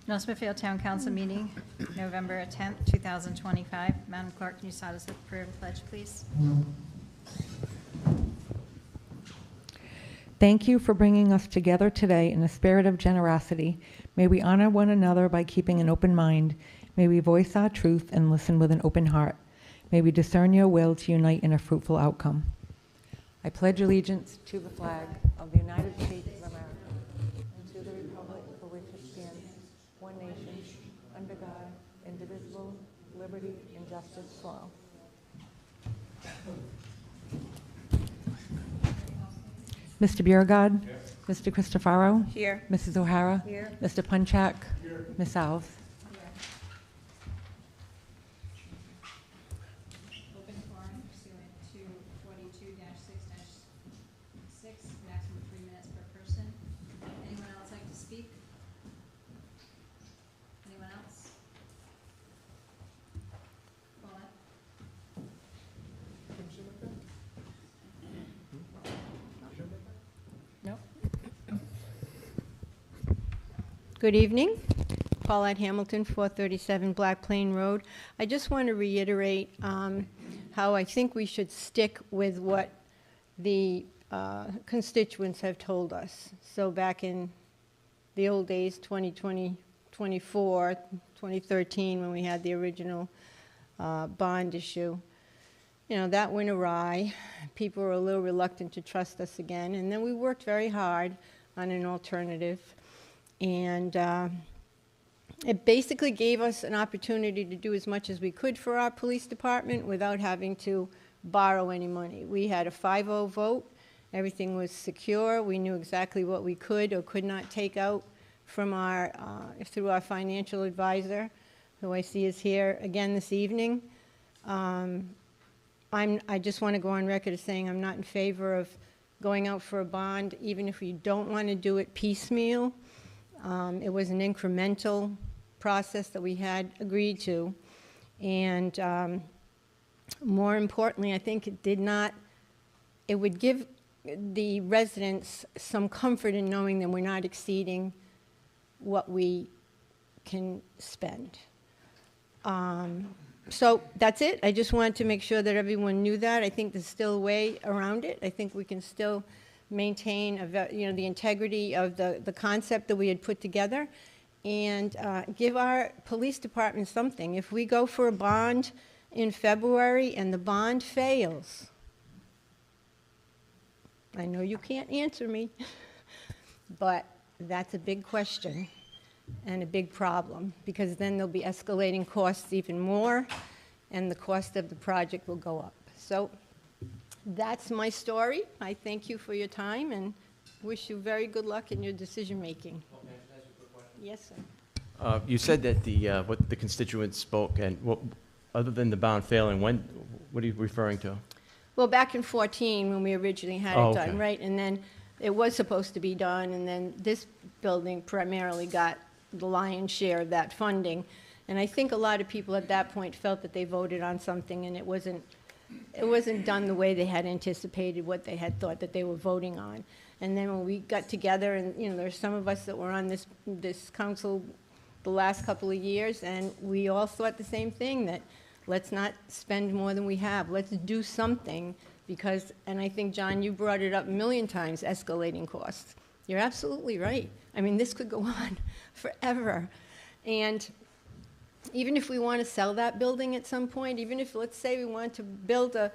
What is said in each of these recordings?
North Smithfield Town Council meeting, November 10th, 2025. Madam Clerk, can you start us with the prayer and pledge, please? Thank you for bringing us together today in a spirit of generosity. May we honor one another by keeping an open mind. May we voice our truth and listen with an open heart. May we discern your will to unite in a fruitful outcome. I pledge allegiance to the flag of the United States of America and to the republic for which it stands, one nation, under God, indivisible, liberty and justice for all. Mr. Beauregard? Here. Mr. Cristofaro? Here. Mrs. O'Hara? Here. Mr. Punchak? Here. Ms. Alves? Open forum pursuant to 42-6-6, maximum 3 minutes per person. Anyone else like to speak? Anyone else? Paulette? No. Good evening. Paulette Hamilton, 437 Black Plain Road. I just want to reiterate how I think we should stick with what the constituents have told us. So back in the old days, 2020, 24, 2013, when we had the original bond issue, you know, that went awry. People were a little reluctant to trust us again. And then we worked very hard on an alternative. And it basically gave us an opportunity to do as much as we could for our police department without having to borrow any money. We had a 5-0 vote. Everything was secure. We knew exactly what we could or could not take out from our, through our financial advisor, who I see is here again this evening. I just want to go on record as saying I'm not in favor of going out for a bond, even if we don't want to do it piecemeal. It was an incremental process that we had agreed to. And more importantly, I think it would give the residents some comfort in knowing that we're not exceeding what we can spend. So that's it. I just wanted to make sure that everyone knew that. I think there's still a way around it. I think we can still maintain the integrity of the concept that we had put together and give our police department something. If we go for a bond in February and the bond fails, I know you can't answer me, but that's a big question and a big problem, because then there'll be escalating costs even more and the cost of the project will go up. So that's my story. I thank you for your time and wish you very good luck in your decision making. Can I ask you a quick question? Yes, sir. You said that what the constituents spoke, and what, other than the bond failing, what are you referring to? Well, back in 14 when we originally had it done, right? And then it was supposed to be done, and then this building primarily got the lion's share of that funding. And I think a lot of people at that point felt that they voted on something and it wasn't done the way they had anticipated, what they had thought that they were voting on. And then when we got together, and you know, there's some of us that were on this council the last couple of years, and we all thought the same thing, that let's not spend more than we have. Let's do something, because, and I think, John, you brought it up a million times, escalating costs. You're absolutely right. I mean, this could go on forever. And even if we want to sell that building at some point, even if, let's say, we want to build a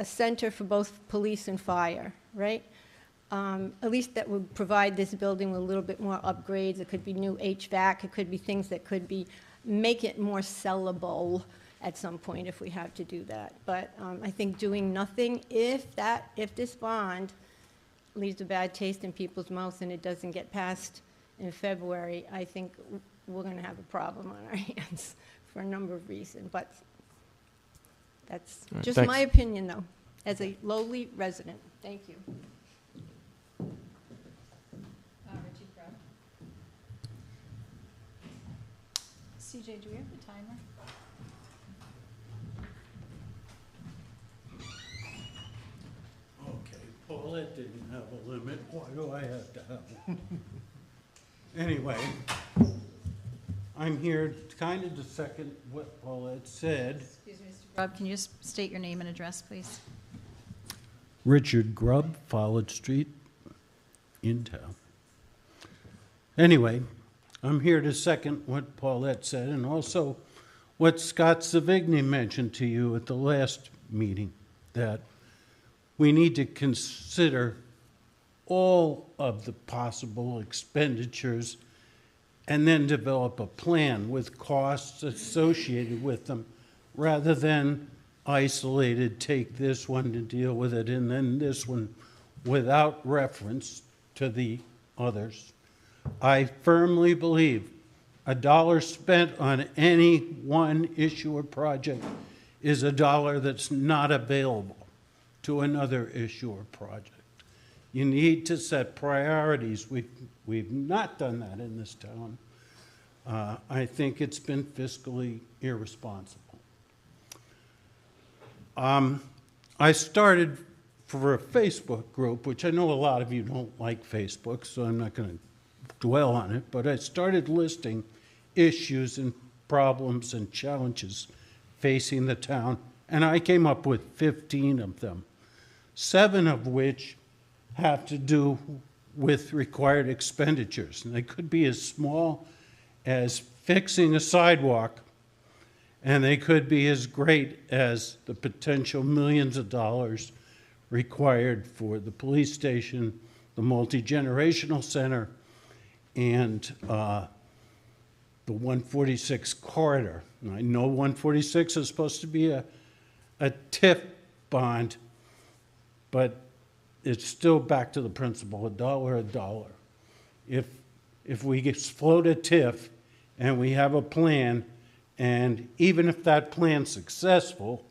center for both police and fire, right? At least that would provide this building with a little bit more upgrades. It could be new HVAC. It could be things that could make it more sellable at some point if we have to do that. But I think doing nothing, if this bond leaves a bad taste in people's mouths and it doesn't get passed in February, I think we're going to have a problem on our hands for a number of reasons. But that's just my opinion, though, as a lowly resident. Thank you. Richie Crow. CJ, do we have the timer? Okay, Paulette didn't have a limit. Why do I have to have one? Anyway, I'm here kind of to second what Paulette said. Excuse me, Mr. Grubb, can you just state your name and address, please? Richard Grubb, Follett Street, in town. Anyway, I'm here to second what Paulette said and also what Scott Savigny mentioned to you at the last meeting, that we need to consider all of the possible expenditures and then develop a plan with costs associated with them, rather than isolated, take this one to deal with it and then this one without reference to the others. I firmly believe a dollar spent on any one issue or project is a dollar that's not available to another issue or project. You need to set priorities. We've not done that in this town. I think it's been fiscally irresponsible. I started for a Facebook group, which I know a lot of you don't like Facebook, so I'm not going to dwell on it, but I started listing issues and problems and challenges facing the town, and I came up with 15 of them, 7 of which have to do with required expenditures. And they could be as small as fixing a sidewalk, and they could be as great as the potential millions of dollars required for the police station, the multi-generational center, and the 146 corridor. And I know 146 is supposed to be a TIF bond, but it's still back to the principle, a dollar. If we float a TIF and we have a plan, and even if that plan's successful,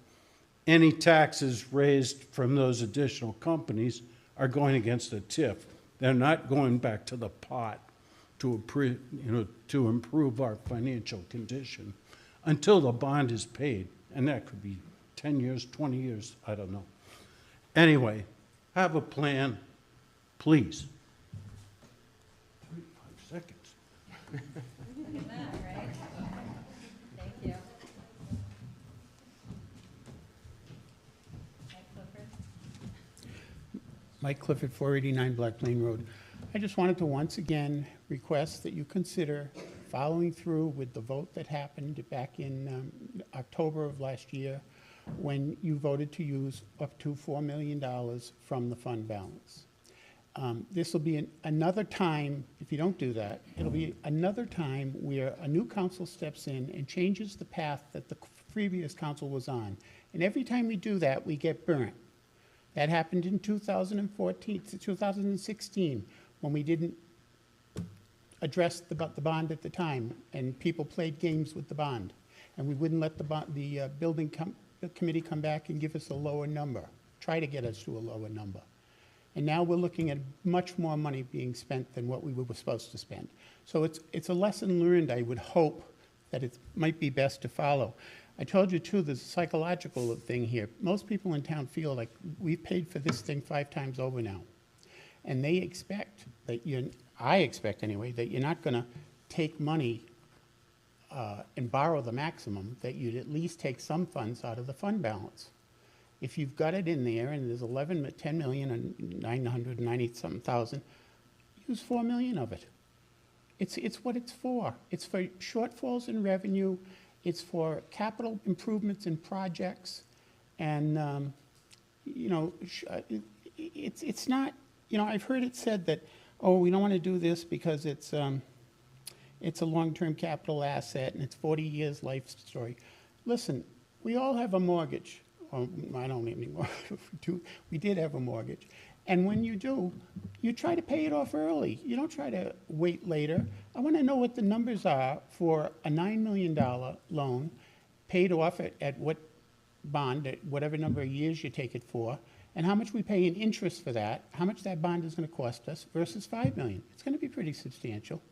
any taxes raised from those additional companies are going against the TIF. They're not going back to the pot to improve our financial condition until the bond is paid. And that could be 10 years, 20 years, I don't know. Anyway, have a plan, please. 5 seconds. Look at that, right? Thank you. Mike Clifford? Mike Clifford, 489 Black Plain Road. I just wanted to once again request that you consider following through with the vote that happened back in October of last year, when you voted to use up to $4 million from the fund balance. This will be another time, if you don't do that, it'll be another time where a new council steps in and changes the path that the previous council was on. And every time we do that, we get burnt. That happened in 2014 to 2016, when we didn't address the bond at the time, and people played games with the bond. And we wouldn't let the building committee come back and give us a lower number, try to get us to a lower number. And now we're looking at much more money being spent than what we were supposed to spend. So it's a lesson learned. I would hope that it might be best to follow. I told you too, there's a psychological thing here. Most people in town feel like we've paid for this thing 5 times over now. And they expect that I expect anyway, that you're not gonna take money and borrow the maximum, that you'd at least take some funds out of the fund balance. If you've got it in there and there's 10 million and 990-something thousand, use 4 million of it. It's what it's for. It's for shortfalls in revenue. It's for capital improvements in projects. And, it's not, I've heard it said that, oh, we don't want to do this because it's a long-term capital asset and it's 40 years life story. Listen, we all have a mortgage. Well, I don't anymore. We did have a mortgage. And when you do, you try to pay it off early. You don't try to wait later. I want to know what the numbers are for a $9 million loan paid off at what bond, at whatever number of years you take it for, and how much we pay in interest for that, how much that bond is going to cost us versus $5 million. It's going to be pretty substantial.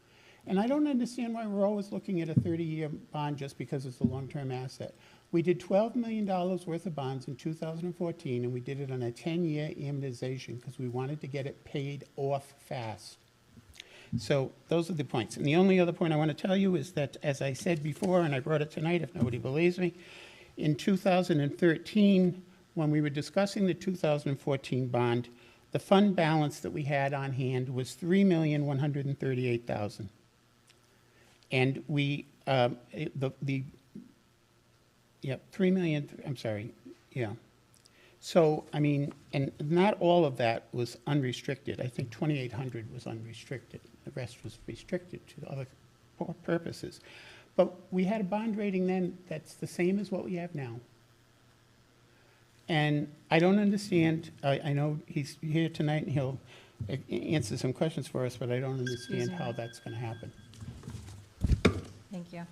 And I don't understand why we're always looking at a 30-year bond just because it's a long-term asset. We did $12 million worth of bonds in 2014, and we did it on a 10-year amortization because we wanted to get it paid off fast. So those are the points. And the only other point I want to tell you is that, as I said before, and I brought it tonight if nobody believes me, in 2013, when we were discussing the 2014 bond, the fund balance that we had on hand was $3,138,000. And we, yeah, 3 million, I'm sorry, yeah. So, I mean, and not all of that was unrestricted. I think 2,800 was unrestricted. The rest was restricted to other purposes. But we had a bond rating then that's the same as what we have now. And I don't understand, I know he's here tonight and he'll answer some questions for us, but I don't understand how that's going to happen. Thank you.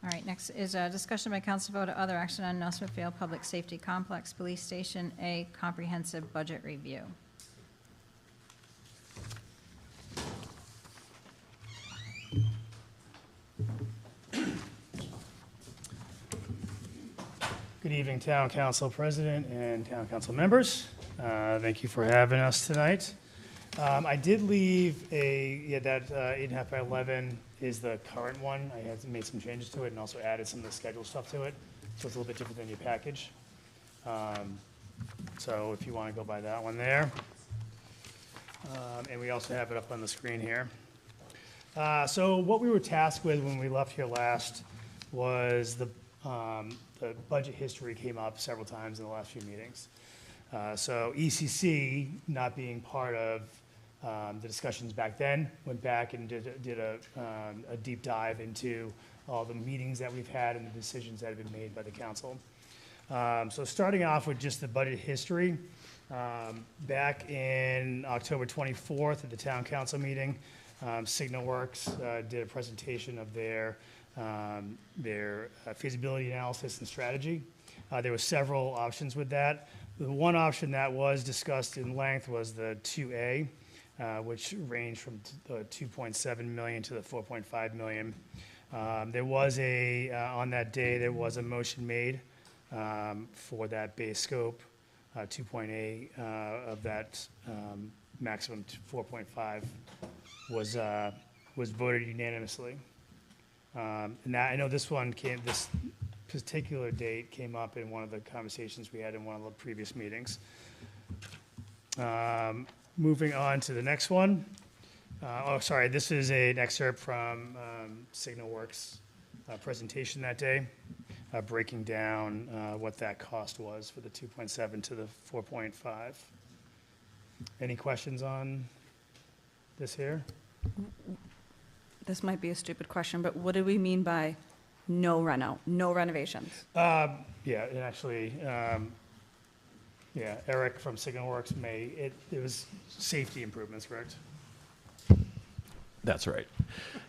All right, next is a discussion by council vote or other action on North Smithfield Public Safety Complex Police Station, a comprehensive budget review. Good evening, Town Council President and Town Council members. Thank you for having us tonight. I did leave that 8.5 by 11 is the current one. I had made some changes to it and also added some of the schedule stuff to it. So it's a little bit different than your package. So if you want to go by that one there. And we also have it up on the screen here. So what we were tasked with when we left here last was the budget history came up several times in the last few meetings. So ECC, not being part of the discussions back then, went back and did a deep dive into all the meetings that we've had and the decisions that have been made by the council. So starting off with just the budget history, back in October 24th at the town council meeting, SignalWorks did a presentation of their feasibility analysis and strategy. There were several options with that. The one option that was discussed in length was the 2A, which ranged from the 2.7 million to the 4.5 million. There was on that day, there was a motion made for that base scope, 2.8 of that maximum to 4.5 was voted unanimously. And that, I know this particular date came up in one of the conversations we had in one of the previous meetings. Moving on to the next one. This is an excerpt from SignalWorks' presentation that day, breaking down what that cost was for the 2.7 to the 4.5. Any questions on this here? This might be a stupid question, but what do we mean by no renovations? Yeah, and actually, Eric from SignalWorks it was safety improvements, correct? That's right.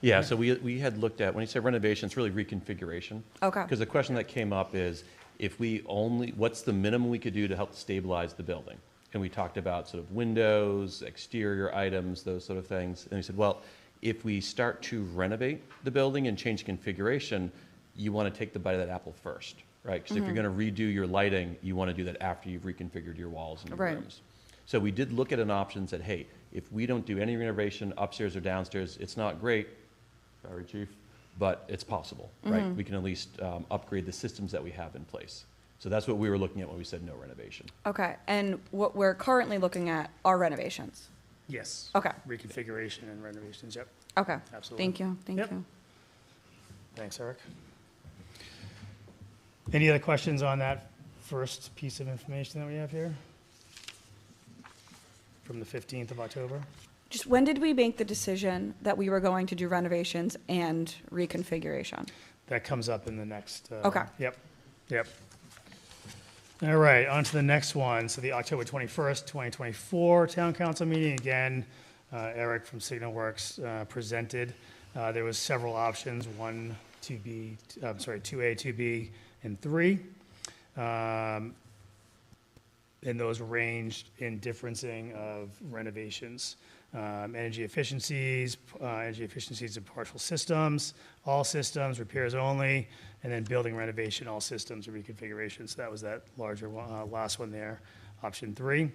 Yeah, so we had looked at, when you say renovation, it's really reconfiguration. Okay. Because the question that came up is, what's the minimum we could do to help stabilize the building? And we talked about sort of windows, exterior items, those sort of things. And we said, well, if we start to renovate the building and change configuration, you want to take the bite of that apple first, right? Because if you're going to redo your lighting, you want to do that after you've reconfigured your walls and your rooms. So we did look at an option and said, hey, if we don't do any renovation upstairs or downstairs, it's not great, sorry, Chief, but it's possible, right? We can at least upgrade the systems that we have in place. So that's what we were looking at when we said no renovation. Okay, and what we're currently looking at are renovations? Yes. Okay. Reconfiguration and renovations, yep. Okay. Absolutely. Thank you, thank Yep. you. Thanks, Eric. Any other questions on that first piece of information that we have here? From the 15th of October? Just when did we make the decision that we were going to do renovations and reconfiguration? That comes up in the next. Okay. Yep, yep. All right, on to the next one. So the October 21st, 2024 Town Council meeting, again, Eric from SignalWorks presented. There was several options, 2A, 2B, and 3. And those ranged in differencing of renovations. Energy efficiencies of partial systems, all systems, repairs only, and then building renovation, all systems or reconfiguration. So that was that larger one, last one there, option 3.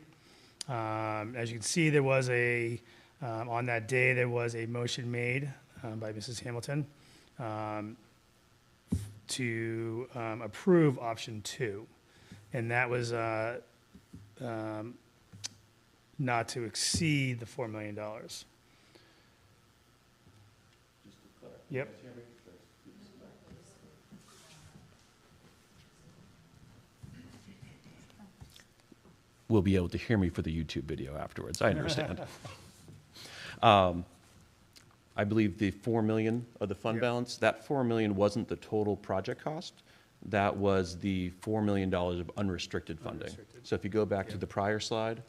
As you can see, there was on that day, there was a motion made by Mrs. Hamilton to approve option 2. And that was not to exceed the $4 million. Yep. Will be able to hear me for the YouTube video afterwards, I understand. I believe the 4 million of the fund balance, that 4 million wasn't the total project cost. That was the $4 million of unrestricted funding. Unrestricted. So if you go back to the prior slide,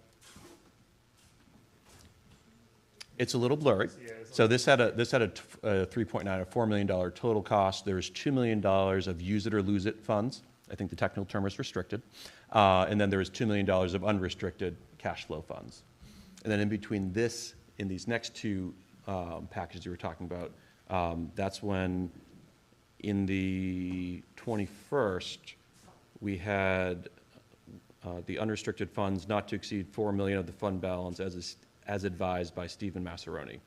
it's a little blurry. So this had a 3.9, a $4 million total cost. There's $2 million of use it or lose it funds. I think the technical term is restricted. And then there was $2 million of unrestricted cash flow funds. And then in between this, in these next two packages you were talking about, that's when in the 21st, we had the unrestricted funds not to exceed 4 million of the fund balance as advised by Stephen Massaroni.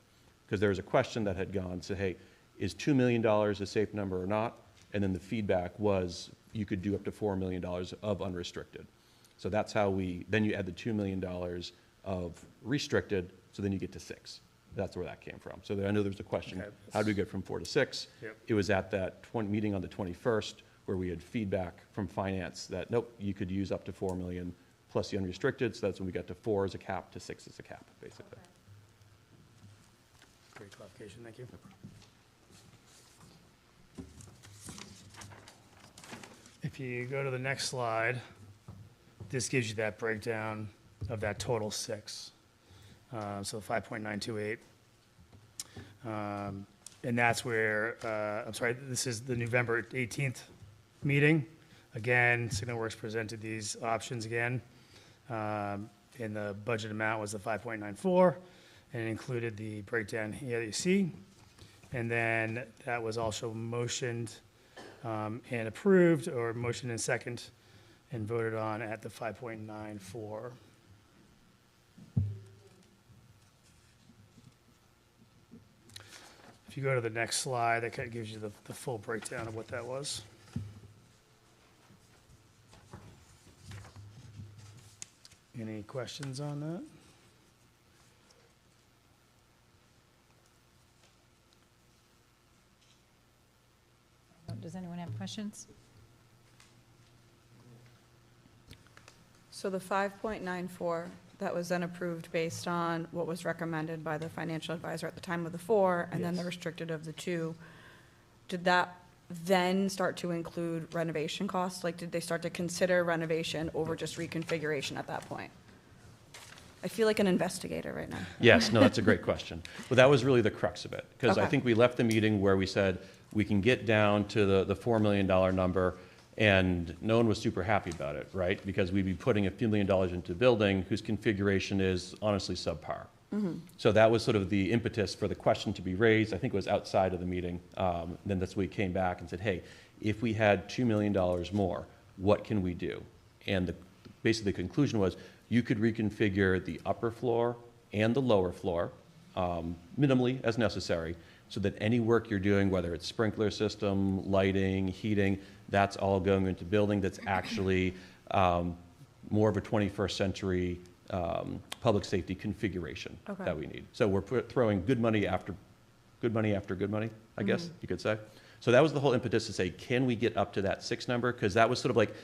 Because there was a question that had gone, so hey, is $2 million a safe number or not? And then the feedback was you could do up to $4 million of unrestricted. So that's how then you add the $2 million of restricted, so then you get to 6. That's where that came from. So I know there was a question, Okay. how do we get from 4 to 6? Yep. It was at that meeting on the 21st where we had feedback from finance that, nope, you could use up to 4 million plus the unrestricted, so that's when we got to 4 as a cap to 6 as a cap, basically. Great clarification, thank you. If you go to the next slide, this gives you that breakdown of that total 6. So 5.928. And that's where, I'm sorry, this is the November 18th meeting. Again, Signal Works presented these options again. And the budget amount was the 5.94, and it included the breakdown here that you see. And then that was also motioned and approved, or motioned and second, and voted on at the 5.94. If you go to the next slide, that kind of gives you the full breakdown of what that was. Any questions on that? Does anyone have questions? So the 5.94, that was then approved based on what was recommended by the financial advisor at the time of the 4, and then the Yes. restricted of the 2. Did that then start to include renovation costs? Like, did they start to consider renovation over just reconfiguration at that point? I feel like an investigator right now. Yes, no, that's a great question. Well, that was really the crux of it, because I Okay. think we left the meeting where we said we can get down to the $4 million number, and no one was super happy about it, right? Because we'd be putting a few $1 million into a building whose configuration is honestly subpar. So that was sort of the impetus for the question to be raised. I think it was outside of the meeting. Then that's when we came back and said, hey, if we had $2 million more, what can we do? And basically the conclusion was you could reconfigure the upper floor and the lower floor minimally as necessary, so that any work you're doing, whether it's sprinkler system, lighting, heating, that's all going into building that's actually more of a 21st century public safety configuration Okay. that we need. So we're throwing good money after good money, I guess you could say. So that was the whole impetus to say, can we get up to that 6 number? Because that was sort of like,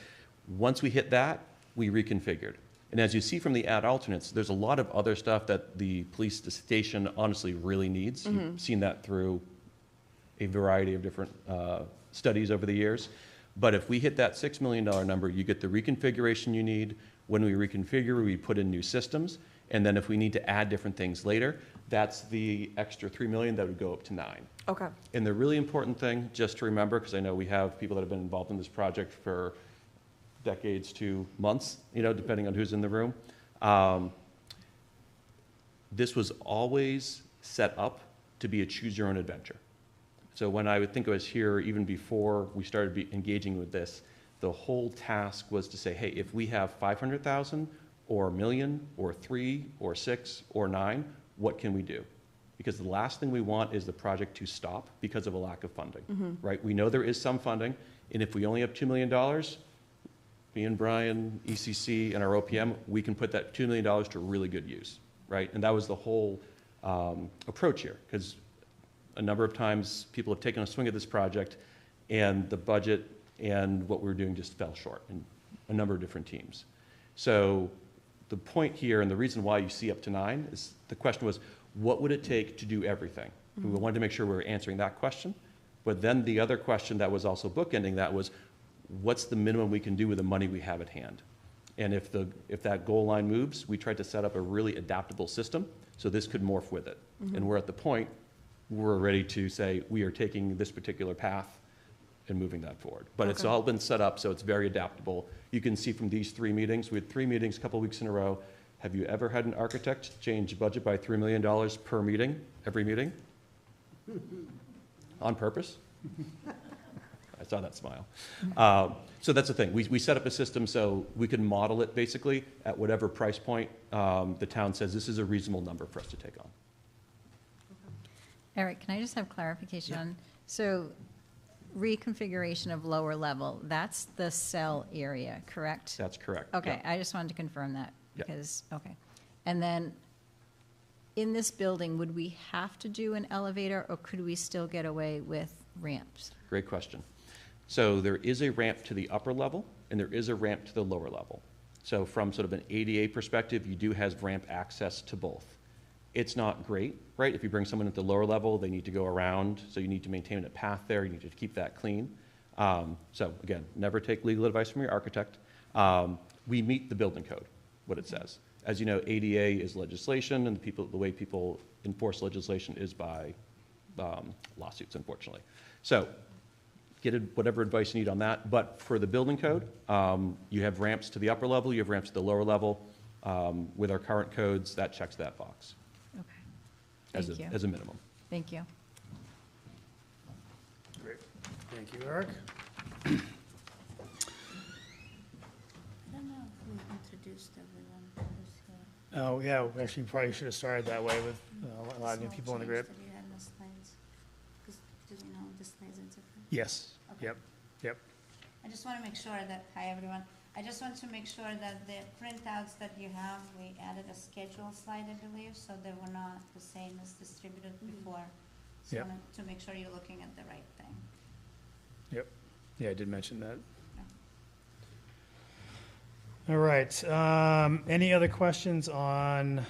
once we hit that, we reconfigured. And as you see from the ad alternates, there's a lot of other stuff that the police station honestly really needs. You've seen that through a variety of different studies over the years. But if we hit that $6 million number, you get the reconfiguration you need. When we reconfigure, we put in new systems. And then if we need to add different things later, that's the extra $3 million that would go up to 9. Okay. And the really important thing, just to remember, because I know we have people that have been involved in this project for decades to months, depending on who's in the room. This was always set up to be a choose-your-own-adventure. So when I would think I was here, even before we started engaging with this, the whole task was to say, hey, if we have 500,000 or $1 million or 3 or 6 or 9, what can we do? Because the last thing we want is the project to stop because of a lack of funding, right? We know there is some funding, and if we only have $2 million, me and Brian, ECC, and our OPM, we can put that $2 million to really good use, right? And that was the whole approach here, because a number of times people have taken a swing at this project, and the budget and what we were doing just fell short in a number of different teams. So the point here, and the reason why you see up to 9, is the question was, what would it take to do everything? We wanted to make sure we were answering that question. But then the other question that was also bookending that was, what's the minimum we can do with the money we have at hand? And if that goal line moves, we tried to set up a really adaptable system so this could morph with it. And we're at the point we're ready to say we are taking this particular path and moving that forward. But it's all been set up so it's very adaptable. You can see from these 3 meetings, we had 3 meetings a couple weeks in a row. Have you ever had an architect change budget by $3 million per meeting, every meeting? On purpose? I saw that smile. So that's the thing. We set up a system so we can model it basically at whatever price point the town says this is a reasonable number for us to take on. Eric, can I just have clarification on, so reconfiguration of lower level, that's the cell area, correct? That's correct. Okay, Yeah. I just wanted to confirm that, Yeah. because, okay. And then, in this building, would we have to do an elevator, or could we still get away with ramps? Great question. So there is a ramp to the upper level, and there is a ramp to the lower level. So from sort of an ADA perspective, you do have ramp access to both. It's not great, right? If you bring someone at the lower level, they need to go around, so you need to maintain a path there, you need to keep that clean. So again, never take legal advice from your architect. We meet the building code, what it says. As you know, ADA is legislation, and the way people enforce legislation is by lawsuits, unfortunately. So get whatever advice you need on that. But for the building code, you have ramps to the upper level, you have ramps to the lower level. With our current codes, that checks that box. Okay, thank you. As a minimum. Thank you. Great. Thank you, Eric. I don't know if we introduced everyone who's here. Oh, yeah, we actually probably should have started that way with a lot of new Small people in the change group. that you had in the slides. 'Cause, do you know, the slides are different? Yes, Okay. yep. I just want to make sure that, hi, everyone. I just want to make sure that the printouts that you have, we added a schedule slide, I believe, so they were not the same as distributed before. So I Yep. wanted to make sure you're looking at the right thing. Yep. Yeah, I did mention that. Yeah. All right. Any other questions on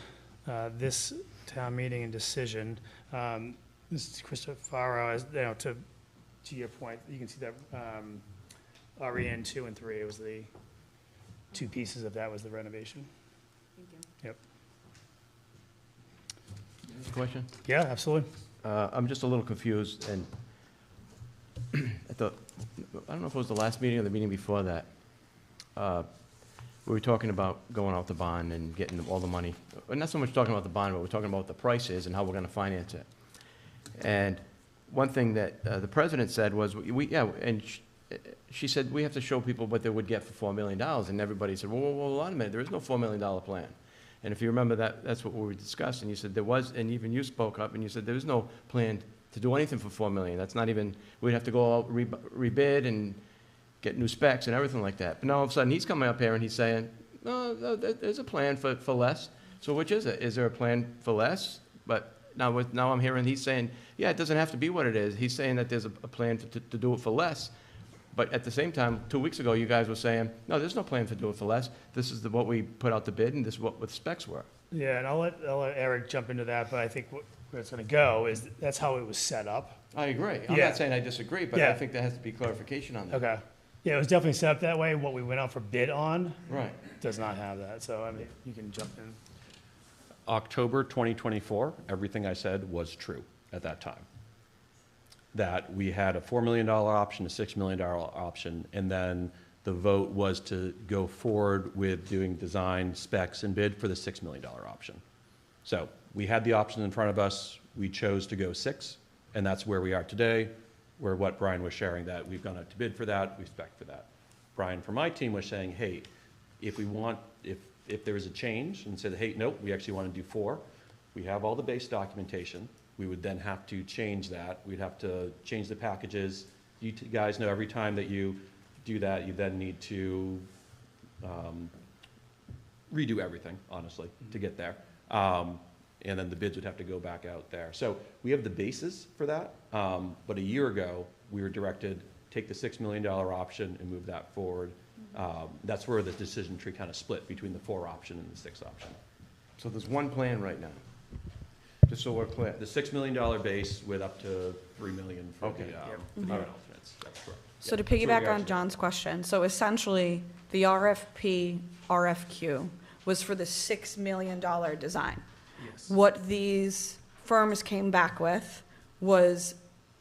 this town meeting and decision? This is Christopher, to your point, you can see that REN 2 and 3, it was the 2 pieces of that was the renovation. Yep. Question? Yeah, absolutely. I'm just a little confused, and I don't know if it was the last meeting or the meeting before that. We were talking about going out the bond and getting all the money. Not so much talking about the bond, but we're talking about what the price is and how we're gonna finance it. And one thing that the president said was, she said, we have to show people what they would get for $4 million, and everybody said, well, wait a minute, there is no $4 million plan. And if you remember that, that's what we discussed, and you said there was, and even you spoke up, and you said there is no plan to do anything for $4 million. That's not even, we'd have to go out, rebid and get new specs and everything like that. But now all of a sudden, he's coming up here and he's saying, no, there's a plan for less. So which is it? Is there a plan for less? But now I'm hearing he's saying, yeah, it doesn't have to be what it is. He's saying that there's a plan to do it for less. But at the same time, 2 weeks ago, you guys were saying, no, there's no plan to do it for less. This is what we put out the bid, and this is what the specs were. Yeah, and I'll let Eric jump into that, but I think where it's gonna go is, that's how it was set up. I agree. I'm Yeah. not saying I disagree, but Yeah. I think there has to be clarification on that. Okay. Yeah, it was definitely set up that way. What we went out for bid on Right. does not have that, so, I mean, you can jump in. October 2024, everything I said was true at that time. That we had a $4 million option, a $6 million option, and then the vote was to go forward with doing design specs and bid for the $6 million option. So we had the option in front of us. We chose to go 6, and that's where we are today, where what Brian was sharing, that we've gone out to bid for that, we spec for that. Brian from my team was saying, hey, if there was a change and said, hey, nope, we actually want to do 4, we have all the base documentation. We would then have to change that. We'd have to change the packages. You guys know every time that you do that, you then need to redo everything, honestly, to get there. And then the bids would have to go back out there. So we have the basis for that. But a year ago, we were directed, take the $6 million option and move that forward. That's where the decision tree kind of split between the 4 option and the 6 option. So there's one plan right now, just so we're clear. The $6 million base with up to $3 million for Okay. the alternates. That's correct. So to Yep. That's where piggyback we are on today. John's question, so essentially, the RFP, RFQ was for the $6 million design. Yes. What these firms came back with was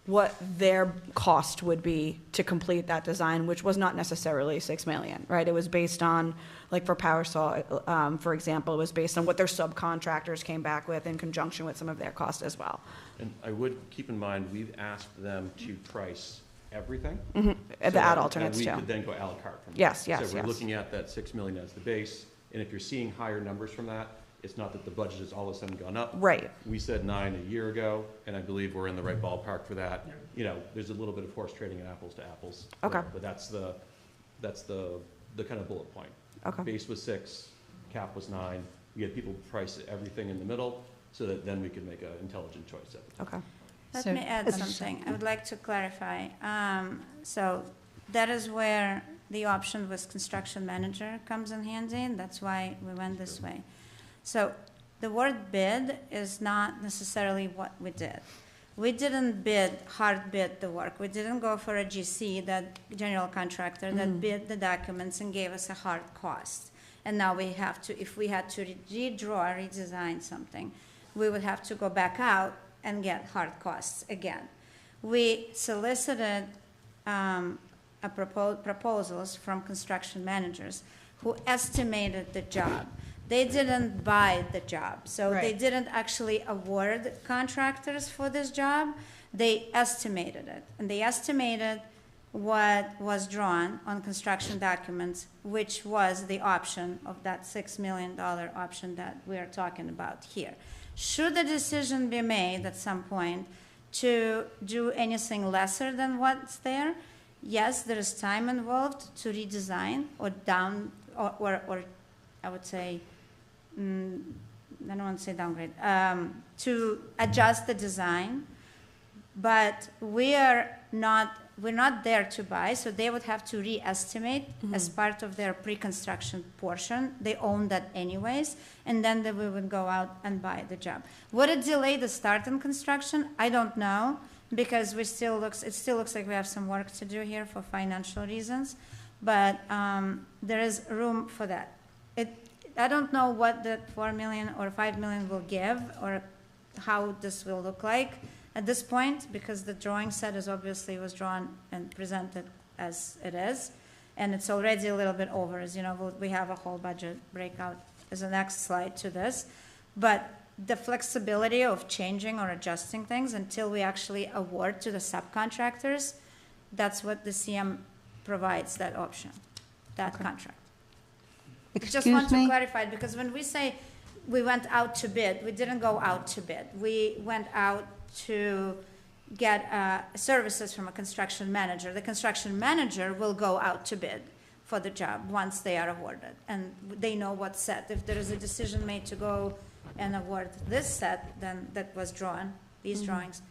what their cost would be to complete that design, which was not necessarily $6 million, right? It was based on, like for PowerSaw, for example, it was based on what their subcontractors came back with in conjunction with some of their cost as well. And I would keep in mind, we've asked them to price everything. The So ad that- alternates and too. we could then go à la carte from there. Yes, yes, So we're yes. looking at that $6 million as the base, and if you're seeing higher numbers from that, it's not that the budget has all of a sudden gone up. Right. We said 9 a year ago, and I believe we're in the right ballpark for that. You know, there's a little bit of horse trading in apples to apples. Okay. But that's the kind of bullet point. Okay. Base was 6, cap was 9. We had people price everything in the middle, so that then we could make an intelligent choice at the time. Okay. Let So- me add something. I would like to clarify. So that is where the option with construction manager comes in handy, and that's why we went this way. So the word bid is not necessarily what we did. We didn't hard bid the work. We didn't go for a GC, that general contractor, that bid the documents and gave us a hard cost. And now we have to, if we had to redesign something, we would have to go back out and get hard costs again. We solicited proposals from construction managers who estimated the job. They didn't buy the job, so they Right. didn't actually award contractors for this job. They estimated it, and they estimated what was drawn on construction documents, which was the option of that $6 million option that we are talking about here. Should a decision be made at some point to do anything lesser than what's there, yes, there is time involved to redesign or I would say, I don't want to say downgrade, to adjust the design, but we're not there to buy, so they would have to re-estimate as part of their pre-construction portion. They own that anyways, and then we would go out and buy the job. Would it delay the start in construction? I don't know, because it still looks like we have some work to do here for financial reasons, but there is room for that. I don't know what the 4 million or 5 million will give, or how this will look like at this point, because the drawing set was drawn and presented as it is, and it's already a little bit over. As you know, we have a whole budget breakout as the next slide to this, but the flexibility of changing or adjusting things until we actually award to the subcontractors, that's what the CM provides, that option, that contract. Just want to clarify, because when we say we went out to bid, we didn't go out to bid. We went out to get services from a construction manager. The construction manager will go out to bid for the job once they are awarded, and they know what's set. If there is a decision made to go and award this set, then that was drawn, these drawings,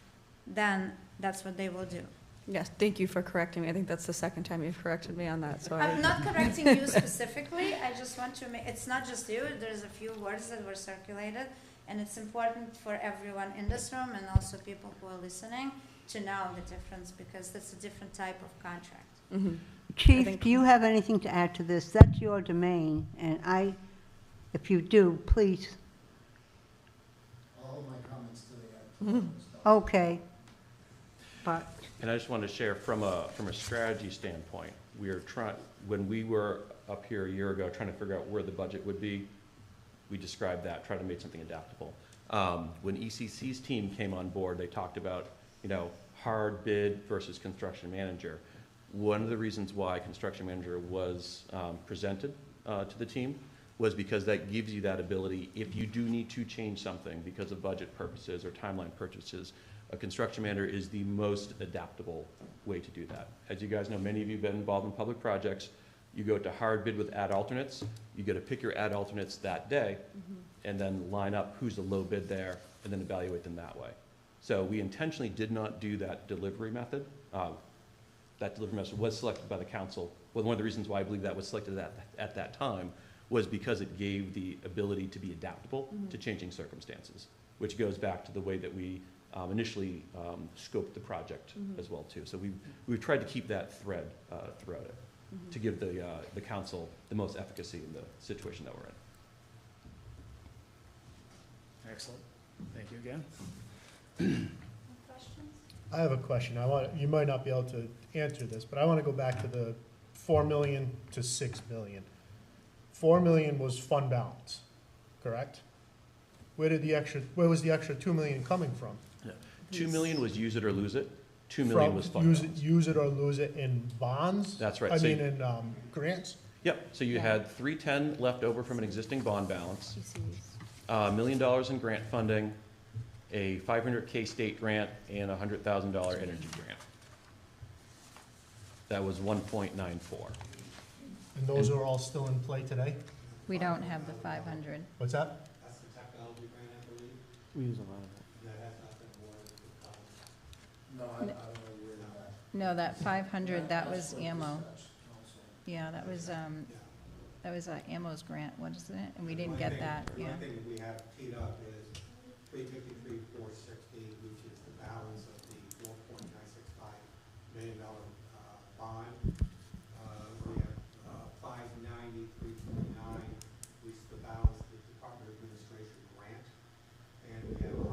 then that's what they will do. Yes, thank you for correcting me. I think that's the second time you've corrected me on that, so I'm not correcting you specifically, I just want to make, it's not just you, there's a few words that were circulated, and it's important for everyone in this room and also people who are listening to know the difference, because that's a different type of contract. Chief, do you have anything to add to this? That's your domain, and if you do, please. All my comments today Okay. But And I just wanted to share from a strategy standpoint, when we were up here a year ago trying to figure out where the budget would be, we described that, tried to make something adaptable. When ECC's team came on board, they talked about, hard bid versus construction manager. One of the reasons why construction manager was presented to the team was because that gives you that ability, if you do need to change something because of budget purposes or timeline purchases, a construction manager is the most adaptable way to do that. As you guys know, many of you have been involved in public projects. You go to hard bid with ad alternates. You get to pick your ad alternates that day and then line up who's the low bid there and then evaluate them that way. So we intentionally did not do that delivery method. That delivery method was selected by the council. Well, one of the reasons why I believe that was selected at that time was because it gave the ability to be adaptable to changing circumstances, which goes back to the way that we initially scoped the project as well too. So we've tried to keep that thread throughout it to give the council the most efficacy in the situation that we're in. Excellent. Thank you again. Questions? I have a question. You might not be able to answer this, but I want to go back to the 4 million to 6 million. 4 million was fund balance, correct? Where was the extra 2 million coming from? 2 million was use it or lose it. 2 million was fund balance. Use it or lose it in bonds? That's right. I So mean, in grants? Yep, so you had 310 left over from an existing bond balance, $1 million in grant funding, a $500K state grant, and a $100,000 energy grant. That was 1.94. And those are all still in play today? We don't have the 500. What's that? That's the technology grant, I believe. We use a lot of it. That has not been awarded to the college. No, I don't know where that. No, that 500, that was ammo. Yeah, that was ammo's grant, what is it? And we didn't get that, yeah. One thing that we have teed up is 353,460, which is the balance of the $4.965 million bond. We have 590,329, which is the balance of the Department of Administration grant, and we have $128,000,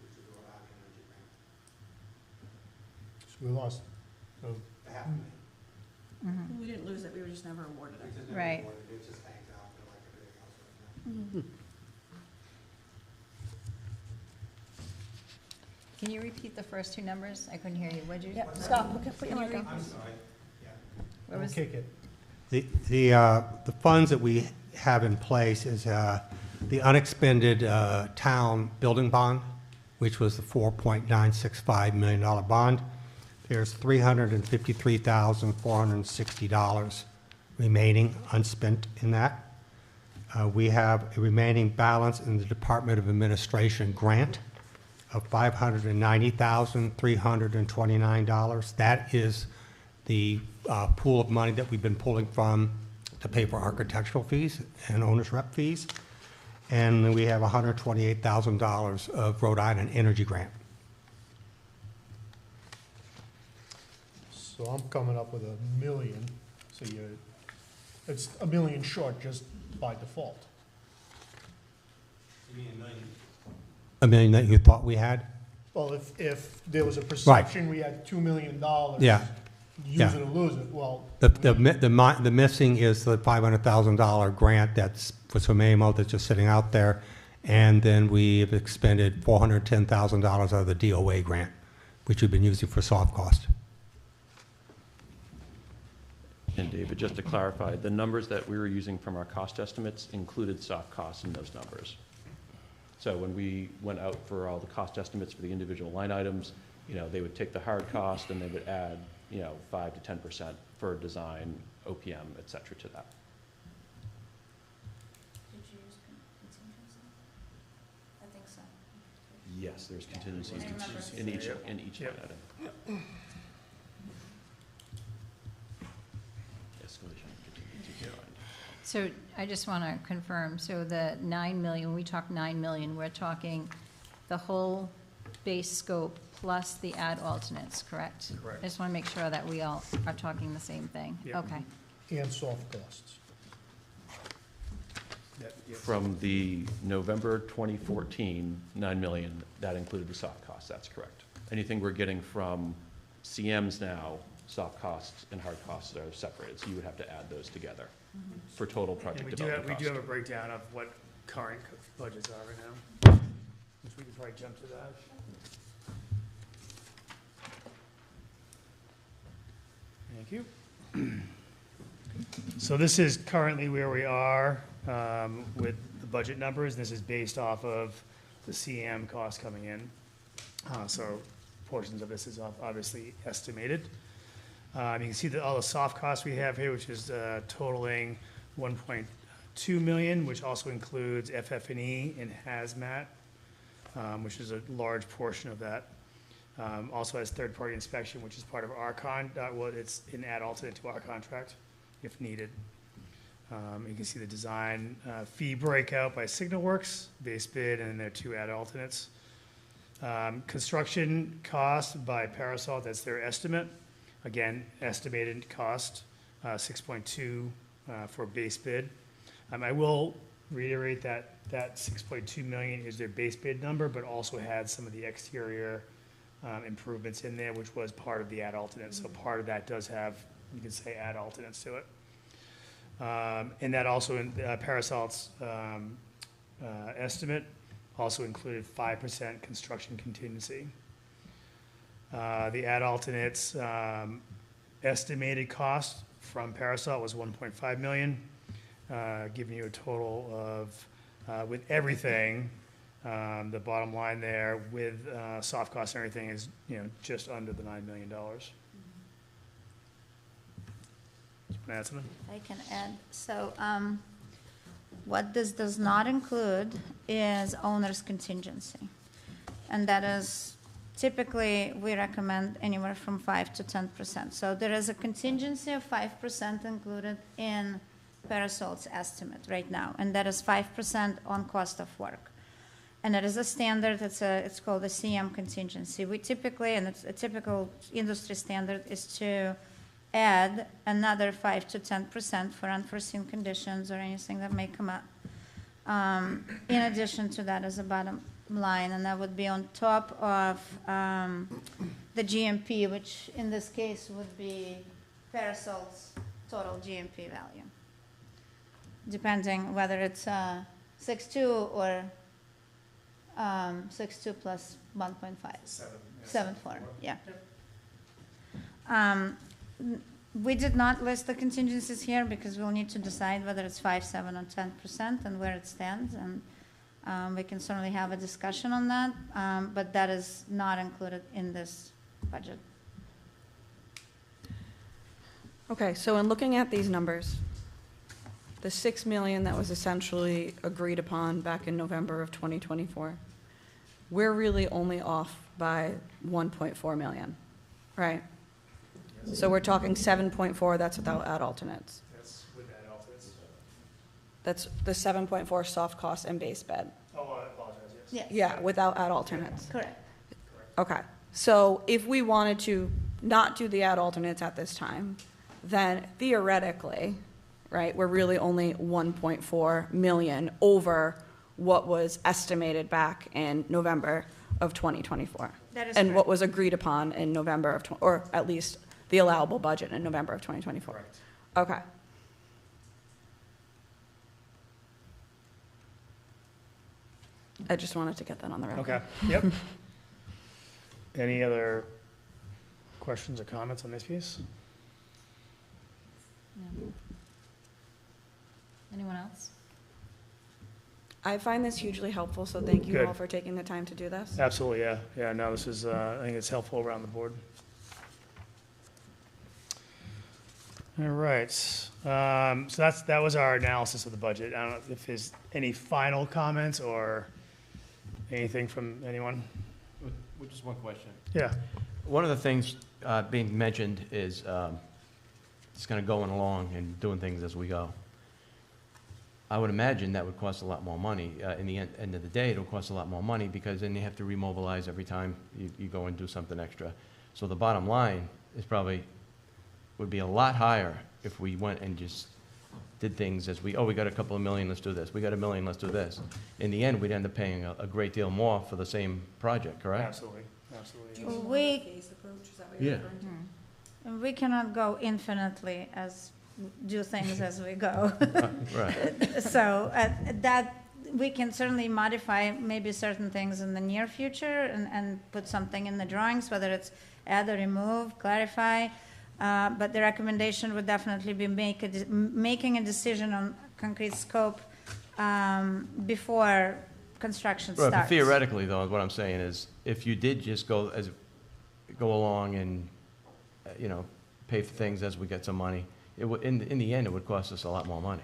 which is the Rhode Island Energy grant. So we lost, so The $500,000. We didn't lose it, we were just never awarded It it. just never Right. awarded. It just hangs out there like everything else right now. Can you repeat the first two numbers? I couldn't hear you. What'd you? Yep, stop, put your mic on. I'm sorry, yeah. What was? kick it. The funds that we have in place is the unexpended town building bond, which was the $4.965 million bond. There's $353,460 remaining unspent in that. We have a remaining balance in the Department of Administration grant of $590,329. That is the pool of money that we've been pulling from to pay for architectural fees and owner's rep fees. And we have $128,000 of Rhode Island Energy grant. So I'm coming up with $1 million, so it's $1 million short just by default. You mean $1 million? $1 million that you thought we had? Well, if there was a perception we had $2 million. Yeah. Use Yeah. it or lose it, well. The missing is the $500,000 grant that's for Somemo that's just sitting out there. And then we've expended $410,000 out of the DOA grant, which we've been using for soft cost. And David, just to clarify, the numbers that we were using from our cost estimates included soft costs in those numbers. So when we went out for all the cost estimates for the individual line items, they would take the hard cost and they would add, 5 to 10% for design, OPM, et cetera, to that. Did you use contingency? I think so. Yes, there's contingency I remember. in each line item. Escalation, contingency behind. So I just want to confirm, so the 9 million, when we talk 9 million, we're talking the whole base scope plus the ad alternates, correct? Correct. I just want to make sure that we all are talking the same thing. Yep. Okay. And soft costs. From the November 2014, 9 million, that included the soft costs, that's correct. Anything we're getting from CMs now soft costs and hard costs are separated, so you would have to add those together for total And project we do development have, we cost. do have a breakdown of what current budgets are right now, which we could probably jump to that. Thank you. So this is currently where we are with the budget numbers. This is based off of the CM cost coming in. So portions of this is obviously estimated. You can see that all the soft costs we have here, which is totaling 1.2 million, which also includes FF&E and hazmat, which is a large portion of that. Also has third-party inspection, which is part of our it's an add alternate to our contract, if needed. You can see the design fee breakout by Signal Works, base bid, and then there are 2 add alternates. Construction cost by Parasol, that's their estimate. Again, estimated cost, 6.2 for base bid. I will reiterate that 6.2 million is their base bid number, but also had some of the exterior improvements in there, which was part of the add alternates. So part of that does have, you could say, add alternates to it. And that also, Parasol's estimate also included 5% construction contingency. The add alternates estimated cost from Parasol was 1.5 million, giving you a total of, with everything, the bottom line there with soft costs and everything is, just under the $9 million. Can I add something? I can add, so, what this does not include is owner's contingency. And that is, typically, we recommend anywhere from 5 to 10%. So there is a contingency of 5% included in Parasol's estimate right now, and that is 5% on cost of work. And it is a standard, it's called a CM contingency. We typically, and it's a typical industry standard, is to add another 5 to 10% for unforeseen conditions or anything that may come up. In addition to that as a bottom line, and that would be on top of the GMP, which in this case would be Parasol's total GMP value, depending whether it's 6.2 or 6.2 plus 1.5. 7.4, yeah. We did not list the contingencies here because we'll need to decide whether it's 5, 7, or 10% and where it stands, and we can certainly have a discussion on that, but that is not included in this budget. Okay, so in looking at these numbers, the 6 million that was essentially agreed upon back in November of 2024, we're really only off by 1.4 million, right? So we're talking 7.4, that's without add alternates. That's with add alternates. That's the 7.4 soft cost and base bed. Oh, I apologize, yes. Yes. Yeah, without add alternates. Correct. Okay, so if we wanted to not do the add alternates at this time, then theoretically, right, we're really only 1.4 million over what was estimated back in November of 2024. That is and what correct. was agreed upon in November of, or at least the allowable budget in November of 2024. Correct. Okay. I just wanted to get that on the record. Okay, yep. Any other questions or comments on this piece? No. Anyone else? I find this hugely helpful, so thank you Good. all for taking the time to do this. Absolutely, yeah. Yeah, no, this is, I think it's helpful around the board. All right, so that was our analysis of the budget. I don't know if there's any final comments or anything from anyone? With just one question. Yeah. One of the things being mentioned is just kind of going along and doing things as we go. I would imagine that would cost a lot more money. In the end of the day, it'll cost a lot more money because then you have to remobilize every time you go and do something extra. So the bottom line is probably, would be a lot higher if we went and just did things as we got a couple of million, let's do this. We got $1 million, let's do this. In the end, we'd end up paying a great deal more for the same project, correct? Absolutely, absolutely. We, Yeah. we cannot go infinitely do things as we go. Right. So that, we can certainly modify maybe certain things in the near future and put something in the drawings, whether it's add or remove, clarify. But the recommendation would definitely be making a decision on concrete scope before construction Right, starts. but theoretically, though, what I'm saying is, if you did just go along and, pay for things as we get some money, it would, in the end, it would cost us a lot more money.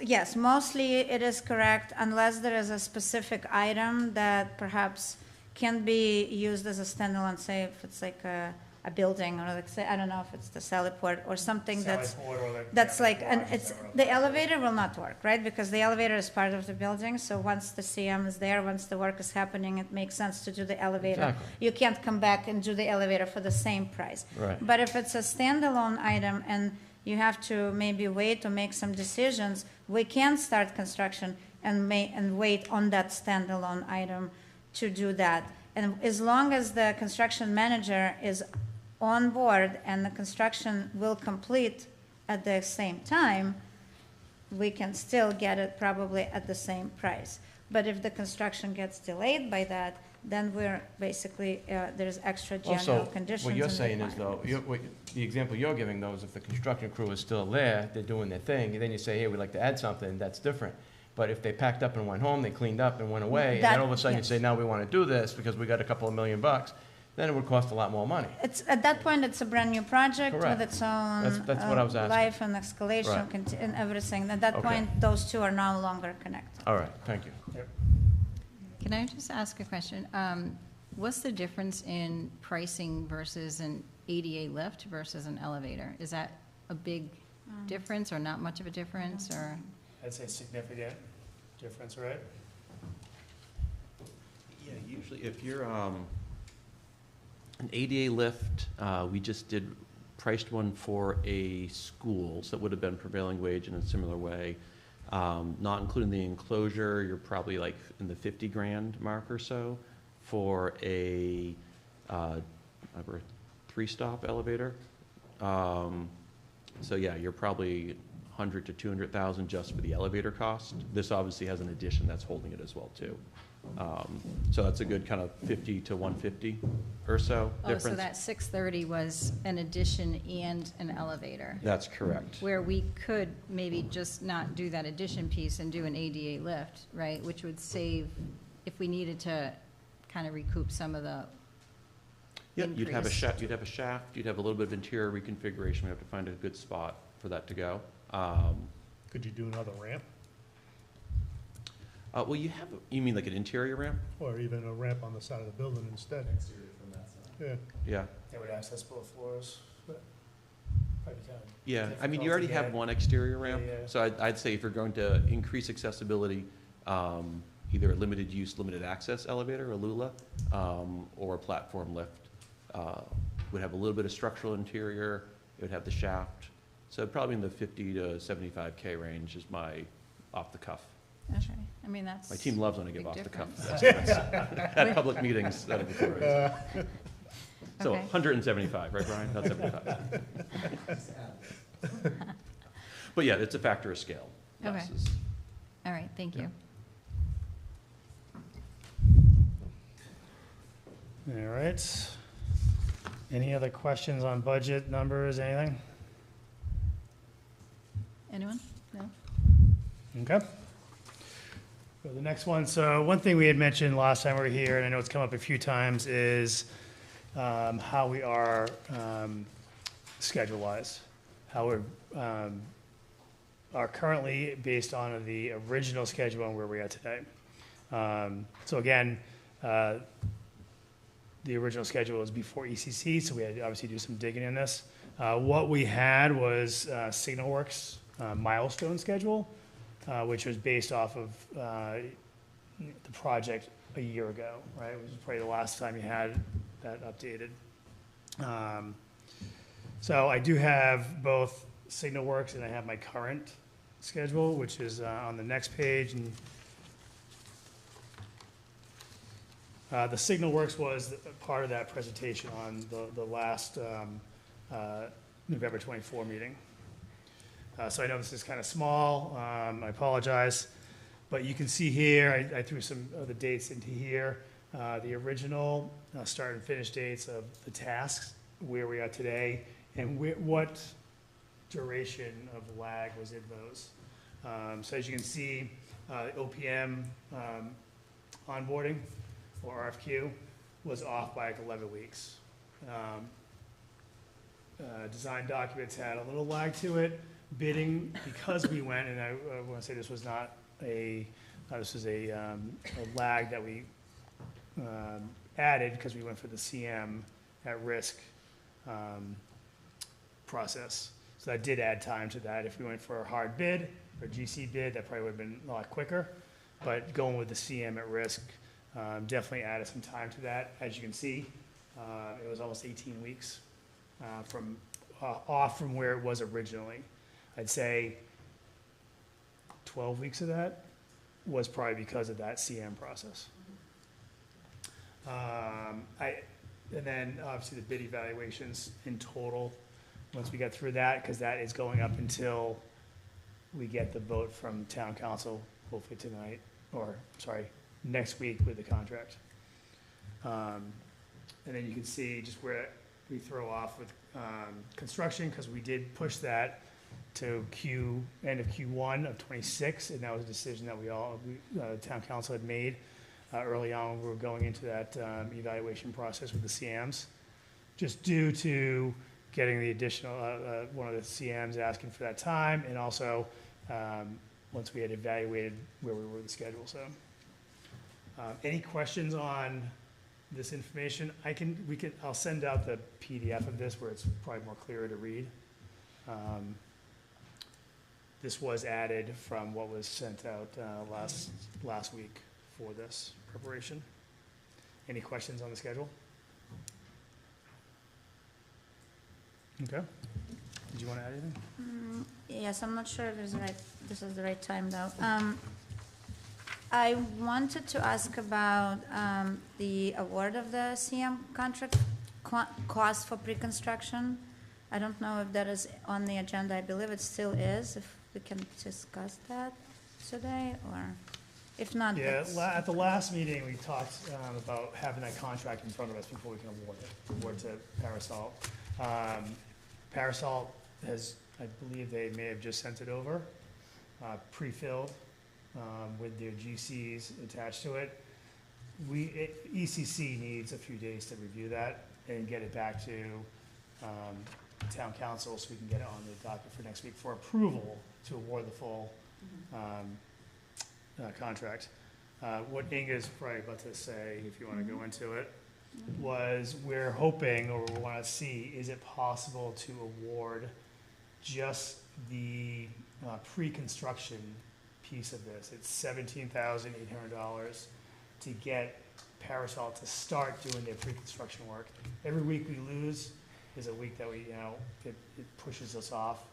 Yes, mostly it is correct, unless there is a specific item that perhaps can be used as a standalone, say if it's like a building, or like, say, I don't know if it's the Sallyport or something that's like, and it's, the elevator will not work, right? Because the elevator is part of the building, so once the CM is there, once the work is happening, it makes sense to do the elevator. Exactly. You can't come back and do the elevator for the same price. Right. But if it's a standalone item and you have to maybe wait to make some decisions, we can start construction and wait on that standalone item to do that. And as long as the construction manager is on board and the construction will complete at the same time, we can still get it probably at the same price. But if the construction gets delayed by that, then we're basically, there's extra general conditions. What you're and saying is, though, requirements. the example you're giving, though, is if the construction crew is still there, they're doing their thing, and then you say, hey, we'd like to add something, that's different. But if they packed up and went home, they cleaned up and went away, and then all of a sudden you say, now we want to do this because we got a couple of $1 million, then it would cost a lot more money. It's, at that point, it's a brand-new project Correct. with its own That's what I was asking. life and escalation Right. and everything. At that Okay. point, those two are no longer connected. All right, thank you. Can I just ask a question? What's the difference in pricing versus an ADA lift versus an elevator? Is that a big difference or not much of a difference, or? I'd say significant difference, right? Yeah, usually if you're, an ADA lift, we just priced one for a school, so it would have been prevailing wage in a similar way. Not including the enclosure, you're probably like in the 50 grand mark or so for a 3-stop elevator. So yeah, you're probably 100 to 200,000 just for the elevator cost. This obviously has an addition that's holding it as well too. So that's a good kind of 50 to 150 or so difference. Oh, so that 630 was an addition and an elevator? That's correct. Where we could maybe just not do that addition piece and do an ADA lift, right? Which would save, if we needed to kind of recoup some of the Yep, you'd have a increase. shaft, you'd have a little bit of interior reconfiguration. We have to find a good spot for that to go. Could you do another ramp, Well, you mean like an interior ramp? or even a ramp on the side of the building instead? Yeah, Yeah. They would access both floors, but probably kind of. Yeah, I mean, you difficult already to have get. one exterior ramp, Yeah, yeah. so I'd say if you're going to increase accessibility, either a limited use, limited access elevator, a LULA, or a platform lift, would have a little bit of structural interior, it would have the shaft, so probably in the 50 to 75K range is my off the cuff. Okay, I mean, that's. My team loves when I big give off the cuff difference. estimates at public meetings. That'd be great. So Okay. 175, right, Brian? Not 75. But yeah, it's a factor of scale. Okay. Yes, is- All right, thank you. All right. Any other questions on budget, numbers, anything? Anyone? No? Okay. So the next one, so one thing we had mentioned last time we were here, and I know it's come up a few times, is how we are schedule-wise. How we're are currently based on the original schedule and where we are today. So again, the original schedule was before ECC, so we had to obviously do some digging in this. What we had was SignalWorks milestone schedule, which was based off of the project a year ago, right? It was probably the last time you had that updated. So I do have both SignalWorks and I have my current schedule, which is on the next page. And The Signal Works was part of that presentation on the last November 24 meeting. So I know this is kind of small, I apologize, but you can see here, I threw some of the dates into here, the original start and finish dates of the tasks, where we are today, and what duration of lag was in those. So as you can see, OPM onboarding, or RFQ, was off by like 11 weeks. Design documents had a little lag to it. Bidding, because we went, and I want to say this was not this was a lag that we added because we went for the CM at risk process. So that did add time to that. If we went for a hard bid or GC bid, that probably would have been a lot quicker. But going with the CM at risk definitely added some time to that. As you can see, it was almost 18 weeks off from where it was originally. I'd say 12 weeks of that was probably because of that CM process. And then obviously the bid evaluations in total, once we got through that, because that is going up until we get the vote from town council, hopefully tonight, or sorry, next week with the contract. And then you can see just where we throw off with construction, because we did push that to end of Q1 of 26, and that was a decision that town council had made early on when we were going into that evaluation process with the CMs, just due to getting the additional, one of the CMs asking for that time, and also once we had evaluated where we were with the schedule. So any questions on this information? I'll send out the PDF of this where it's probably more clearer to read. This was added from what was sent out last week for this preparation. Any questions on the schedule? Okay. Did you want to add anything? Yes, I'm not sure if this is the right time though. I wanted to ask about the award of the CM contract cost for pre-construction. I don't know if that is on the agenda. I believe it still is. If we can discuss that today, or if not. Yeah, at the last meeting, we talked about having that contract in front of us before we can award to Parasol. Parasol has, I believe they may have just sent it over, pre-filled, with their GCs attached to it. ECC needs a few days to review that and get it back to town council so we can get it on the docket for next week for approval to award the full contract. What Inga's probably about to say, if you want to go into it, was we're hoping, or we want to see, is it possible to award just the pre-construction piece of this? It's $17,800 to get Parasol to start doing their pre-construction work. Every week we lose is a week that it pushes us off.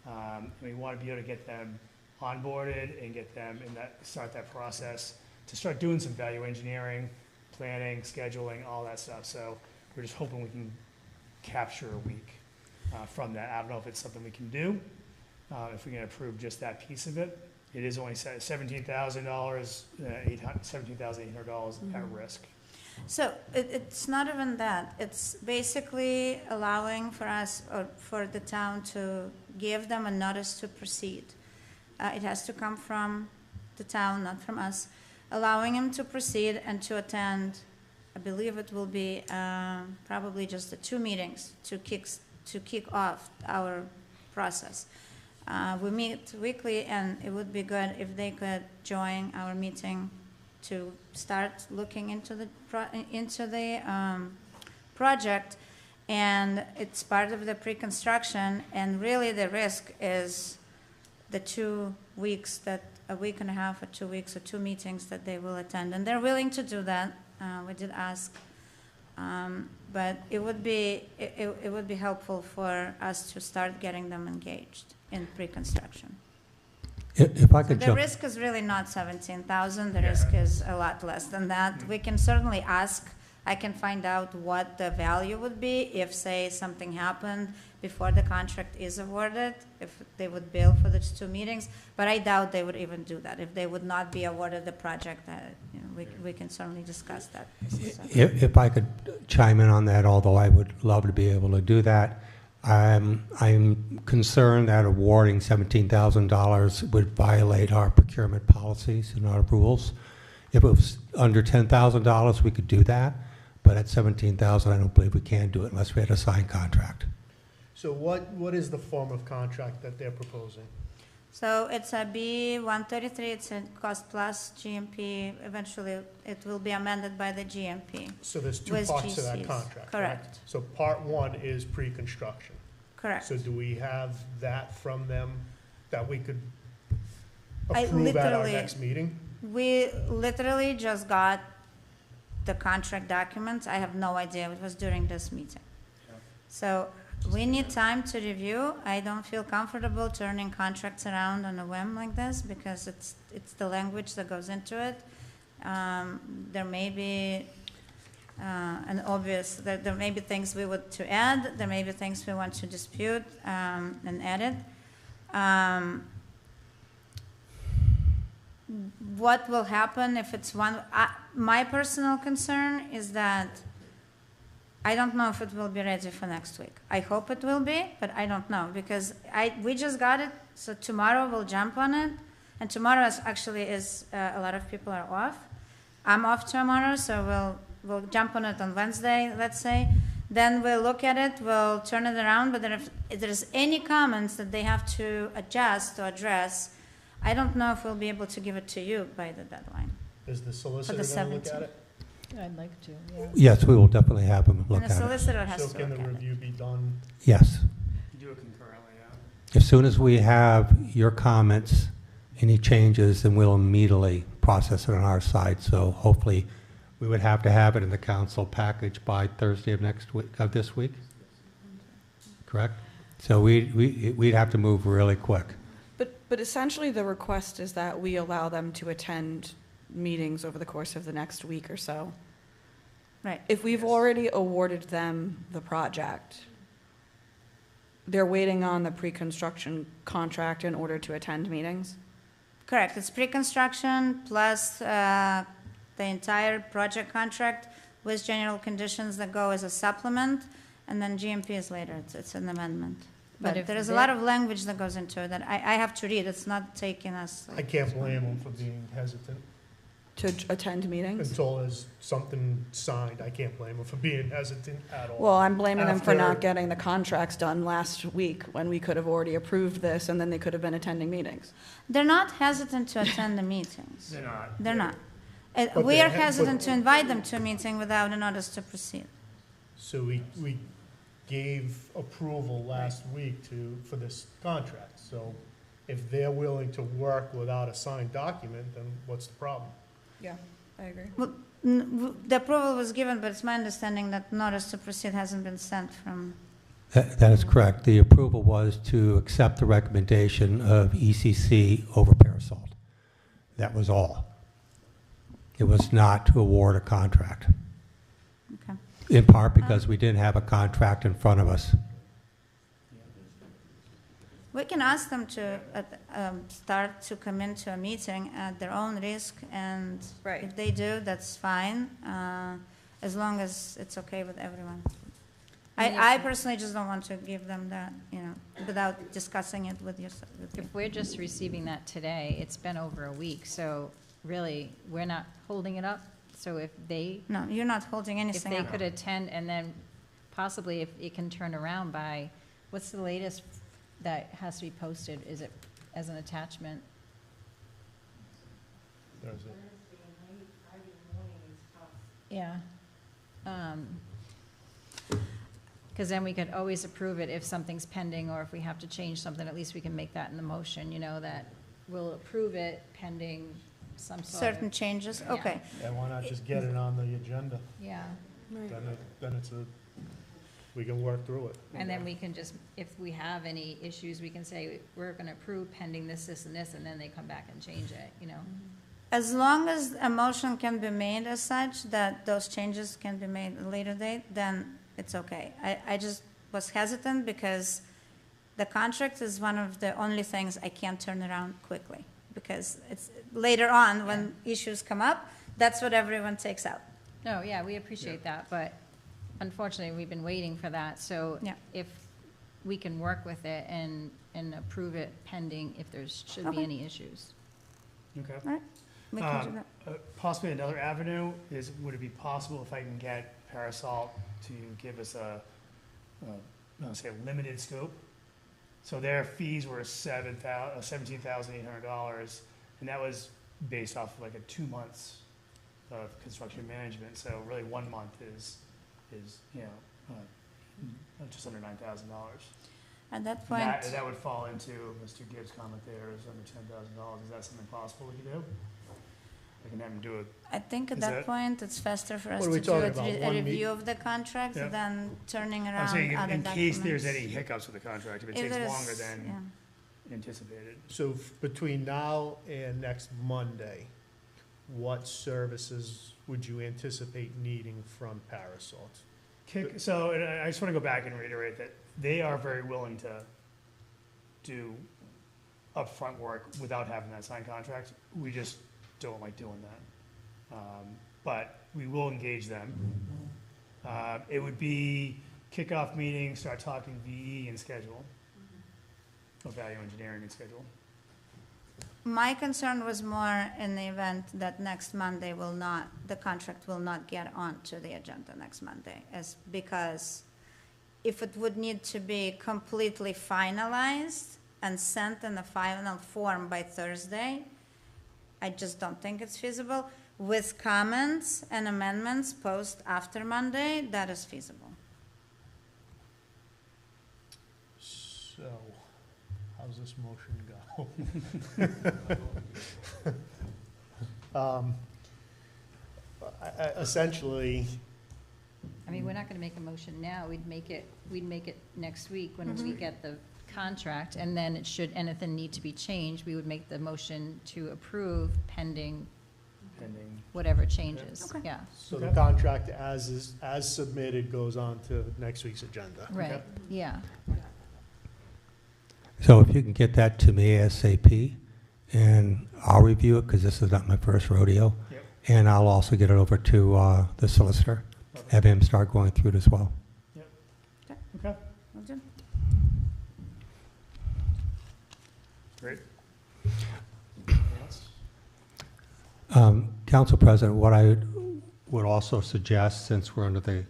And we want to be able to get them onboarded and get them start that process to start doing some value engineering, planning, scheduling, all that stuff. So we're just hoping we can capture a week from that. I don't know if it's something we can do, if we can approve just that piece of it. It is only $17,000, $17,800 at risk. So it's not even that. It's basically allowing for us, or for the town, to give them a notice to proceed. It has to come from the town, not from us, allowing them to proceed and to attend. I believe it will be probably just the 2 meetings to kick off our process. We meet weekly, and it would be good if they could join our meeting to start looking into the project. And it's part of the pre-construction, and really the risk is the 2 weeks, a week and a half or 2 weeks or 2 meetings that they will attend. And they're willing to do that. We did ask. But it would be helpful for us to start getting them engaged in pre-construction. If I So could the jump, risk is really not 17,000, the risk is a lot less than that. We can certainly ask, I can find out what the value would be if, say, something happened before the contract is awarded, if they would bill for the 2 meetings, but I doubt they would even do that. If they would not be awarded the project, you know, we can certainly discuss that. if I could chime in on that, although I would love to be able to do that, I'm concerned that awarding $17,000 would violate our procurement policies and our rules. If it was under $10,000, we could do that, but at $17,000, I don't believe we can do it unless we had a signed contract. So what is the form of contract that they're proposing? So it's a B-133, it's a cost plus GMP. Eventually, it will be amended by the GMP. So there's 2 with parts to that GCs. contract, Correct. right? So part 1 is pre-construction. Correct. So do we have that from them that we could I approve at our literally- next meeting? We literally just got the contract documents. I have no idea. It was during this meeting. So we need time to review. I don't feel comfortable turning contracts around on a whim like this because it's the language that goes into it. There may be there may be things we want to add. There may be things we want to dispute and edit. What will happen if it's my personal concern is that I don't know if it will be ready for next week. I hope it will be, but I don't know because we just got it, so tomorrow we'll jump on it. And tomorrow is a lot of people are off. I'm off tomorrow, so we'll jump on it on Wednesday, let's say. Then we'll look at it, we'll turn it around, but then if there's any comments that they have to adjust or address, I don't know if we'll be able to give it to you by the deadline. Is the solicitor going to look at it? I'd like to, yeah. Yes, we will definitely have them look And the at it. solicitor has So to can look the at it. review be done? Yes. Do it concurrently, yeah. As soon as we have your comments, any changes, then we'll immediately process it on our side. So hopefully, we would have to have it in the council package by Thursday of this week? Correct? So we'd have to move really quick. But essentially, the request is that we allow them to attend meetings over the course of the next week or so. Right. If we've already awarded them the project, they're waiting on the pre-construction contract in order to attend meetings? Correct. It's pre-construction plus the entire project contract with general conditions that go as a supplement, and then GMP is later. It's an amendment. But But if there is a they- lot of language that goes into it that I have to read. It's not taking us. I can't blame them for being hesitant To attend meetings? until there's something signed. I can't blame them for being hesitant at all. Well, I'm blaming them for not After- getting the contracts done last week when we could have already approved this and then they could have been attending meetings. They're not hesitant to attend the meetings. They're not. They're not. But We they are ha- hesitant but- to invite them to a meeting without a notice to proceed. So we gave approval last week for this contract. So if they're willing to work without a signed document, then what's the problem? Yeah, I agree. Well, the approval was given, but it's my understanding that notice to proceed hasn't been sent from. That is correct. The approval was to accept the recommendation of ECC over Parasol. That was all. It was not to award a contract, Okay. in part because we didn't have a contract in front of us. We can ask them to start to come into a meeting at their own risk, and Right. if they do, that's fine, as long as it's okay with everyone. I personally just don't want to give them that, without discussing it with you. If we're just receiving that today, it's been over a week, so really, we're not holding it up. So if they, No, you're not holding if anything they up. could attend, and then possibly if it can turn around by, what's the latest that has to be posted? Is it as an attachment? There's it. Yeah. Because then we could always approve it if something's pending, or if we have to change something, at least we can make that in the motion, that we'll approve it pending some sort of. Certain changes, Yeah. okay. And why not just get it on the agenda? Yeah. Then it's We can work through it. And then we can just, if we have any issues, we can say, we're gonna approve pending this, this, and this, and then they come back and change it, you know? As long as a motion can be made as such that those changes can be made at a later date, then it's okay. I just was hesitant because the contract is one of the only things I can't turn around quickly. Because it's later on, when issues come up, that's what everyone takes out. No, yeah, we appreciate that, but unfortunately, we've been waiting for that, so Yeah. if we can work with it and approve it pending if there should be Okay. any issues. Okay. All right, we can do that. Possibly another avenue is, would it be possible if I can get Parasol to give us a limited scope? So their fees were $17,800, and that was based off of like a 2 months of construction management. So really 1 month is just under $9,000. At that point, That would fall into Mr. Gibbs' comment there, is under $10,000. Is that something possible we could do? I can have him do it. I think at Is that that- point, it's faster for us What are we to do talking a about, re- a 1 week? review of the contract Yeah. than turning I'm around saying other in case there's documents. any hiccups with the contract, if it If takes there's- longer than yeah. anticipated. So between now and next Monday, what services would you anticipate needing from Parasol? So and I just want to go back and reiterate that they are very willing to do upfront work without having that signed contract. We just don't like doing that. But we will engage them. It would be kickoff meeting, start talking VE and schedule, or value engineering and schedule. My concern was more in the event that next Monday the contract will not get onto the agenda next Monday, because if it would need to be completely finalized and sent in a final form by Thursday, I just don't think it's feasible. With comments and amendments post after Monday, that is feasible. So, how's this motion go? Essentially, I mean, we're not gonna make a motion now, we'd make it next week when we get the contract, and then it should, anything need to be changed, we would make the motion to approve pending whatever changes, Okay. yeah. so the contract as submitted goes on to next week's agenda. Right, yeah. So if you can get that to me ASAP, and I'll review it, because this is not my first rodeo. Yep. And I'll also get it over to the solicitor, have him start going through it as well. Okay, Will do. great. Council President, what I would also suggest, since we're under the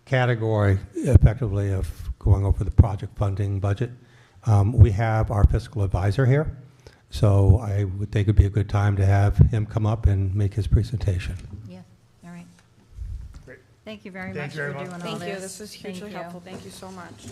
category effectively of going over the project funding budget, we have our fiscal advisor here, so I would think it'd be a good time to have him come up and make his presentation. Yeah, all right. Great. Thank you very Thank much you very for much. doing all this. Thank you, this was hugely Thank you. helpful, thank you so much.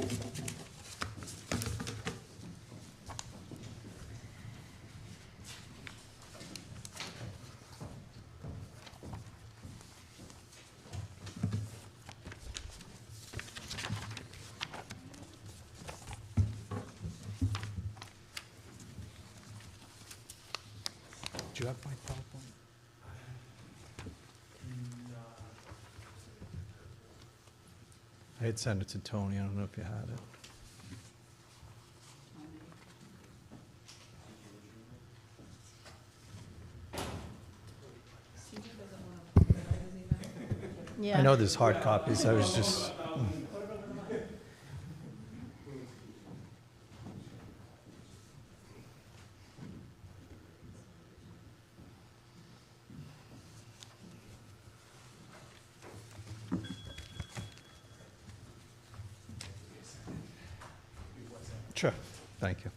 Do you have my PowerPoint? I had sent it to Tony, I don't know if you had it. I know there's hard copies, I was just... Sure, thank you.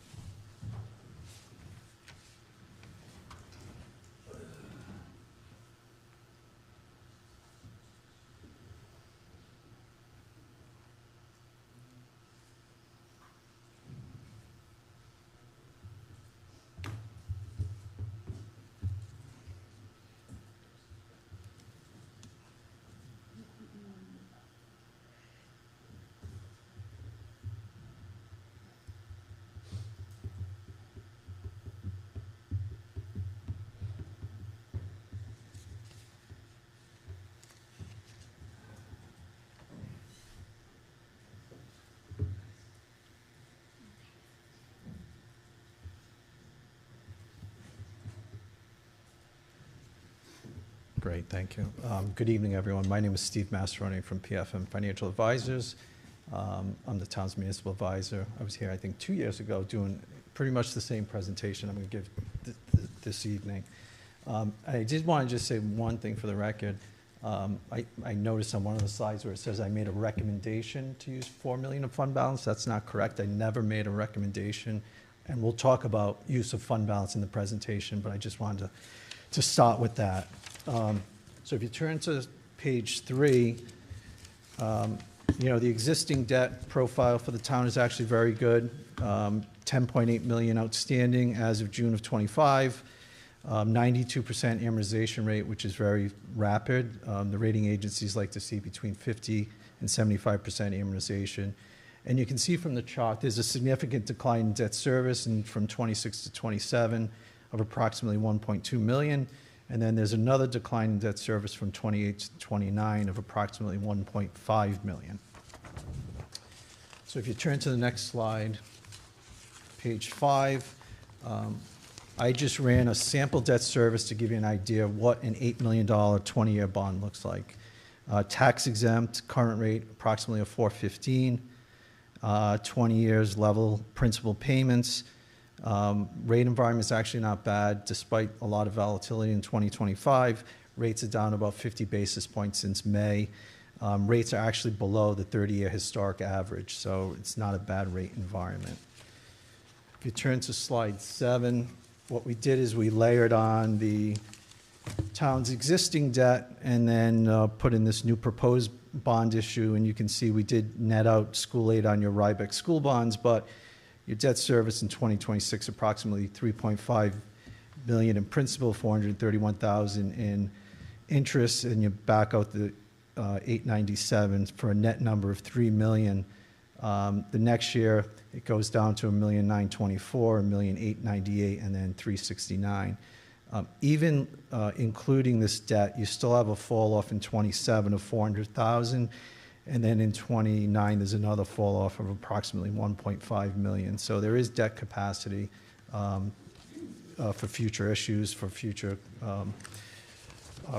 Great, thank you. Good evening, everyone. My name is Steve Mastroeni from PFM Financial Advisors. I'm the town's municipal advisor. I was here, I think, 2 years ago doing pretty much the same presentation I'm going to give this evening. I did want to just say one thing for the record. I noticed on one of the slides where it says I made a recommendation to use $4 million of fund balance. That's not correct. I never made a recommendation. And we'll talk about use of fund balance in the presentation, but I just wanted to start with that. So if you turn to page 3, you know, the existing debt profile for the town is actually very good. 10.8 million outstanding as of June of 25. 92% amortization rate, which is very rapid. The rating agencies like to see between 50 and 75% amortization. And you can see from the chart, there's a significant decline in debt service and from 26 to 27 of approximately 1.2 million. And then there's another decline in debt service from 28 to 29 of approximately 1.5 million. So if you turn to the next slide, page 5, I just ran a sample debt service to give you an idea of what an $8 million 20-year bond looks like. Tax exempt, current rate approximately a 4.15, 20 years level principal payments. Rate environment is actually not bad, despite a lot of volatility in 2025. Rates are down about 50 basis points since May. Rates are actually below the 30-year historic average, so it's not a bad rate environment. If you turn to slide 7, what we did is we layered on the town's existing debt and then put in this new proposed bond issue, and you can see we did net out school aid on your Rybeck school bonds, but your debt service in 2026 approximately 3.5 million in principal, 431,000 in interest, and you back out the 897 for a net number of 3 million. The next year it goes down to 1,924,000, 1,898,000, and then 369. Even including this debt, you still have a fall off in 27 of 400,000. And then in 29, there's another fall off of approximately 1.5 million. So there is debt capacity for future issues, for future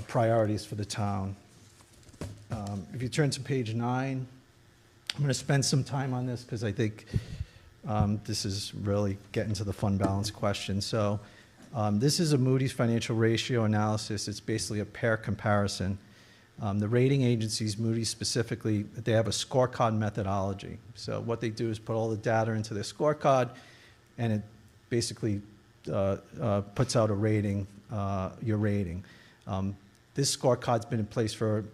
priorities for the town. If you turn to page 9, I'm going to spend some time on this because I think this is really getting to the fund balance question. So this is a Moody's financial ratio analysis. It's basically a pair comparison. The rating agencies, Moody's specifically, they have a scorecard methodology. So what they do is put all the data into their scorecard, and it basically puts out a rating, your rating. This scorecard's been in place for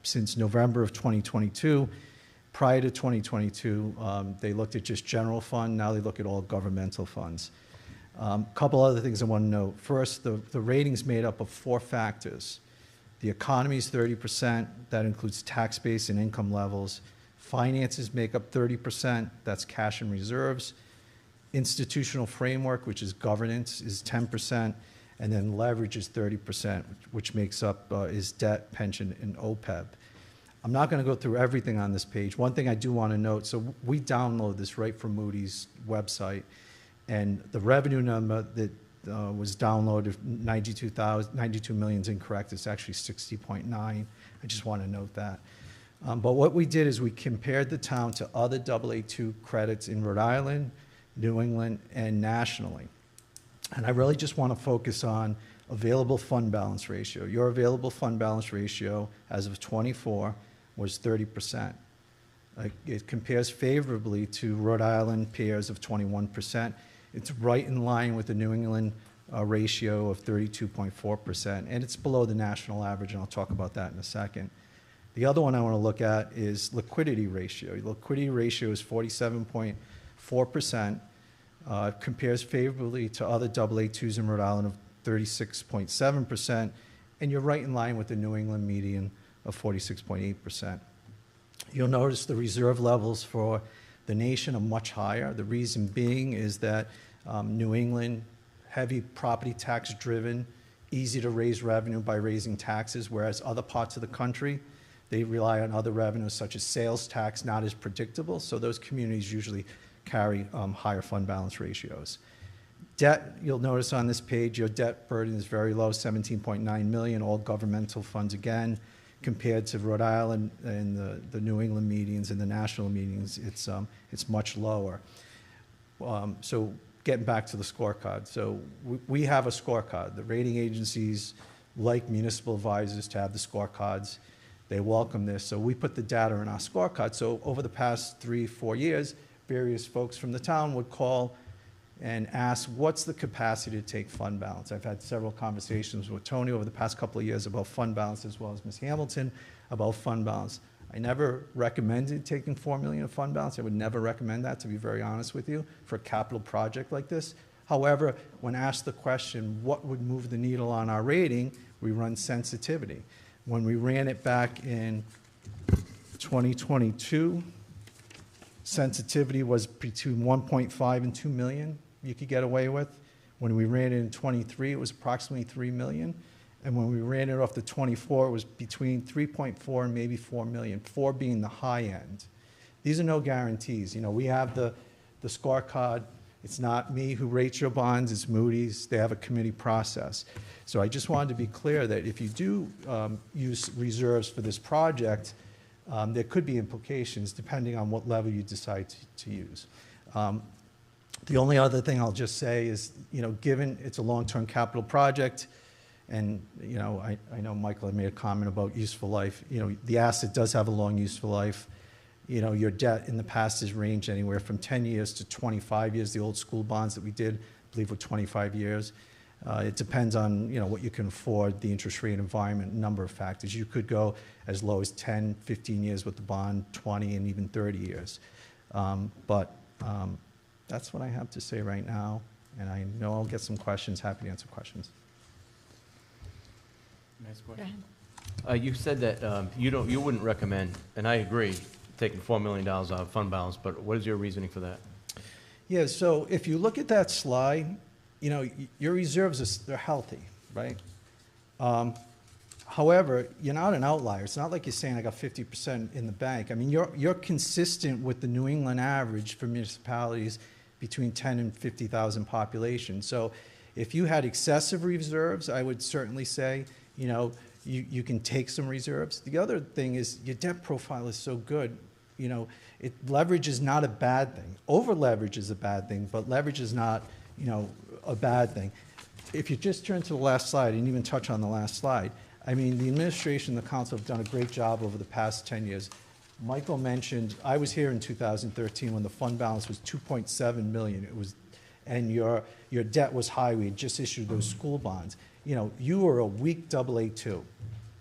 since November of 2022. Prior to 2022, they looked at just general fund. Now they look at all governmental funds. A couple other things I want to note. First, the rating's made up of 4 factors. The economy is 30%. That includes tax base and income levels. Finances make up 30%. That's cash and reserves. Institutional framework, which is governance, is 10%. And then leverage is 30%, which makes up is debt, pension, and OPEB. I'm not going to go through everything on this page. One thing I do want to note, so we download this right from Moody's website, and the revenue number that was downloaded, 92 million is incorrect. It's actually 60.9. I just want to note that. But what we did is we compared the town to other AA2 credits in Rhode Island, New England, and nationally. And I really just want to focus on available fund balance ratio. Your available fund balance ratio as of 24 was 30%. It compares favorably to Rhode Island peers of 21%. It's right in line with the New England ratio of 32.4%, and it's below the national average, and I'll talk about that in a second. The other one I want to look at is liquidity ratio. Liquidity ratio is 47.4%, compares favorably to other AA2s in Rhode Island of 36.7%, and you're right in line with the New England median of 46.8%. You'll notice the reserve levels for the nation are much higher. The reason being is that New England, heavy property tax driven, easy to raise revenue by raising taxes, whereas other parts of the country, they rely on other revenues such as sales tax, not as predictable. So those communities usually carry higher fund balance ratios. Debt, you'll notice on this page, your debt burden is very low, 17.9 million, all governmental funds again. Compared to Rhode Island and the New England meetings and the national meetings, it's much lower. So getting back to the scorecard. So we have a scorecard. The rating agencies like municipal advisors to have the scorecards. They welcome this. So we put the data in our scorecard. So over the past 3-4 years, various folks from the town would call and ask, what's the capacity to take fund balance? I've had several conversations with Tony over the past couple of years about fund balance, as well as Ms. Hamilton about fund balance. I never recommended taking $4 million of fund balance. I would never recommend that, to be very honest with you, for a capital project like this. However, when asked the question, what would move the needle on our rating, we run sensitivity. When we ran it back in 2022, sensitivity was between 1.5 and 2 million you could get away with. When we ran it in 23, it was approximately 3 million. And when we ran it off the 24, it was between 3.4 and maybe 4 million, 4 being the high end. These are no guarantees. You know, we have the scorecard. It's not me who rates your bonds, it's Moody's. They have a committee process. So I just wanted to be clear that if you do use reserves for this project, there could be implications depending on what level you decide to use. The only other thing I'll just say is, you know, given it's a long-term capital project, and, you know, I know Michael had made a comment about useful life. You know, the asset does have a long useful life. You know, your debt in the past has ranged anywhere from 10 years to 25 years. The old school bonds that we did, I believe, were 25 years. It depends on, you know, what you can afford, the interest rate environment, number of factors. You could go as low as 10, 15 years with the bond, 20, and even 30 years. That's what I have to say right now, and I know I'll get some questions. Happy to answer questions. Next question. You said that you wouldn't recommend, and I agree, taking $4 million out of fund balance, but what is your reasoning for that? Yeah, so if you look at that slide, you know, your reserves they're healthy, right? However, you're not an outlier. It's not like you're saying I got 50% in the bank. I mean, you're consistent with the New England average for municipalities between 10 and 50,000 population. So if you had excessive reserves, I would certainly say, you know, you can take some reserves. The other thing is your debt profile is so good. You know, leverage is not a bad thing. Over leverage is a bad thing, but leverage is not, you know, a bad thing. If you just turn to the last slide and even touch on the last slide, I mean, the administration and the council have done a great job over the past 10 years. Michael mentioned, I was here in 2013 when the fund balance was 2.7 million. It was, and your debt was high. We had just issued those school bonds. You know, you were a weak AA2. You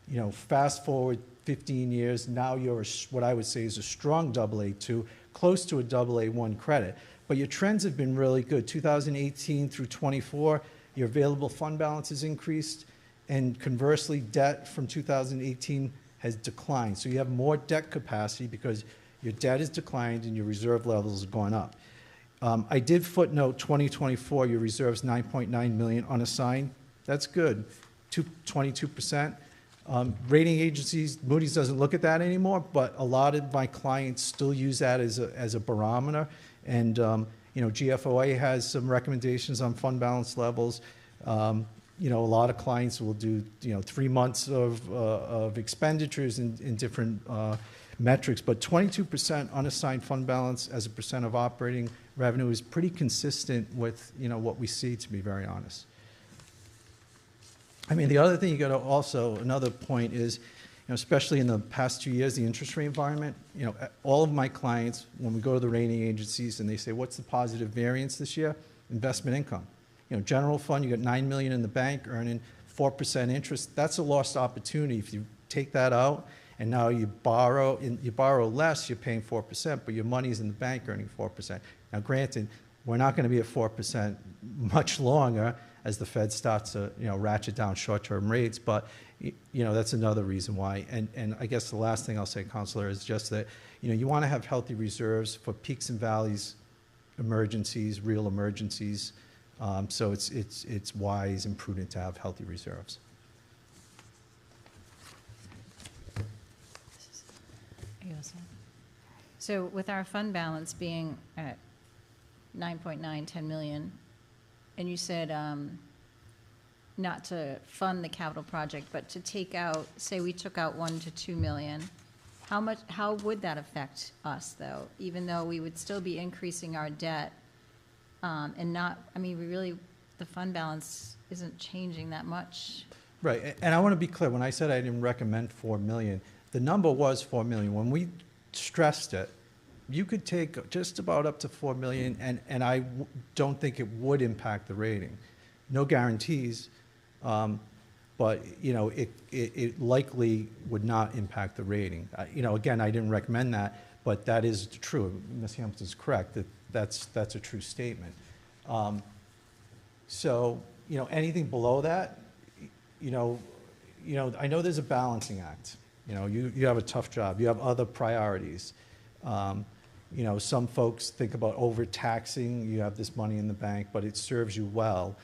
know, fast forward 15 years, now you're what I would say is a strong AA2, close to a AA1 credit. But your trends have been really good. 2018 through 24, your available fund balance has increased, and conversely, debt from 2018 has declined. So you have more debt capacity because your debt has declined and your reserve levels have gone up. I did footnote 2024, your reserves 9.9 million unassigned. That's good, 22%. Rating agencies, Moody's doesn't look at that anymore, but a lot of my clients still use that as a barometer. And you know, GFOA has some recommendations on fund balance levels. You know, a lot of clients will do, you know, 3 months of expenditures in different metrics, but 22% unassigned fund balance as a percent of operating revenue is pretty consistent with, you know, what we see, to be very honest. I mean, the other thing you got to also, another point is, you know, especially in the past 2 years, the interest rate environment, you know, all of my clients, when we go to the rating agencies and they say, what's the positive variance this year? Investment income. You know, general fund, you got 9 million in the bank earning 4% interest. That's a lost opportunity. If you take that out and now you borrow less, you're paying 4%, but your money's in the bank earning 4%. Now, granted, we're not going to be at 4% much longer as the Fed starts to, you know, ratchet down short-term rates, but, you know, that's another reason why. And I guess the last thing I'll say, Counselor, is just that, you know, you want to have healthy reserves for peaks and valleys, emergencies, real emergencies. So it's wise and prudent to have healthy reserves. So with our fund balance being at 9.9, 10 million, and you said, not to fund the capital project, but to take out, say we took out 1 to 2 million, how would that affect us, though? Even though we would still be increasing our debt, and not, I mean, the fund balance isn't changing that much. Right, and I want to be clear, when I said I didn't recommend 4 million, the number was 4 million. When we stressed it, you could take just about up to 4 million, and I don't think it would impact the rating. No guarantees, but, you know, it likely would not impact the rating. You know, again, I didn't recommend that, but that is true. Ms. Hampton's correct, that's a true statement. So, you know, anything below that, you know, I know there's a balancing act. You know, you have a tough job. You have other priorities. You know, some folks think about overtaxing. You have this money in the bank, but it serves you well.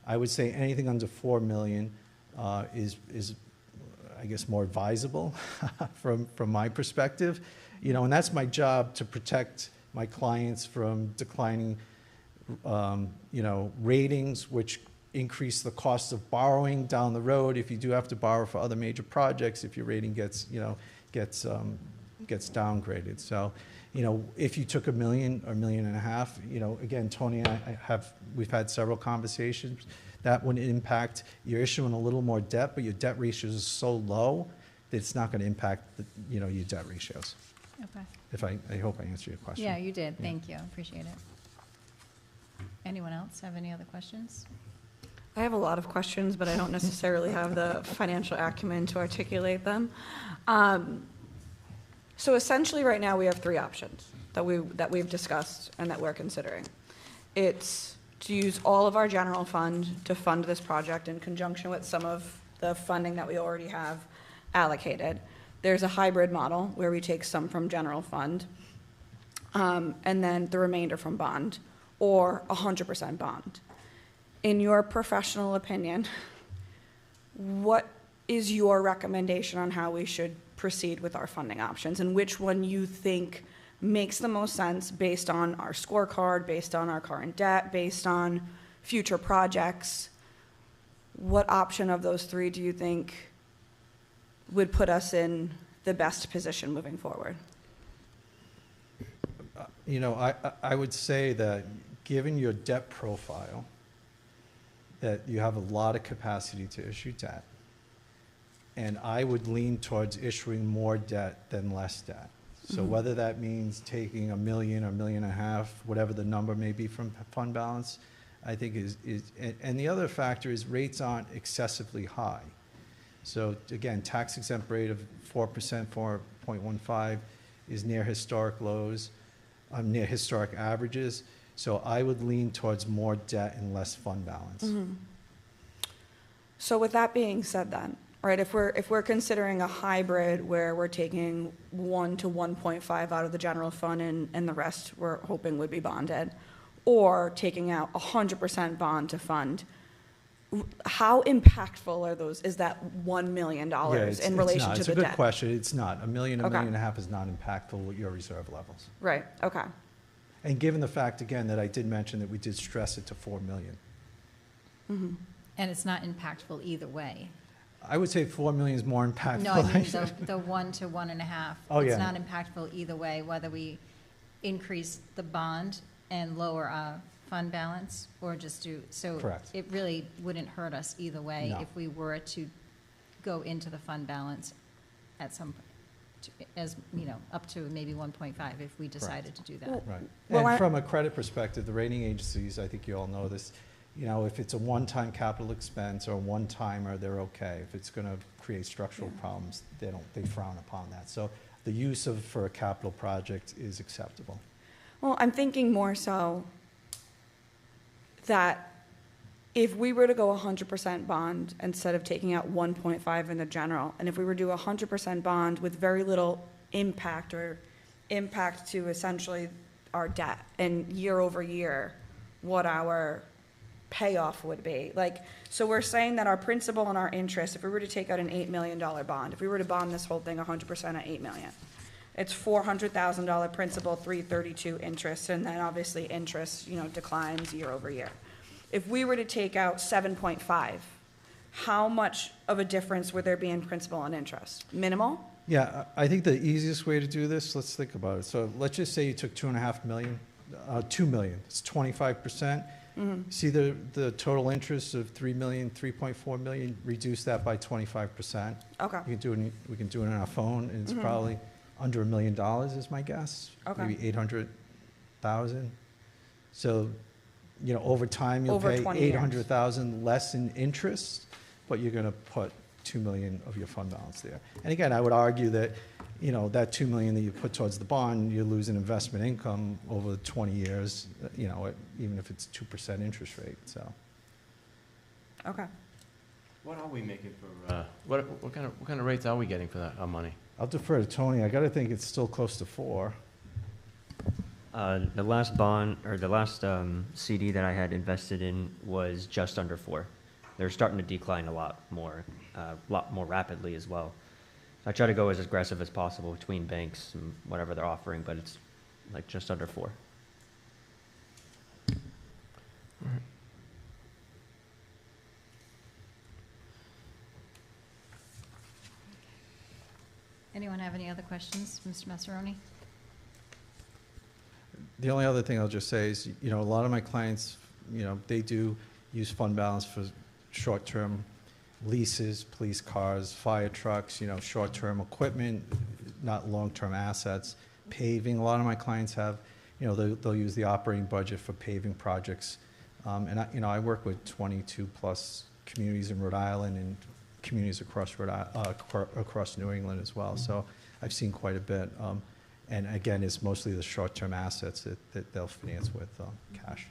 I would say anything under 4 million is, I guess, more advisable from my perspective. You know, and that's my job, to protect my clients from declining, you know, ratings, which increase the cost of borrowing down the road if you do have to borrow for other major projects, if your rating gets downgraded. So, you know, if you took $1 million or $1.5 million, you know, again, Tony and we've had several conversations, that would impact, you're issuing a little more debt, but your debt ratios are so low that it's not going to impact, your debt ratios. Okay. I hope I answered your question. Yeah, you did. Thank you. Appreciate it. Anyone else have any other questions? I have a lot of questions, but I don't necessarily have the financial acumen to articulate them. So essentially, right now, we have 3 options that we've discussed and that we're considering. It's to use all of our general fund to fund this project in conjunction with some of the funding that we already have allocated. There's a hybrid model where we take some from general fund, and then the remainder from bond, or 100% bond. In your professional opinion, what is your recommendation on how we should proceed with our funding options, and which one you think makes the most sense based on our scorecard, based on our current debt, based on future projects? What option of those 3 do you think would put us in the best position moving forward? You know, I would say that given your debt profile, that you have a lot of capacity to issue debt. And I would lean towards issuing more debt than less debt. So whether that means taking $1 million or $1.5 million, whatever the number may be from fund balance, I think is and the other factor is rates aren't excessively high. So again, tax exempt rate of 4%, 4.15 is near historic lows, near historic averages. So I would lean towards more debt and less fund balance. So with that being said then, right, if we're considering a hybrid where we're taking 1 to 1.5 out of the general fund and the rest we're hoping would be bonded, or taking out 100% bond to fund, how impactful are those? Is that $1 million in relation to the debt? It's a good question. It's not. $1 million, $1.5 million is not impactful with your reserve levels. Right, okay. And given the fact, again, that I did mention that we did stress it to 4 million. And it's not impactful either way. I would say 4 million is more impactful. No, I mean the 1 to 1.5. Oh, yeah. It's not impactful either way, whether we increase the bond and lower our fund balance, or just do, so Correct. it really wouldn't hurt us either way No. if we were to go into the fund balance at some, as, you know, up to maybe 1.5 if we decided to do that. Right. Well, And from a credit perspective, the rating agencies, I think you all know this, you know, if it's a one-time capital expense or a one-timer, they're okay. If it's going to create structural problems, they frown upon that. So the use for a capital project is acceptable. Well, I'm thinking more so that if we were to go 100% bond instead of taking out 1.5 in the general, and if we were to do 100% bond with very little impact to essentially our debt and year over year, what our payoff would be. Like, so we're saying that our principal and our interest, if we were to take out an $8 million bond, if we were to bond this whole thing 100% at $8 million, it's $400,000 principal, $332 interest, and then obviously interest, you know, declines year over year. if we were to take out 7.5, how much of a difference would there be in principal and interest? Minimal? Yeah, I think the easiest way to do this, let's think about it. So let's just say you took 2.5 million, 2 million, it's 25%. See the total interest of 3 million, 3.4 million, reduce that by 25%. Okay. We can do it on our phone, and it's probably under $1 million is my guess. Okay. Maybe 800,000. So, you know, over time, you'll Over pay 20 years. 800,000 less in interest, but you're going to put 2 million of your fund balance there. And again, I would argue that, you know, that 2 million that you put towards the bond, you lose in investment income over 20 years, you know, even if it's 2% interest rate, so. Okay. What are we making for, what kind of rates are we getting for that, our money? I'll defer to Tony. I got to think it's still close to 4. The last bond, or the last CD that I had invested in was just under 4. They're starting to decline a lot more rapidly as well. I try to go as aggressive as possible between banks and whatever they're offering, but it's like just under 4. Anyone have any other questions, Mr. Massaroni? The only other thing I'll just say is, you know, a lot of my clients, you know, they do use fund balance for short-term leases, police cars, fire trucks, you know, short-term equipment, not long-term assets. Paving, a lot of my clients have, you know, they'll use the operating budget for paving projects. And I work with 22+ communities in Rhode Island and communities across across New England as well. So I've seen quite a bit. And again, it's mostly the short-term assets that they'll finance with cash.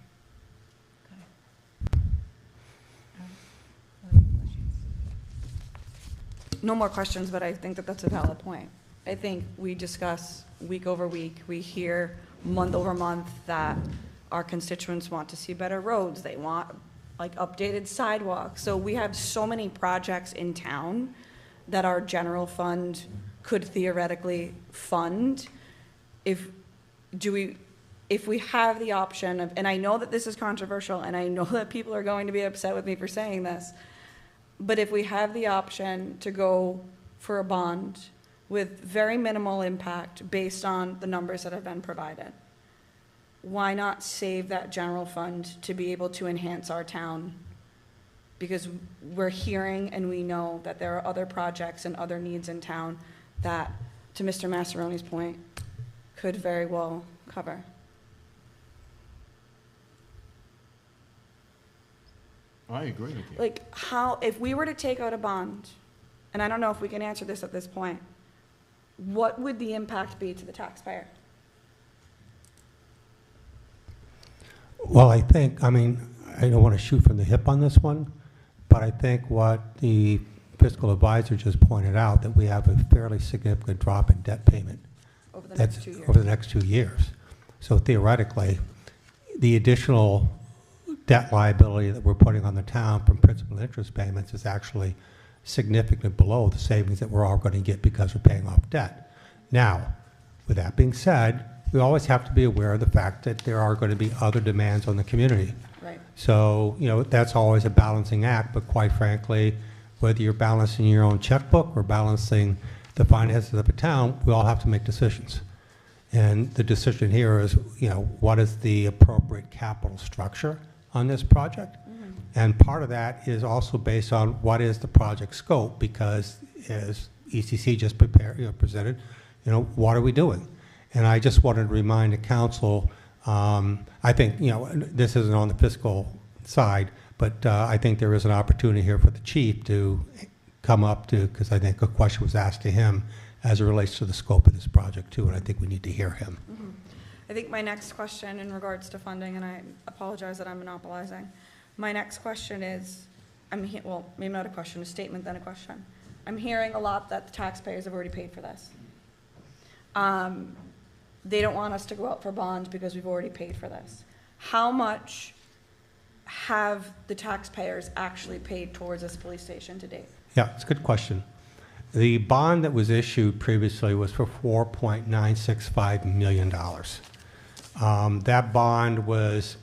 No more questions, but I think that that's a valid point. I think we discuss week over week, we hear month over month that our constituents want to see better roads, they want like updated sidewalks. So we have so many projects in town that our general fund could theoretically fund if we have the option of, and I know that this is controversial and I know that people are going to be upset with me for saying this, but if we have the option to go for a bond with very minimal impact based on the numbers that have been provided, why not save that general fund to be able to enhance our town? Because we're hearing and we know that there are other projects and other needs in town that, to Mr. Massaroni's point, could very well cover. I agree with you. Like how, if we were to take out a bond, and I don't know if we can answer this at this point, what would the impact be to the taxpayer? Well, I think, I mean, I don't want to shoot from the hip on this one, but I think what the fiscal advisor just pointed out, that we have a fairly significant drop in debt payment. Over the next 2 years. Over the next 2 years. So theoretically, the additional debt liability that we're putting on the town from principal and interest payments is actually significantly below the savings that we're all going to get because we're paying off debt. Now, with that being said, we always have to be aware of the fact that there are going to be other demands on the community. Right. So, you know, that's always a balancing act, but quite frankly, whether you're balancing your own checkbook or balancing the finances of the town, we all have to make decisions. And the decision here is, you know, what is the appropriate capital structure on this project? And part of that is also based on what is the project scope, because as ECC just presented, you know, what are we doing? And I just wanted to remind the council, I think, you know, this isn't on the fiscal side, but I think there is an opportunity here for the chief to come up to, because I think a question was asked to him as it relates to the scope of this project too, and I think we need to hear him. I think my next question in regards to funding, and I apologize that I'm monopolizing, my next question is, well, maybe not a question, a statement, then a question. I'm hearing a lot that the taxpayers have already paid for this. They don't want us to go out for bonds because we've already paid for this. How much have the taxpayers actually paid towards this police station to date? Yeah, it's a good question. The bond that was issued previously was for $4.965 million. That bond was,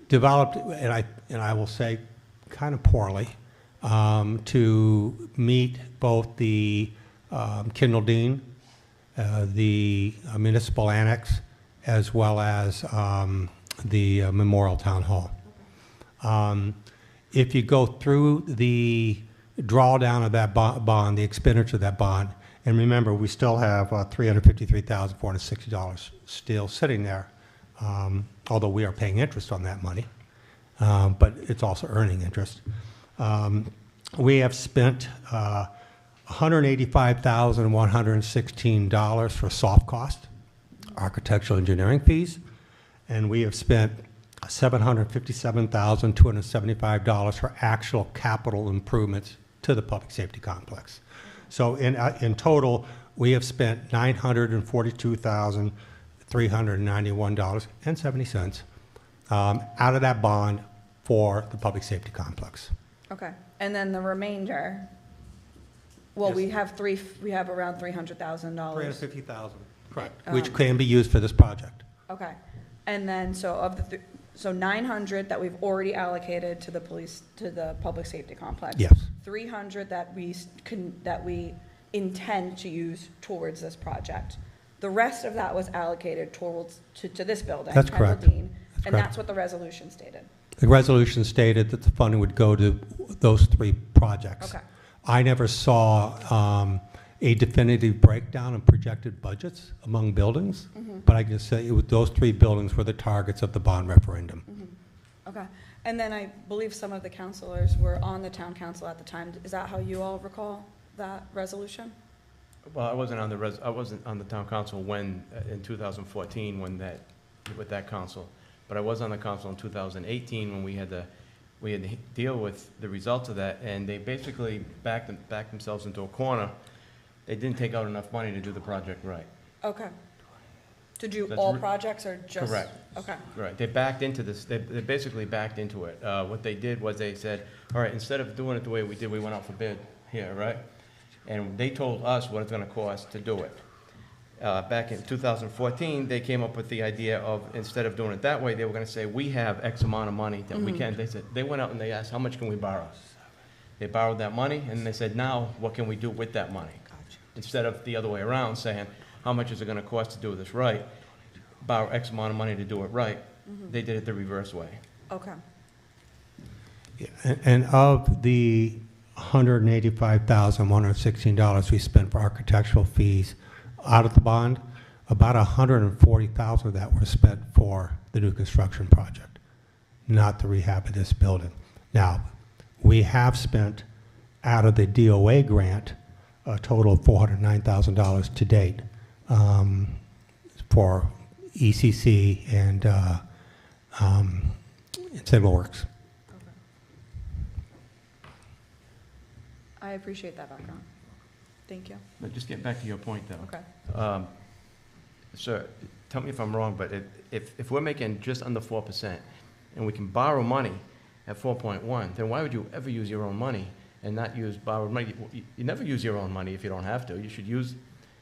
developed, and I will say kind of poorly, to meet both the Kindle Dean, the municipal annex, as well as the Memorial Town Hall. If you go through the drawdown of that bond, the expenditure of that bond, and remember, we still have $353,460 still sitting there, although we are paying interest on that money, but it's also earning interest. We have spent $185,116 for soft cost, architectural engineering fees, and we have spent $757,275 for actual capital improvements to the public safety complex. So in total, we have spent $942,391.70 out of that bond for the public safety complex. Okay, and then the remainder, well, Yes. we have around $300,000. $350,000, correct, which can be used for this project. Okay, and then, so of the, so 900 that we've already allocated to the public safety complex. Yes. 300 that we intend to use towards this project. The rest of that was allocated towards, to this building. That's Kendall correct. Dean, That's and correct. that's what the resolution stated. The resolution stated that the funding would go to those three projects. Okay. I never saw a definitive breakdown of projected budgets among buildings, but I can say those three buildings were the targets of the bond referendum. Okay, and then I believe some of the councilors were on the town council at the time. Is that how you all recall that resolution? Well, I wasn't on the town council when, in 2014, with that council. But I was on the council in 2018 when we had to deal with the results of that, and they basically backed themselves into a corner. They didn't take out enough money to do the project right. Okay. To do That's all re- projects or just? Correct. Okay. Right, they backed into this, they basically backed into it. What they did was they said, all right, instead of doing it the way we did, we went out for bid here, right? And they told us what it's gonna cost to do it. Back in 2014, they came up with the idea of, instead of doing it that way, they were gonna say, we have X amount of money that we can. They went out and they asked, how much can we borrow? They borrowed that money, and they said, now, what can we do with that money? Instead of the other way around, saying, how much is it gonna cost to do this right? Borrow X amount of money to do it right. They did it the reverse way. Okay. And of the $185,116 we spent for architectural fees out of the bond, about $140,000 of that were spent for the new construction project, not the rehab of this building. Now, we have spent out of the DOA grant a total of $409,000 to date for ECC and Civil Works. I appreciate that background. Thank you. But just get back to your point, though. Okay. Sir, tell me if I'm wrong, but if we're making just under 4% and we can borrow money at 4.1, then why would you ever use your own money and not use borrowed money? You never use your own money if you don't have to. You should use,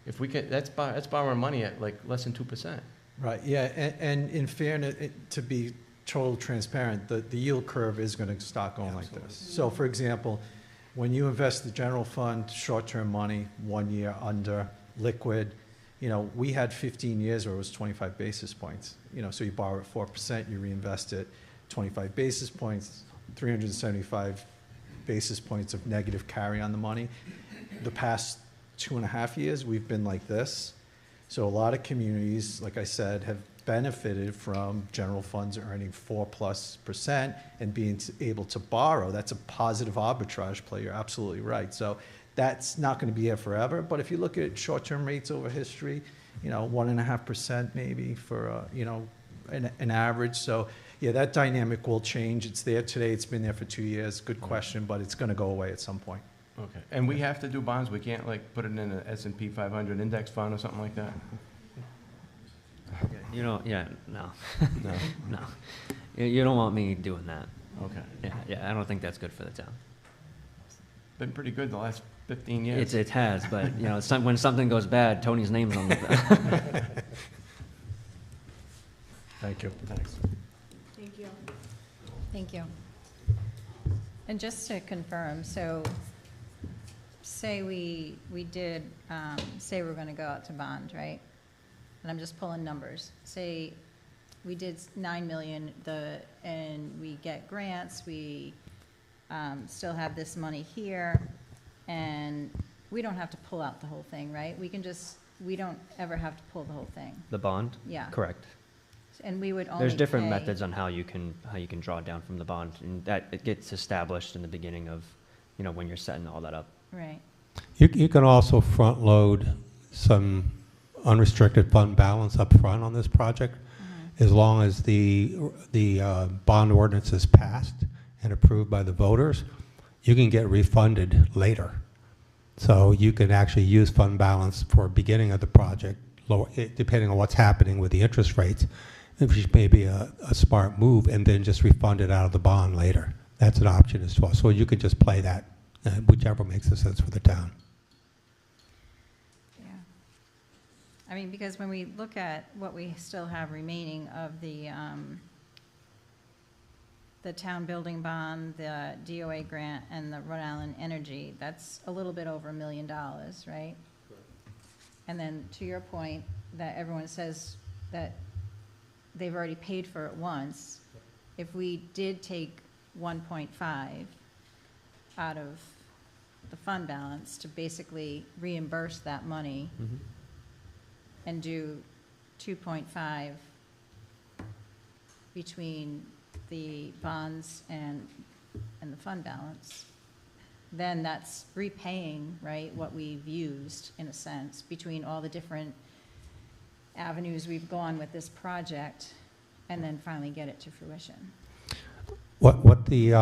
if we can, that's borrowing money at like less than 2%. Right, yeah, and in fairness, to be total transparent, the yield curve is going to start going like this. So for example, when you invest the general fund, short-term money, 1 year under, liquid, we had 15 years where it was 25 basis points. So you borrow at 4%, you reinvest it, 25 basis points, 375 basis points of negative carry on the money. The past 2.5 years, we've been like this. So a lot of communities, like I said, have benefited from general funds earning 4+% and being able to borrow. That's a positive arbitrage play. You're absolutely right. So that's not going to be here forever. But if you look at short-term rates over history, 1.5% maybe for an average. So yeah, that dynamic will change. It's there today. It's been there for 2 years. Good question, but it's going to go away at some point. Okay, and we have to do bonds, we can't like put it in an S&P 500 index fund or something like that? No. No. No. You don't want me doing that. Okay. Yeah, I don't think that's good for the town. Been pretty good the last 15 years. It has, but when something goes bad, Tony's name's on the Thank you. Thanks. Thank you. Thank you. And just to confirm, so say we did, say we're going to go out to bond, right? And I'm just pulling numbers. Say we did 9 million, and we get grants, we still have this money here, and we don't have to pull out the whole thing, right? We can just, we don't ever have to pull the whole thing. The bond? Yeah. Correct. And we would only There's different pay- methods on how you can draw down from the bond, and that it gets established in the beginning of, you know, when you're setting all that up. Right. You can also front load some unrestricted fund balance up front on this project, as long as the bond ordinance is passed and approved by the voters. You can get refunded later. So you can actually use fund balance for beginning of the project, depending on what's happening with the interest rates, which may be a smart move, and then just refund it out of the bond later. That's an option as well. So you can just play that, whichever makes the sense for the town. Yeah. I mean, because when we look at what we still have remaining of the town building bond, the DOA grant, and the Rhode Island Energy, that's a little bit over $1 million, right? And then to your point, that everyone says that they've already paid for it once. If we did take 1.5 out of the fund balance to basically reimburse that money and do 2.5 between the bonds and the fund balance, then that's repaying, right, what we've used, in a sense, between all the different avenues we've gone with this project, and then finally get it to fruition. What the,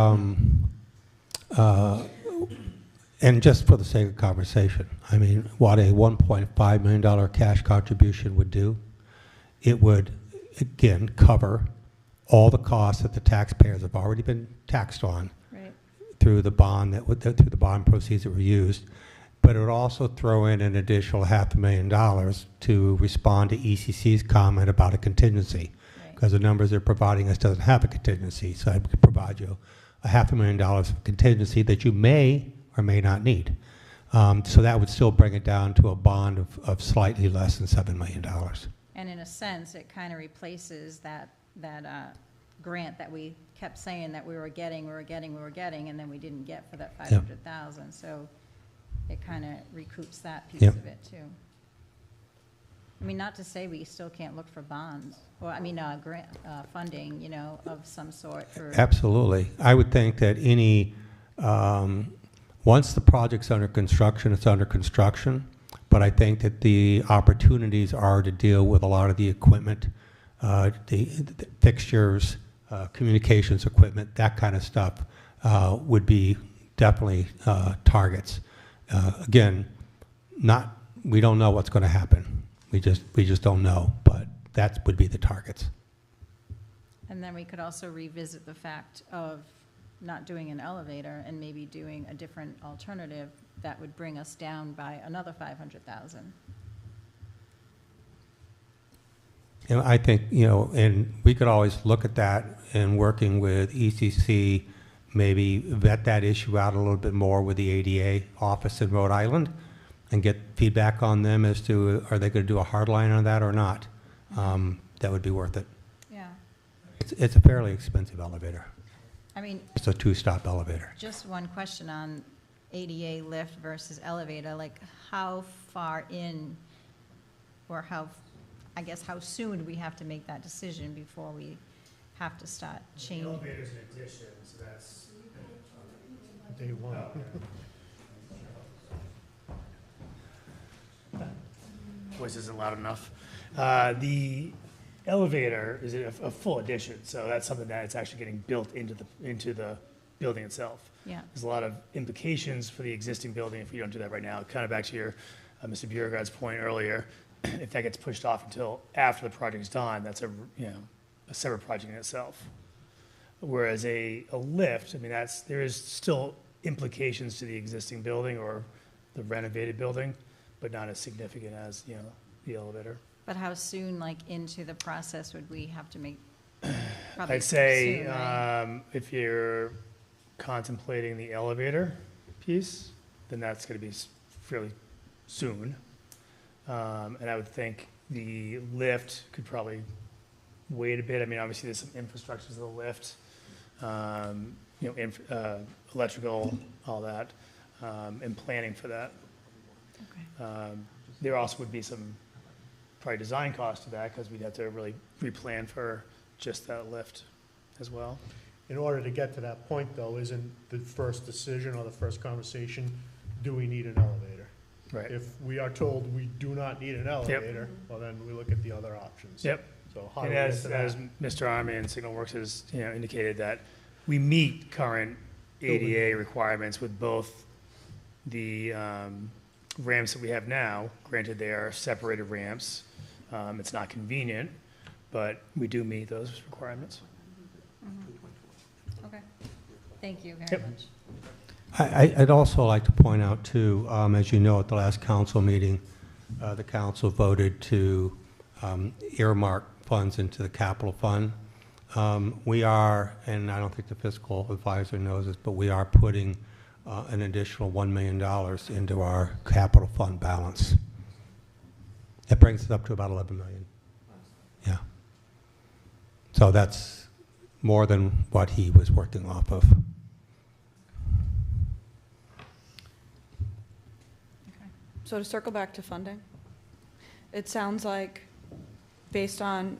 and just for the sake of conversation, I mean, what a $1.5 million cash contribution would do, it would, again, cover all the costs that the taxpayers have already been taxed on through the bond through the bond proceeds that were used, but it would also throw in an additional $500,000 to respond to ECC's comment about a contingency, because the numbers they're providing us doesn't have a contingency. So I could provide you $500,000 of contingency that you may or may not need. So that would still bring it down to a bond of slightly less than $7 million. And in a sense, it kind of replaces that grant that we kept saying that we were getting, and then we didn't get for that 500,000. So it kind of recoups that piece of it too. I mean, not to say we still can't look for bonds, or I mean, grant funding, you know, of some sort for. Absolutely. I would think that any, once the project's under construction, it's under construction. But I think that the opportunities are to deal with a lot of the equipment, the fixtures, communications equipment, that kind of stuff would be definitely targets. Again, we don't know what's going to happen. We just don't know, but that would be the targets. And then we could also revisit the fact of not doing an elevator and maybe doing a different alternative that would bring us down by another 500,000. And I think, you know, and we could always look at that and working with ECC, maybe vet that issue out a little bit more with the ADA office in Rhode Island and get feedback on them as to, are they going to do a hard line on that or not? That would be worth it. Yeah. It's a fairly expensive elevator. I mean, it's a two-stop elevator. Just one question on ADA lift versus elevator, like how far in, or how, I guess, how soon do we have to make that decision before we have to start changing? The elevator's an addition, so that's Day one. Voice isn't loud enough. The elevator is a full addition, so that's something that's actually getting built into the building itself. Yeah. There's a lot of implications for the existing building if we don't do that right now. Kind of back to your Mr. Beauregard's point earlier, if that gets pushed off until after the project's done, that's a separate project in itself. Whereas a lift, I mean, there is still implications to the existing building or the renovated building, but not as significant as, the elevator. But how soon, like, into the process would we have to make Probably I'd say, soon, right? if you're contemplating the elevator piece, then that's gonna be fairly soon. And I would think the lift could probably wait a bit. I mean, obviously, there's some infrastructure to the lift, electrical, all that, and planning for that. There also would be some probably design cost to that, because we'd have to really replan for just that lift as well. In order to get to that point, though, isn't the first decision or the first conversation, do we need an elevator? Right. If we are told we do not need an elevator, well, then we look at the other options. Yep. So how do And we get as to that? Mr. Army and Signal Works has, indicated that we meet current ADA requirements with both the ramps that we have now. Granted, they are separated ramps. It's not convenient, but we do meet those requirements. Okay. Thank you very Yep. much. I'd also like to point out too, as you know, at the last council meeting, the council voted to earmark funds into the capital fund. We are, and I don't think the fiscal advisor knows this, but we are putting an additional $1 million into our capital fund balance. It brings it up to about 11 million. Yeah. So that's more than what he was working off of. So to circle back to funding, it sounds like, based on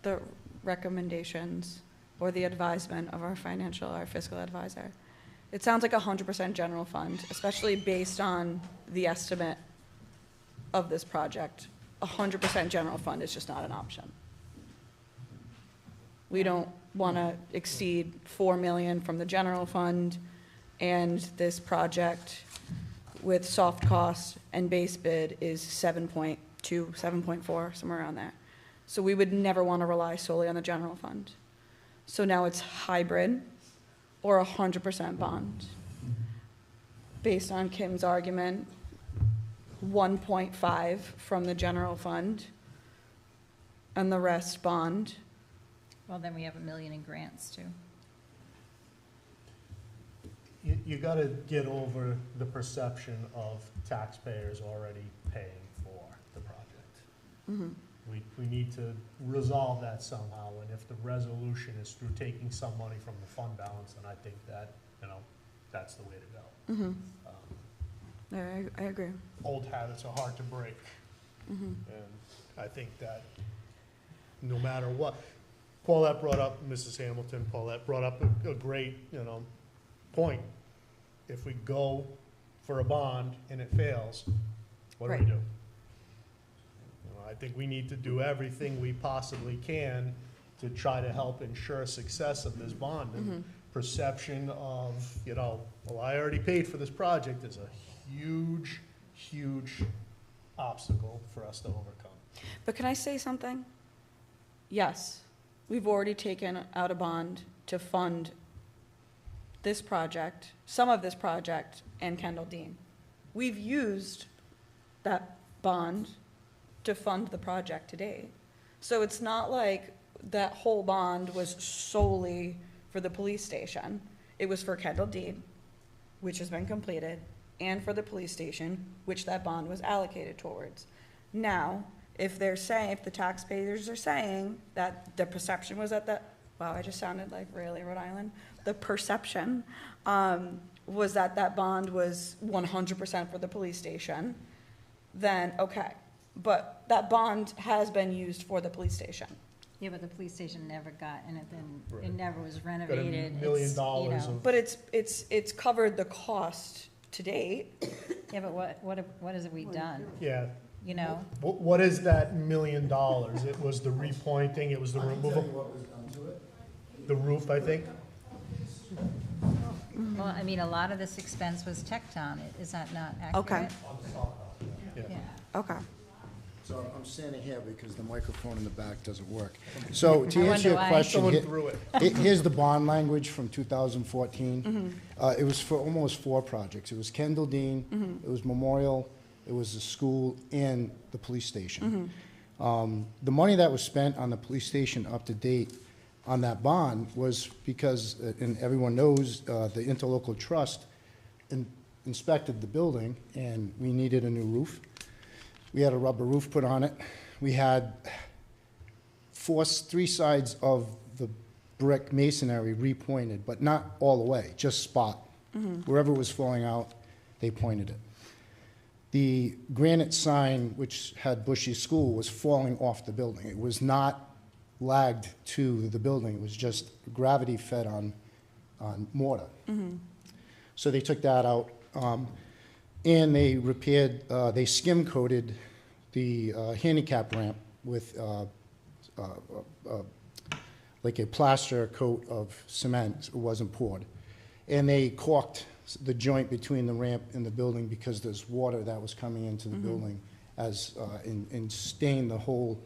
the recommendations or the advisement of our fiscal advisor, it sounds like 100% general fund, especially based on the estimate of this project. 100% general fund is just not an option. We don't want to exceed 4 million from the general fund, and this project with soft cost and base bid is 7.2, 7.4, somewhere around there. So we would never want to rely solely on the general fund. So now it's hybrid or 100% bond. Based on Kim's argument, 1.5 from the general fund and the rest bond. Well, then we have $1 million in grants too. You gotta get over the perception of taxpayers already paying for the project. We need to resolve that somehow, and if the resolution is through taking some money from the fund balance, then I think that, that's the way to go. I agree. Old habits are hard to break. And I think that no matter what, Paulette brought up, Mrs. Hamilton, Paulette brought up a great, point. If we go for a bond and it fails, what do we do? I think we need to do everything we possibly can to try to help ensure success of this bond. And perception of, well, I already paid for this project is a huge, huge obstacle for us to overcome. But can I say something? Yes, we've already taken out a bond to fund this project, some of this project, and Kendall Dean. We've used that bond to fund the project today. So it's not like that whole bond was solely for the police station. It was for Kendall Dean, which has been completed, and for the police station, which that bond was allocated towards. Now, if the taxpayers are saying that the perception was at that, wow, I just sounded like really Rhode Island. The perception was that bond was 100% for the police station, then okay. But that bond has been used for the police station. Yeah, but the police station never got, and Right. it never was Got renovated. $1 million It's, you know. of. But it's covered the cost to date. Yeah, but what has we done, Yeah. you know? What is that $1 million? It was the repointing, it was the removal. What was done to it? The roof, I think. Well, I mean, a lot of this expense was Tecton. Is that not accurate? Okay. Yeah. Okay. So I'm standing here because the microphone in the back doesn't work. So to I answer your wonder why. question, Someone threw it. here's the bond language from 2014. It was for almost 4 projects. It was Kendall Dean, it was Memorial, it was the school, and the police station. The money that was spent on the police station up to date on that bond was because, and everyone knows, the interlocal trust inspected the building, and we needed a new roof. We had a rubber roof put on it. We had three sides of the brick masonry repointed, but not all the way, just spot. Wherever it was falling out, they pointed it. The granite sign, which had Bushy School, was falling off the building. It was not lagged to the building. It was just gravity fed on mortar. So they took that out, and they repaired, they skim coated the handicap ramp with like a plaster coat of cement. It wasn't poured. And they caulked the joint between the ramp and the building because there's water that was coming into the building as, and stained the whole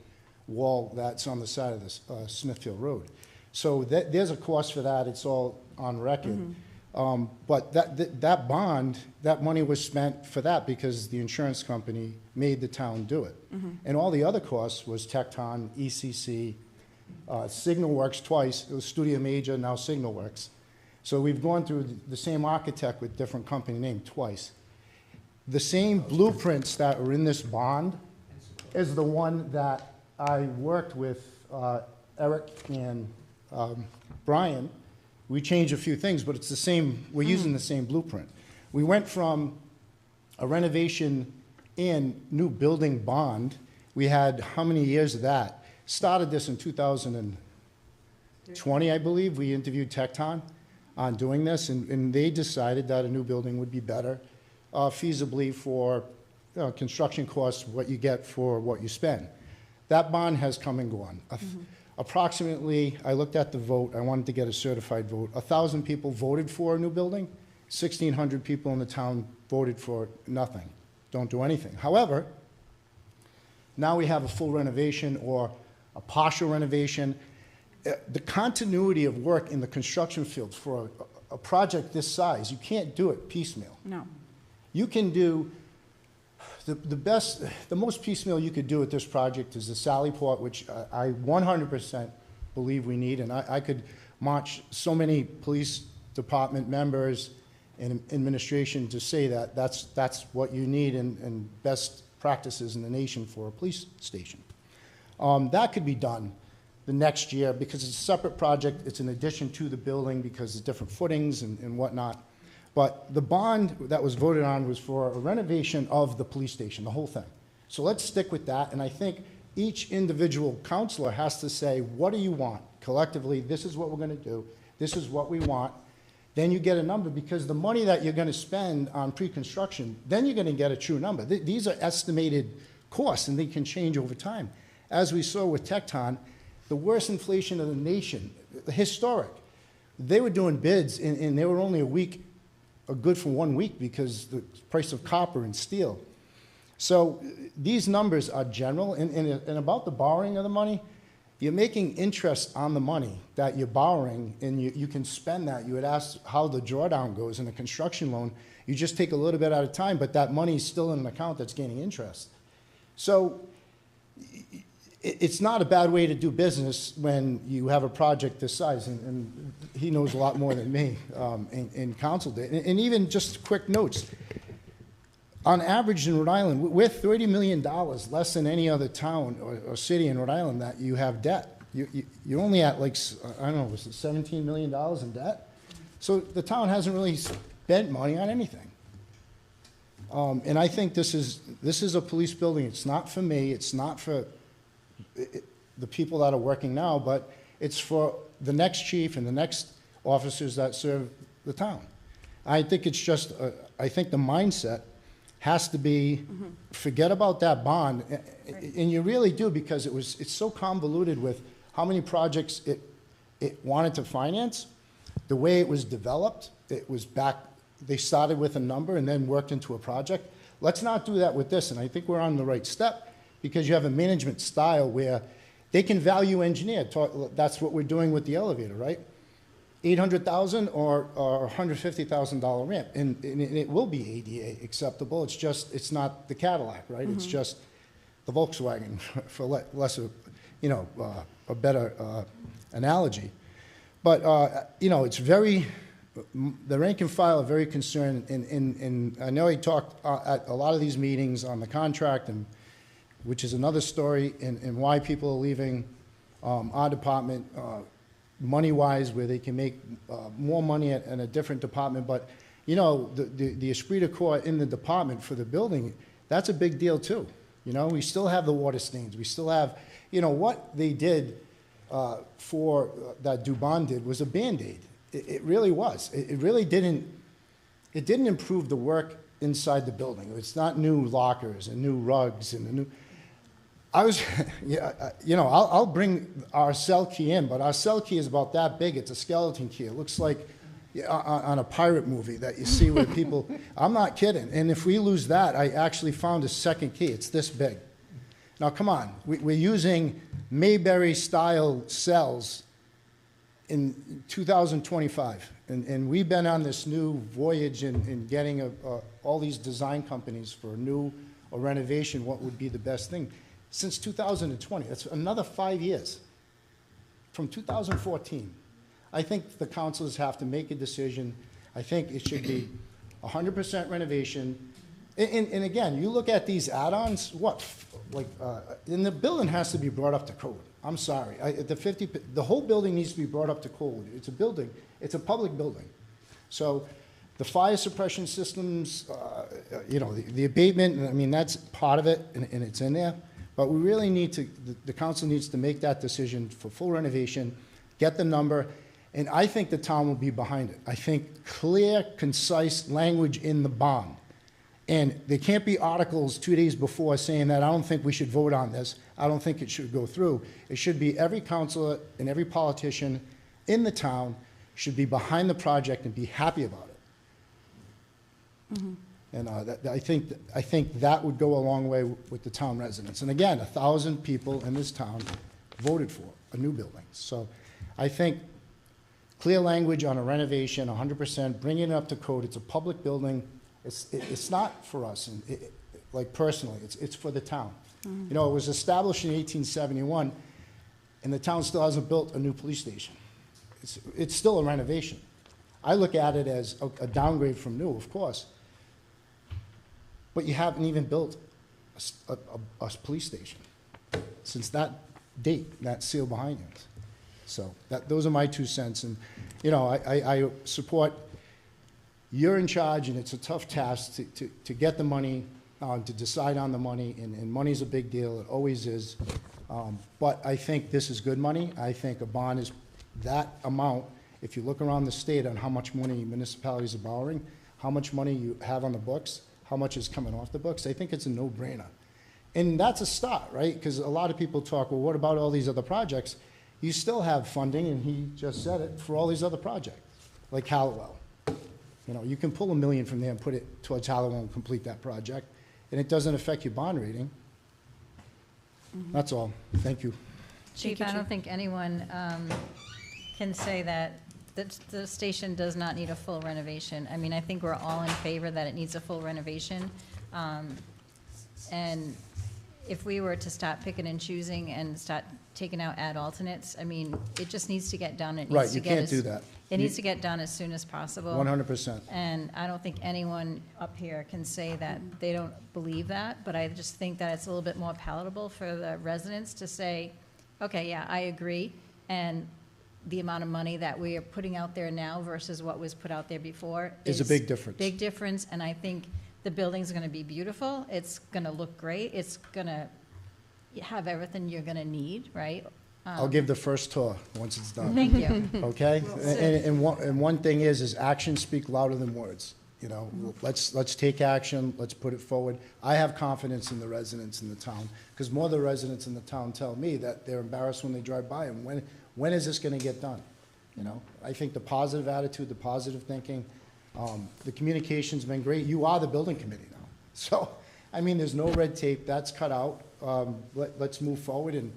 wall that's on the side of this Smithfield Road. So there's a cost for that. It's all on record. But that bond, that money was spent for that because the insurance company made the town do it. And all the other costs was Tecton, ECC, Signal Works twice. It was Studio Major, now Signal Works. So we've gone through the same architect with different company name twice. The same blueprints that were in this bond is the one that I worked with Eric and Brian. We changed a few things, but it's the same, we're using the same blueprint. We went from a renovation and new building bond. We had how many years of that? Started this in 2020, I believe. We interviewed Tecton on doing this, and they decided that a new building would be better feasibly for construction costs, what you get for what you spend. That bond has come and gone. Approximately, I looked at the vote, I wanted to get a certified vote. 1,000 people voted for a new building, 1,600 people in the town voted for nothing, don't do anything. However, now we have a full renovation or a partial renovation. The continuity of work in the construction field for a project this size, you can't do it piecemeal. No. You can do, the most piecemeal you could do at this project is the Sally Port, which I 100% believe we need, and I could march so many police department members and administration to say that that's what you need and best practices in the nation for a police station. That could be done the next year because it's a separate project. It's in addition to the building because it's different footings and whatnot. But the bond that was voted on was for a renovation of the police station, the whole thing. So let's stick with that. And I think each individual counselor has to say, what do you want? Collectively, this is what we're going to do. This is what we want. Then you get a number because the money that you're going to spend on pre-construction, then you're going to get a true number. These are estimated costs, and they can change over time. As we saw with Tecton, the worst inflation of the nation, historic. They were doing bids, and they were only good for 1 week because the price of copper and steel. So these numbers are general, and about the borrowing of the money, you're making interest on the money that you're borrowing, and you can spend that. You would ask how the drawdown goes in a construction loan. You just take a little bit at a time, but that money is still in an account that's gaining interest. So it's not a bad way to do business when you have a project this size, and he knows a lot more than me, and council did. And even just quick notes. On average in Rhode Island, we're $30 million less than any other town or city in Rhode Island that you have debt. You're only at like, I don't know, was it $17 million in debt? So the town hasn't really spent money on anything. And I think this is a police building. It's not for me. It's not for the people that are working now, but it's for the next chief and the next officers that serve the town. I think it's just, I think the mindset has to be, forget about that bond, and you really do, because it's so convoluted with how many projects it wanted to finance, the way it was developed. It was they started with a number and then worked into a project. Let's not do that with this, and I think we're on the right step, because you have a management style where they can value engineer. That's what we're doing with the elevator, right? $800,000 or $150,000 ramp, and it will be ADA acceptable. It's not the Cadillac, right? It's just the Volkswagen for lesser a better analogy. But, it's very, the rank and file are very concerned, and I know he talked at a lot of these meetings on the contract, and which is another story, and why people are leaving our department money-wise, where they can make more money in a different department. But, the esprit de corps in the department for the building, that's a big deal too. We still have the water stains. We still have, what they did for, that Dubon did was a Band-Aid. It really was. It really didn't improve the work inside the building. It's not new lockers and new rugs and a new, I'll bring our cell key in, but our cell key is about that big. It's a skeleton key. It looks like on a pirate movie that you see where people, I'm not kidding. And if we lose that, I actually found a second key. It's this big. Now, come on. We're using Mayberry-style cells in 2025. And we've been on this new voyage in getting all these design companies for a new or renovation, what would be the best thing. Since 2020, that's another 5 years. From 2014, I think the councilors have to make a decision. I think it should be 100% renovation. And again, you look at these add-ons, and the building has to be brought up to code. I'm sorry, the whole building needs to be brought up to code. It's a building, it's a public building. So the fire suppression systems, the abatement, I mean, that's part of it, and it's in there. But we really need to, the council needs to make that decision for full renovation, get the number, and I think the town will be behind it. I think clear, concise language in the bond. And there can't be articles 2 days before saying that I don't think we should vote on this. I don't think it should go through. It should be every councilor and every politician in the town should be behind the project and be happy about it. Mm-hmm. And I think that would go a long way with the town residents. And again, 1,000 people in this town voted for a new building. So I think clear language on a renovation, 100%, bringing it up to code. It's a public building. It's not for us, and like personally, it's for the town. Mm-hmm. It was established in 1871, and the town still hasn't built a new police station. It's still a renovation. I look at it as a downgrade from new, of course. But you haven't even built a police station since that date, that seal behind you. So those are my 2 cents. And, I support, you're in charge, and it's a tough task to get the money, to decide on the money, and money's a big deal. It always is. But I think this is good money. I think a bond is that amount. If you look around the state on how much money municipalities are borrowing, how much money you have on the books, how much is coming off the books, I think it's a no-brainer. And that's a start, right? Because a lot of people talk, well, what about all these other projects? You still have funding, and he just said it, for all these other projects, like Hallowell. You can pull $1 million from there and put it towards Hallowell and complete that project, and it doesn't affect your bond rating. Mm-hmm. That's all. Thank you. Chief, I don't think anyone can say that the station does not need a full renovation. I mean, I think we're all in favor that it needs a full renovation. And if we were to start picking and choosing and start taking out ad alternates, I mean, it just needs to get done. It needs right, to you get can't do that. It needs to get done as soon as possible. 100%. And I don't think anyone up here can say that they don't believe that, but I just think that it's a little bit more palatable for the residents to say, okay, yeah, I agree. And the amount of money that we are putting out there now versus what was put out there before is a big difference. Big difference, and I think the building's going to be beautiful. It's going to look great. It's going to have everything you're going to need, right? I'll give the first tour once it's done. Thank you. Okay? And one thing is actions speak louder than words. Let's take action. Let's put it forward. I have confidence in the residents in the town, because more of the residents in the town tell me that they're embarrassed when they drive by, and when is this going to get done? I think the positive attitude, the positive thinking, the communication's been great. You are the building committee now. So, I mean, there's no red tape. That's cut out. Let's move forward, and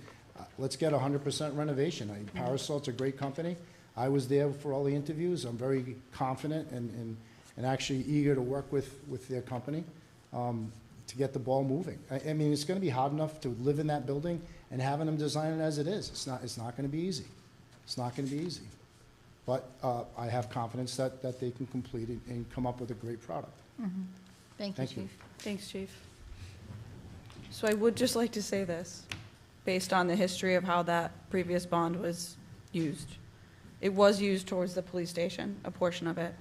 let's get 100% renovation. Parasol's a great company. I was there for all the interviews. I'm very confident and actually eager to work with their company to get the ball moving. I mean, it's going to be hard enough to live in that building and having them design it as it is. It's not gonna be easy. It's not gonna be easy. But I have confidence that they can complete it and come up with a great product. Thank you, Thank you. Chief. Thanks, Chief. So I would just like to say this, based on the history of how that previous bond was used. It was used towards the police station, a portion of it.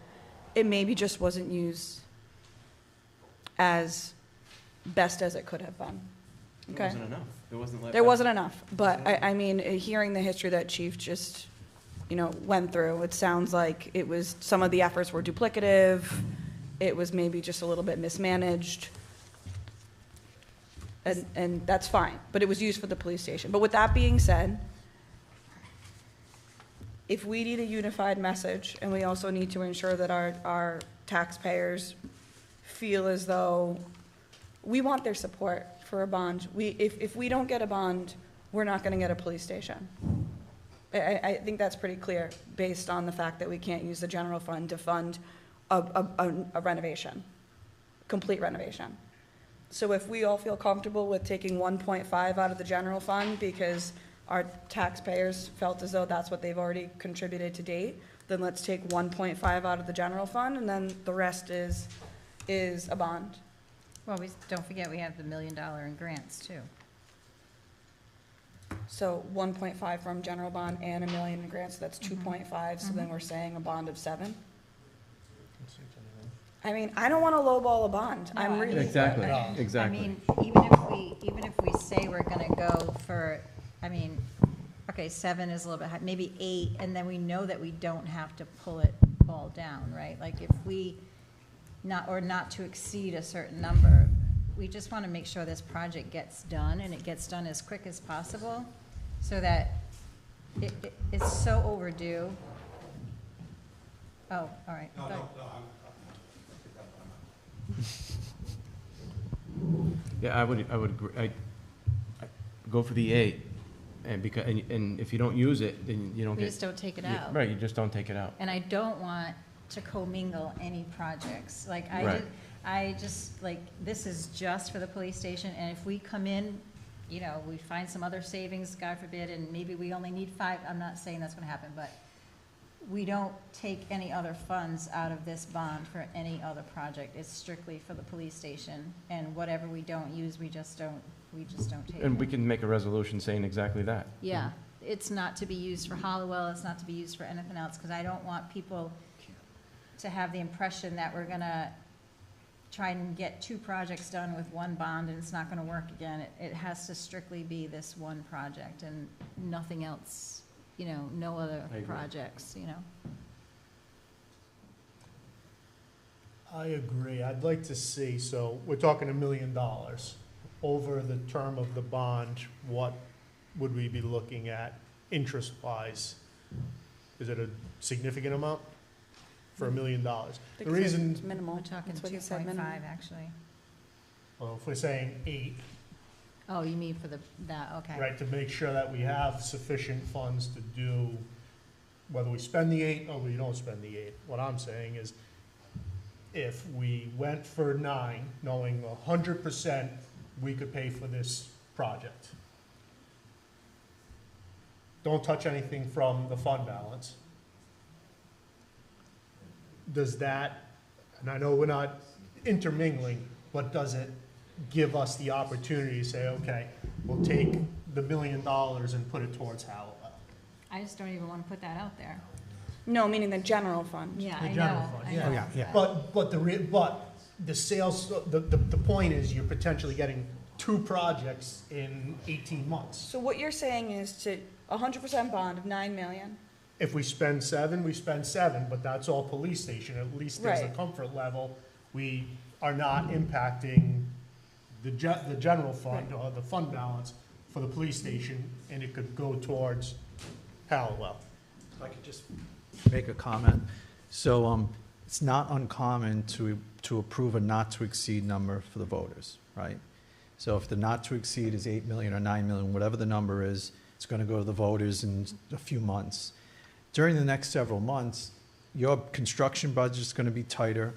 It maybe just wasn't used as best as it could have been. It Okay? wasn't enough. It wasn't like. There wasn't enough, but I mean, hearing the history that Chief just, went through, it sounds like it was, some of the efforts were duplicative, it was maybe just a little bit mismanaged, and that's fine, but it was used for the police station. But with that being said, if we need a unified message, and we also need to ensure that our taxpayers feel as though we want their support for a bond. If we don't get a bond, we're not gonna get a police station. I think that's pretty clear, based on the fact that we can't use the general fund to fund a renovation, complete renovation. So if we all feel comfortable with taking 1.5 out of the general fund because our taxpayers felt as though that's what they've already contributed to date, then let's take 1.5 out of the general fund, and then the rest is a bond. Well, don't forget, we have the $1 million in grants, too. So 1.5 from general bond and $1 million in grants, so that's 2.5, so then we're saying a bond of 7? I mean, I don't want to lowball a bond. No, I'm I really. mean- Exactly, I exactly. mean, even if we say we're gonna go for, okay, 7 is a little bit high, maybe 8, and then we know that we don't have to pull it all down, right? Like if we, not to exceed a certain number, we just want to make sure this project gets done, and it gets done as quick as possible, so that it's so overdue. Oh, all right. No, Go no, ahead. no, I'm. Yeah, I would agree. I go for the 8, and and if you don't use it, then you don't We get. just don't take it Yeah, out. Right, you just don't take it out. And I don't want to commingle any projects. Like, Right. this is just for the police station, and if we come in, we find some other savings, God forbid, and maybe we only need 5, I'm not saying that's gonna happen, but we don't take any other funds out of this bond for any other project. It's strictly for the police station, and whatever we don't use, we just don't take. And we can make a resolution saying exactly that. Yeah, it's not to be used for Hollowell, it's not to be used for anything else, because I don't want people to have the impression that we're gonna try and get 2 projects done with 1 bond, and it's not gonna work again. It has to strictly be this 1 project and nothing else, no other I agree. projects, I agree. I'd like to see, so we're talking $1 million. Over the term of the bond, what would we be looking at interest-wise? Is it a significant amount for $1 million? The reason, It's minimal. We're talking That's what he said, 2.5, minimal. actually. well, if we're saying 8, Oh, you mean for that, okay. right, to make sure that we have sufficient funds to do, whether we spend the 8 or we don't spend the 8. What I'm saying is, if we went for 9, knowing 100% we could pay for this project, don't touch anything from the fund balance. Does that, and I know we're not intermingling, but does it give us the opportunity to say, okay, we'll take the $1 million and put it towards Hallowell? I just don't even want to put that out there. No, meaning the general fund. Yeah, The I general know. fund, I yeah. know. Oh, yeah, yeah. But the sales, the point is you're potentially getting 2 projects in 18 months. So what you're saying is to 100% bond of 9 million. If we spend 7, we spend 7, but that's all police station. At least there's a Right. comfort level. We are not impacting the general fund or the fund balance for the police station, and it could go towards Hallowell. If I could just make a comment. So it's not uncommon to approve a not-to-exceed number for the voters, right? So if the not-to-exceed is 8 million or 9 million, whatever the number is, it's going to go to the voters in a few months. During the next several months, your construction budget is going to be tighter.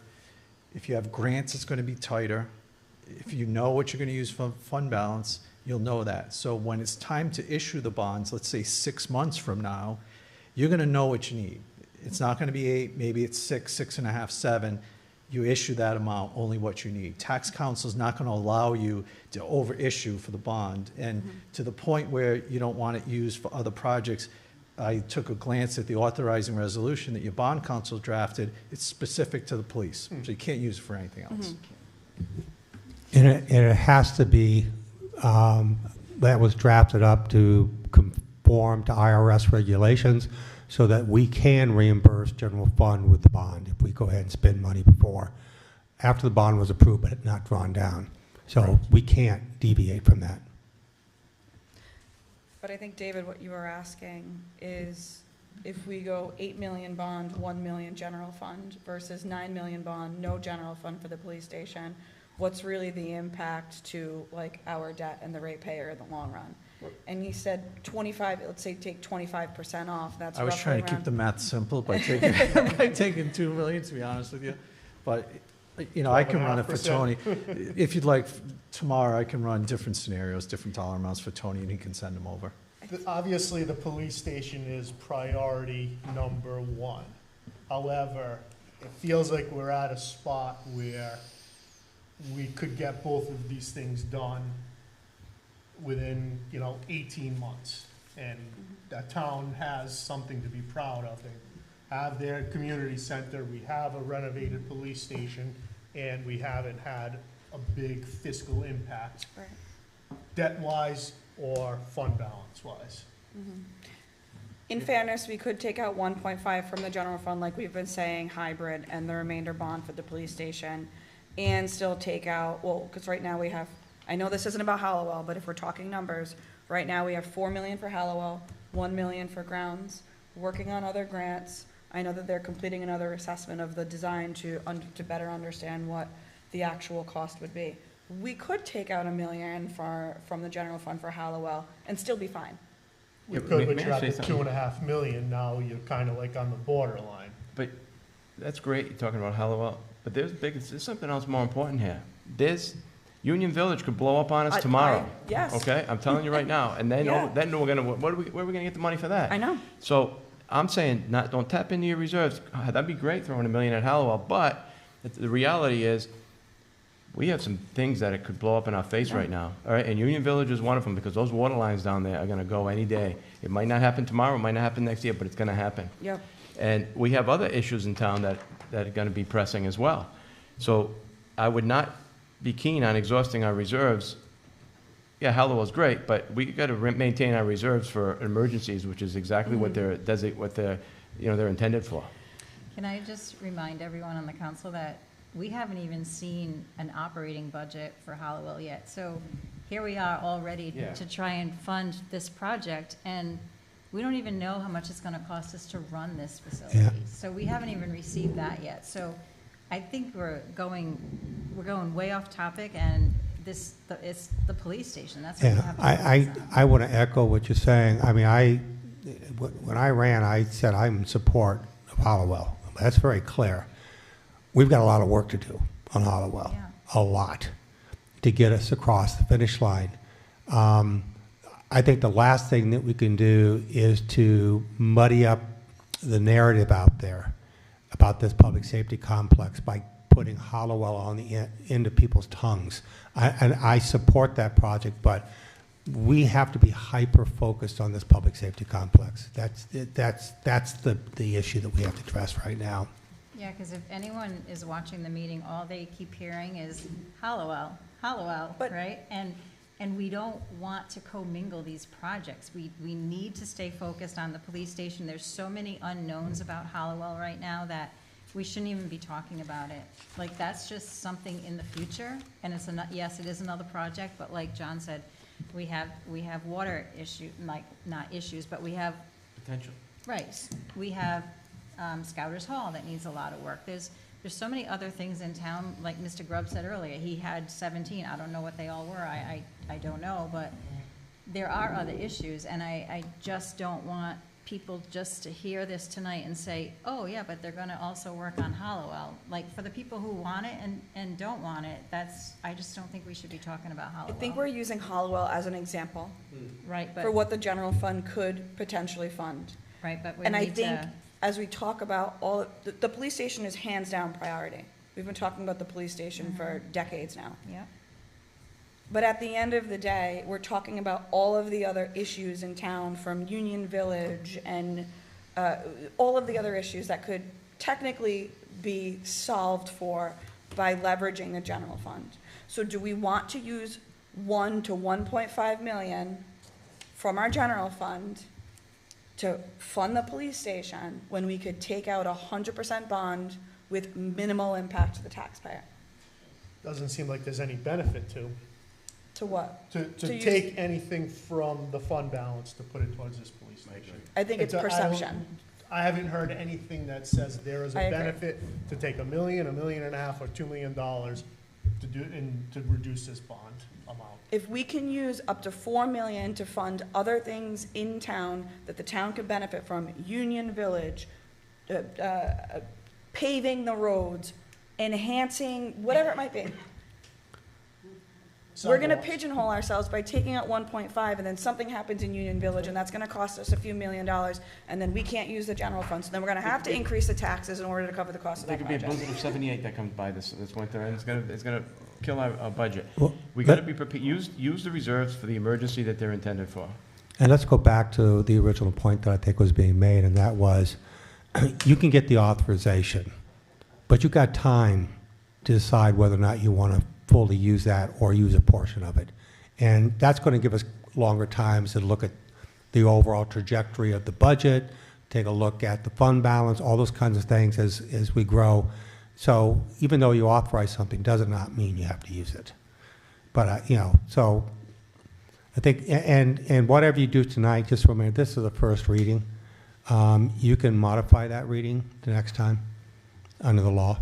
If you have grants, it's going to be tighter. If you know what you're going to use for fund balance, You'll know that. So when it's time to issue the bonds, let's say 6 months from now, you're going to know what you need. It's not going to be 8, maybe it's 6, 6.5, 7. You issue that amount, only what you need. Tax council is not going to allow you to overissue for the bond. And to the point where you don't want it used for other projects, I took a glance at the authorizing resolution that your bond council drafted. It's specific to the police, so you can't use it for anything else. And it has to be, that was drafted up to conform to IRS regulations so that we can reimburse general fund with the bond if we go ahead and spend money before, after the bond was approved but not drawn down. So we can't deviate from that. But I think, David, what you were asking is if we go 8 million bond, 1 million general fund versus 9 million bond, no general fund for the police station, what's really the impact to like our debt and the ratepayer in the long run? And he said 25, let's say take 25% off, that's I was roughly trying to keep around- the math simple by taking, by taking 2 million, to be honest with you. But, you know, I can run it for Tony. If you'd like, tomorrow I can run different scenarios, different dollar amounts for Tony, and he can send them over. Obviously, the police station is priority number 1. However, it feels like we're at a spot where we could get both of these things done within, 18 months. And the town has something to be proud of. They have their community center, we have a renovated police station, and we haven't had a big fiscal impact, debt-wise or fund balance-wise. In fairness, we could take out 1.5 from the general fund, like we've been saying, hybrid, and the remainder bond for the police station, and still take out, well, because right now we have, I know this isn't about Hallowell, but if we're talking numbers, right now we have 4 million for Hallowell, 1 million for grounds, working on other grants. I know that they're completing another assessment of the design to better understand what the actual cost would be. We could take out 1 million from the general fund for Hallowell and still be fine. We could, but you're at the 2.5 million now, you're kind of like on the borderline. But that's great, you're talking about Hallowell, but there's something else more important here. Union Village could blow up on us tomorrow. Yes. Okay, I'm telling you right now, and then, Yeah. then we're gonna, where are we gonna get the money for that? I know. So, I'm saying, don't tap into your reserves. That'd be great, throwing 1 million at Hallowell, but the reality is, we have some things that it could blow up in our face right now, all right? And Union Village is one of them, because those water lines down there are gonna go any day. It might not happen tomorrow, it might not happen next year, but it's gonna happen. Yep. And we have other issues in town that are gonna be pressing as well. So I would not be keen on exhausting our reserves. Yeah, Hallowell's great, but we gotta maintain our reserves for emergencies, which is exactly what they're they're intended for. Can I just remind everyone on the council that we haven't even seen an operating budget for Hallowell yet. So here we are all ready to try and fund this project, and we don't even know how much it's gonna cost us to run this facility. Yeah. So we haven't even received that yet. So I think we're going way off topic, and it's the police station. That's what we have to focus on. I want to echo what you're saying. I mean, when I ran, I said I'm in support of Hallowell. That's very clear. We've got a lot of work to do on Hallowell, a lot, to get us across the finish line. I think the last thing that we can do is to muddy up the narrative out there about this public safety complex by putting Hallowell on the end of people's tongues. And I support that project, but we have to be hyper-focused on this public safety complex. That's the issue that we have to address right now. Yeah, because if anyone is watching the meeting, all they keep hearing is Hallowell, right? And we don't want to commingle these projects. We need to stay focused on the police station. There's so many unknowns about Hallowell right now that we shouldn't even be talking about it. Like, that's just something in the future, and yes, it is another project, but like John said, we have water issue, like, not issues, but we have Potential. Right. We have Scouters Hall that needs a lot of work. There's so many other things in town, like Mr. Grubb said earlier, he had 17. I don't know what they all were. I don't know, but there are other issues, and I just don't want people just to hear this tonight and say, oh, yeah, but they're gonna also work on Hollowell. Like, for the people who want it and don't want it, I just don't think we should be talking about I Hollowell. think we're using Hollowell as an example Right, for but, what the general fund could potentially fund. right, but we And I need think, to, as we talk about the police station is hands down priority. We've been talking about the police station for decades now. yeah, But at the end of the day, we're talking about all of the other issues in town, from Union Village and all of the other issues that could technically be solved for by leveraging the general fund. So do we want to use 1 to 1.5 million from our general fund to fund the police station when we could take out 100% bond with minimal impact to the taxpayer? Doesn't seem like there's any benefit to. To what? To use- take anything from the fund balance to put it towards this police station. I think it's I don't- perception. I haven't heard anything that says there is I a agree. benefit to take $1 million, $1.5 million, or $2 million to do, and to reduce this bond amount. If we can use up to 4 million to fund other things in town that the town could benefit from, Union Village, paving the roads, enhancing, whatever it might be. We're gonna Sidewalks. pigeonhole ourselves by taking out 1.5, and then something happens in Union Village, and that's gonna cost us a few $1 million, and then we can't use the general fund, so then we're gonna have to increase the taxes in order to cover the cost of There that could be a project. bundle of 78 that comes by this winter, and it's gonna kill our budget. Well, We gotta be prepared, use the reserves for the emergency that they're intended for. And let's go back to the original point that I think was being made, and that was, you can get the authorization, but you got time to decide whether or not you want to fully use that or use a portion of it. And that's going to give us longer times to look at the overall trajectory of the budget, take a look at the fund balance, all those kinds of things as we grow. So even though you authorize something, does not mean you have to use it. But, so I think, and whatever you do tonight, just remember, this is the first reading. You can modify that reading the next time under the law.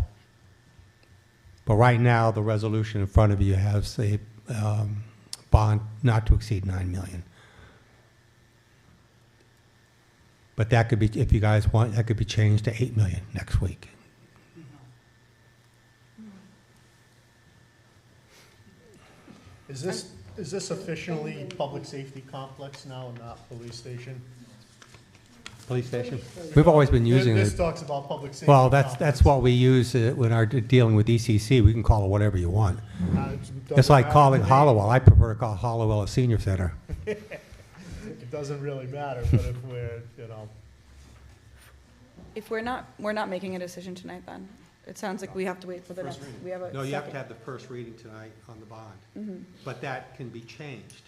But right now, the resolution in front of you has a bond not to exceed 9 million. But that could be, if you guys want, that could be changed to 8 million next week. Is this officially public safety complex now and not police station? Police station? We've always been using This it. talks about public safety. Well, that's complex. what we use when our dealing with ECC. We can call it whatever you want. It It's doesn't like matter calling to me. Hollowell. I prefer to call Hollowell a senior center. It doesn't really matter, but if we're, If we're not making a decision tonight then. It sounds like we have to wait for the next, we have a second. No, you have to have the first reading tonight on the bond. Mhm. But that can be changed.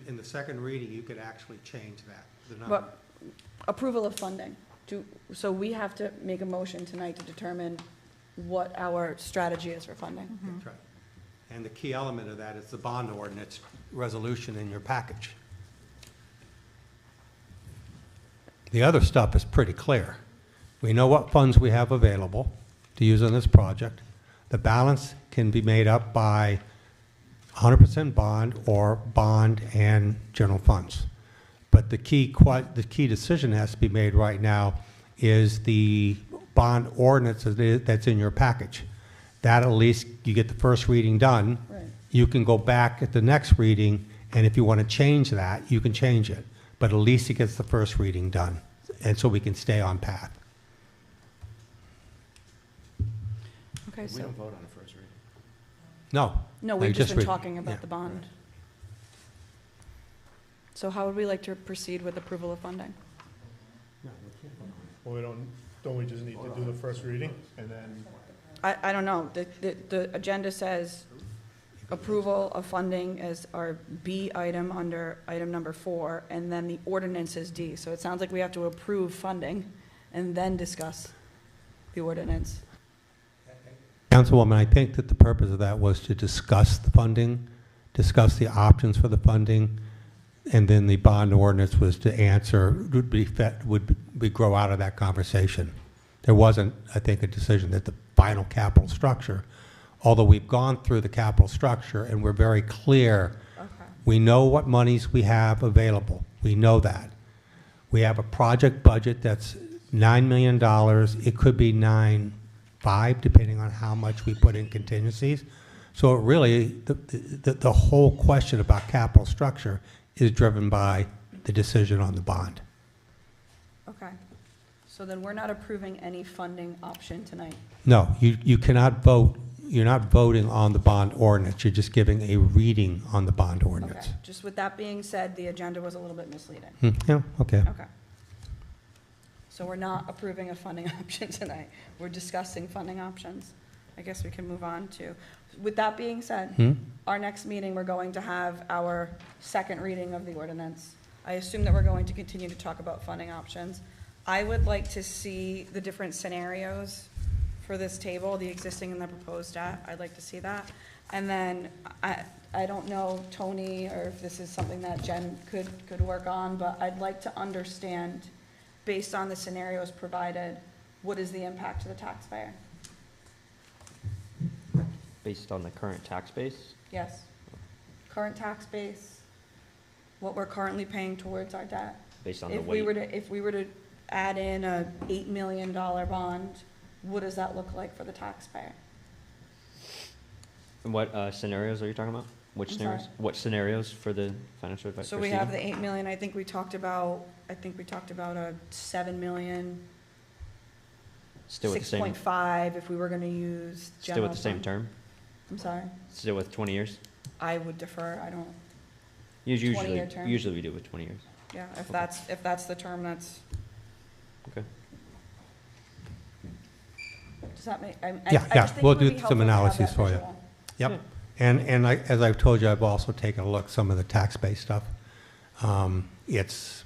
In the second reading, you could actually change that, the number. But approval of funding. So we have to make a motion tonight to determine what our strategy is for funding. That's right. And the key element of that is the bond ordinance resolution in your package. The other stuff is pretty clear. We know what funds we have available to use on this project. The balance can be made up by 100% bond or bond and general funds. But the key decision has to be made right now is the bond ordinance that's in your package. That at least you get the first reading done. Right. You can go back at the next reading, and if you want to change that, you can change it. But at least it gets the first reading done, and so we can stay on path. Okay, We so, don't vote on the first reading. No. no, we've just been read- talking yeah. about the bond. So how would we like to proceed with approval of funding? well, don't we just need to do the first reading and then? I don't know. The agenda says approval of funding as our B item under item number 4, and then the ordinance is D. So it sounds like we have to approve funding and then discuss the ordinance. Councilwoman, I think that the purpose of that was to discuss the funding, discuss the options for the funding, and then the bond ordinance was to answer, would grow out of that conversation. There wasn't, I think, a decision that the final capital structure, although we've gone through the capital structure and we're very clear, Okay. we know what monies we have available. We know that. We have a project budget that's $9 million. It could be 9.5, depending on how much we put in contingencies. So it really, the whole question about capital structure is driven by the decision on the bond. Okay. So then we're not approving any funding option tonight. No, you cannot vote, you're not voting on the bond ordinance, you're just giving a reading on the bond ordinance. Okay. Just with that being said, the agenda was a little bit misleading. Yeah, okay. Okay. So we're not approving a funding option tonight. We're discussing funding options. I guess we can move on to, with that being said, our next meeting, we're going to have our second reading of the ordinance. I assume that we're going to continue to talk about funding options. I would like to see the different scenarios for this table, the existing and the proposed debt. I'd like to see that. And then I don't know, Tony, or if this is something that Jen could work on, but I'd like to understand, based on the scenarios provided, what is the impact to the taxpayer? Based on the current tax base? Yes. Current tax base, what we're currently paying towards our debt. Based on the If weight? we were to add in a $8 million bond, what does that look like for the taxpayer? And what scenarios are you talking about? Which I'm scenarios? sorry? What scenarios for the financial advice? So we have the 8 million, I think we talked about a 7 million, Still with the same, 6.5 if we were gonna use still general with the same fund. term? I'm sorry, Still with 20 years? I would defer, I don't, Usually, 20-year term? usually we do with 20 years. yeah, if that's the term, that's, Okay. does that make, I Yeah, just think we'll it would do be some helpful to have analyses that for you. visual. Yep. And as I've told you, I've also taken a look at some of the tax-based stuff. It's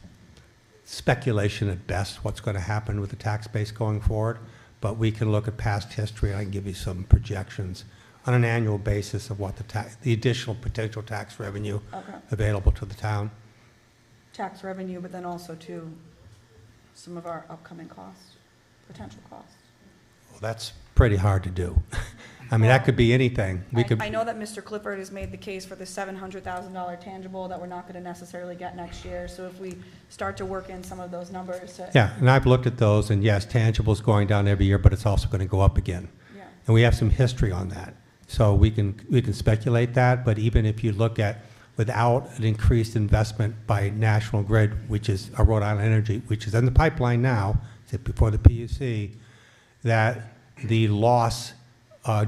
speculation at best what's going to happen with the tax base going forward, but we can look at past history and I can give you some projections on an annual basis of what the additional potential tax revenue Okay. available to the town. Tax revenue, but then also to some of our upcoming costs, potential costs. Well, that's pretty hard to do. I mean, that could be anything. I know that Mr. Clifford has made the case for the $700,000 tangible that we're not going to necessarily get next year. So if we start to work in some of those numbers to. Yeah, and I've looked at those, and yes, tangible's going down every year, but it's also going to go up again. Yeah. And we have some history on that. So we can speculate that, but even if you look at without an increased investment by National Grid, which is Rhode Island Energy, which is in the pipeline now, before the PUC, that the loss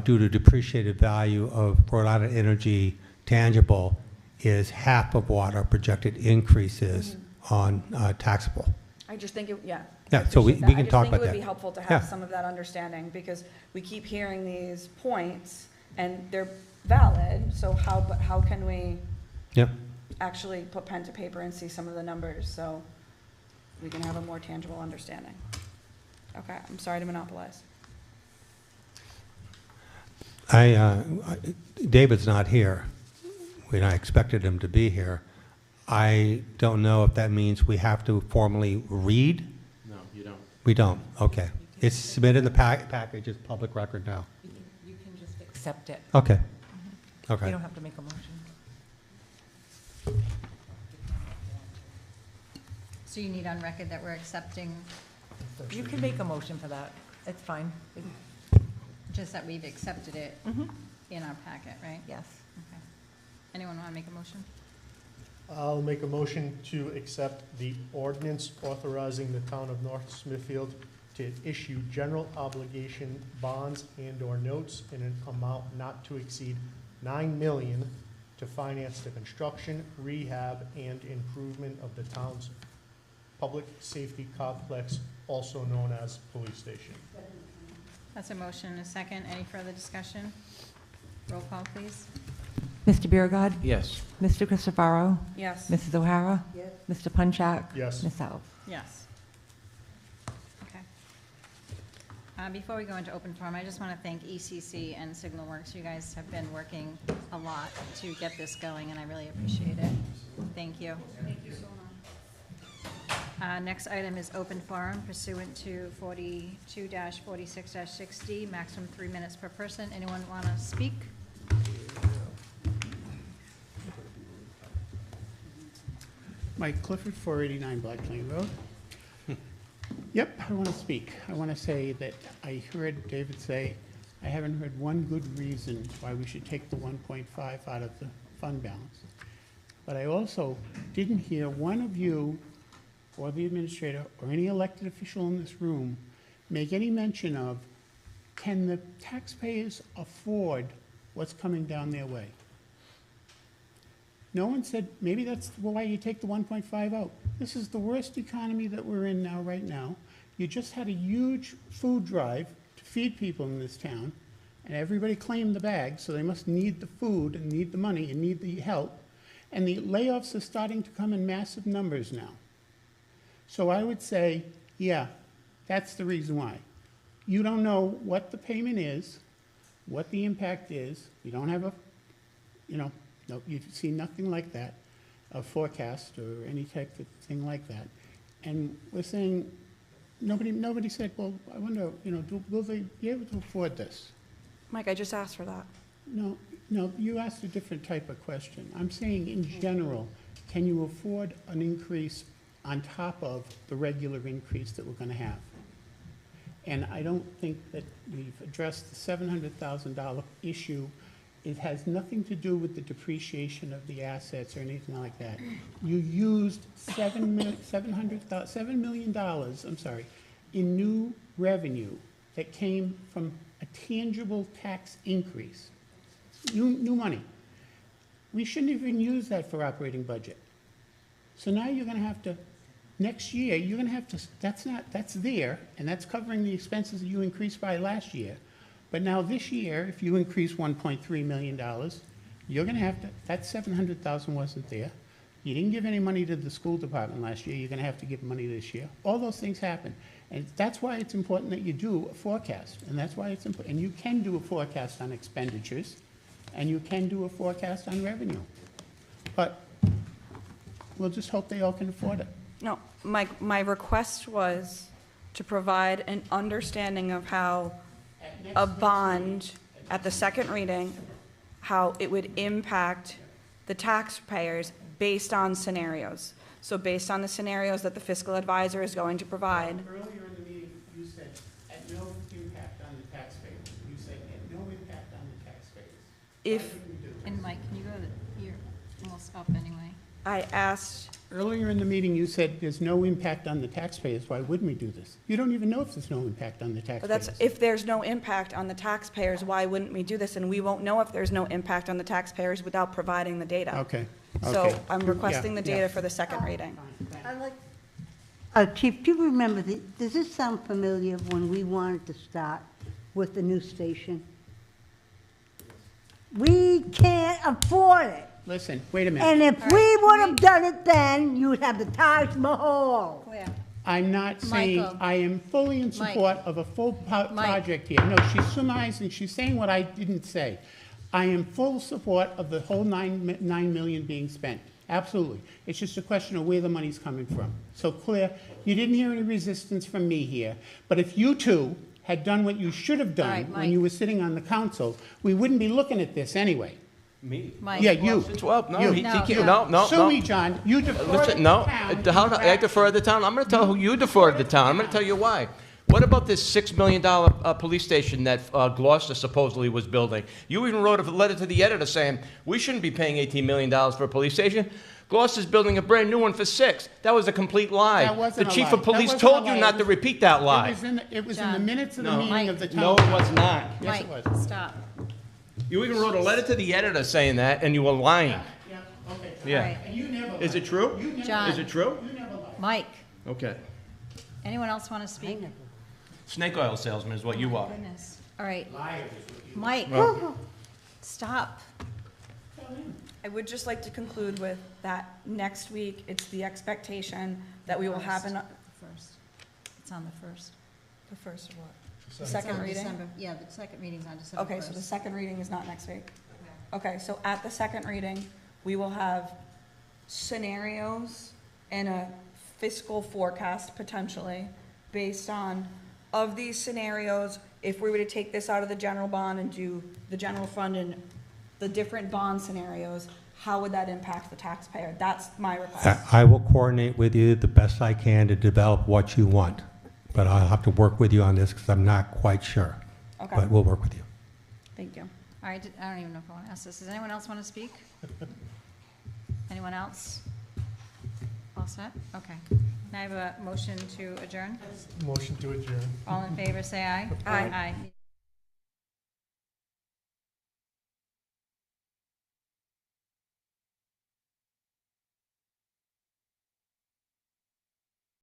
due to depreciated value of Rhode Island Energy tangible is half of what our projected increase is on taxable. I just think, yeah. Yeah, so we can talk about I just think it would that. be helpful to have Yeah. some of that understanding, because we keep hearing these points, and they're valid, so how can we Yep. actually put pen to paper and see some of the numbers, so we can have a more tangible understanding? Okay, I'm sorry to monopolize. David's not here. I expected him to be here. I don't know if that means we have to formally read? No, you don't. We don't, okay. It's submitted in the package, it's public record now. You can just accept it. Okay, You okay. don't have to make a motion. So you need on record that we're accepting, You can make a motion for that. It's fine. just that we've accepted it in our packet, right? Yes. Okay. Anyone want to make a motion? I'll make a motion to accept the ordinance authorizing the town of North Smithfield to issue general obligation bonds and/or notes in an amount not to exceed $9 million to finance the construction, rehab, and improvement of the town's public safety complex, also known as police station. That's a motion and a second. Any further discussion? Roll call, please. Mr. Biragad. Yes. Mr. Christopherow. Yes. Mrs. O'Hara. Yes. Mr. Punchak. Yes. Ms. Alves. Yes. Okay. Before we go into open forum, I just want to thank ECC and Signal Works. You guys have been working a lot to get this going, and I really appreciate it. Thank you. Thank you so much. Next item is open forum pursuant to 42-46-6D, maximum 3 minutes per person. Anyone want to speak? Mike Clifford, 489 Black Plain Road. Yep, I want to speak. I want to say that I heard David say, I haven't heard one good reason why we should take the 1.5 out of the fund balance. But I also didn't hear one of you, or the administrator, or any elected official in this room make any mention of, can the taxpayers afford what's coming down their way? No one said, maybe that's why you take the 1.5 out. This is the worst economy that we're in now, right now. You just had a huge food drive to feed people in this town, and everybody claimed the bag, so they must need the food and need the money and need the help. And the layoffs are starting to come in massive numbers now. So I would say, yeah, that's the reason why. You don't know what the payment is, what the impact is. You don't have a, no, you've seen nothing like that, a forecast or any type of thing like that. And we're saying, nobody said, well, I wonder, will they be able to afford this? Mike, I just asked for that. No, you asked a different type of question. I'm saying in general, can you afford an increase on top of the regular increase that we're going to have? And I don't think that we've addressed the $700,000 issue. It has nothing to do with the depreciation of the assets or anything like that. You used $7 million, I'm sorry, in new revenue that came from a tangible tax increase. New money. We shouldn't even use that for operating budget. So now you're going to have to, next year, you're going to have to, that's there, and that's covering the expenses that you increased by last year. But now this year, if you increase $1.3 million, you're going to have to, that $700,000 wasn't there. You didn't give any money to the school department last year. You're going to have to give money this year. All those things happen. And that's why it's important that you do a forecast. And that's why it's important. And you can do a forecast on expenditures, and you can do a forecast on revenue. But we'll just hope they all can afford it. No, my request was to provide an understanding of how a bond at the second reading, how it would impact the taxpayers based on scenarios. So based on the scenarios that the fiscal advisor is going to provide. Earlier in the meeting, you said, at no impact on the taxpayers. You said, at no impact on the taxpayers. And Mike, can you go to, you're almost up anyway. I asked. Earlier in the meeting, you said there's no impact on the taxpayers. Why wouldn't we do this? You don't even know if there's no impact on the taxpayers. But that's, if there's no impact on the taxpayers, why wouldn't we do this? And we won't know if there's no impact on the taxpayers without providing the data. Okay. So I'm requesting the Yeah. data for the second reading. Chief, do you remember, does this sound familiar when we wanted to start with the new station? We can't afford it. Listen, wait a minute. And if we would have done it then, you'd have the Taj Mahal. I'm not saying, Michael. I am fully in support of a full project here. No, she's surmising, she's saying what I didn't say. I am full support of the whole $9 million being spent. Absolutely. It's just a question of where the money's coming from. So Claire, you didn't hear any resistance from me here, but if you two had done what you should have done right, when Mike. you were sitting on the council, we wouldn't be looking at this anyway. Me? Mike. Yeah, you. Well, no, You. he No, can't, no. no. Sue me, John. You defer to Listen, the no, town. I defer to the town. I'm going to tell who you defer to the town. I'm going to tell you why. What about this $6 million police station that Gloucester supposedly was building? You even wrote a letter to the editor saying, we shouldn't be paying $18 million for a police station. Gloucester's building a brand new one for $6 million. That was a complete lie. That wasn't The a chief lie. of police That wasn't told a you lie. not to repeat that lie. It was in the John. minutes of the No. meeting of the town. No, it was not. Yes, it Mike, was. stop. You even wrote a letter to the editor saying that, and you were lying. Yeah, okay. Yeah. All right. And you never Is it true? John. Is it true? You never lied. Mike, Okay. anyone else want to speak? Snake oil salesman is what you are. Goodness. All right. Mike, stop. I would just like to conclude with that next week, it's the expectation that we will have an, First. It's on the first. the first of what? The It's second on reading? December. Yeah, the second meeting's on December 1st. Okay, so the second reading is not next week? Okay, so at the second reading, we will have scenarios and a fiscal forecast potentially based on, of these scenarios, if we were to take this out of the general bond and do the general fund and the different bond scenarios, how would that impact the taxpayer? That's my request. I will coordinate with you the best I can to develop what you want, but I'll have to work with you on this because I'm not quite sure. Okay. But we'll work with you. Thank you. All right, I don't even know if I want to ask this. Does anyone else want to speak? Anyone else? All set? Okay. Now I have a motion to adjourn. Motion to adjourn. All in favor, say aye. Aye. Aye.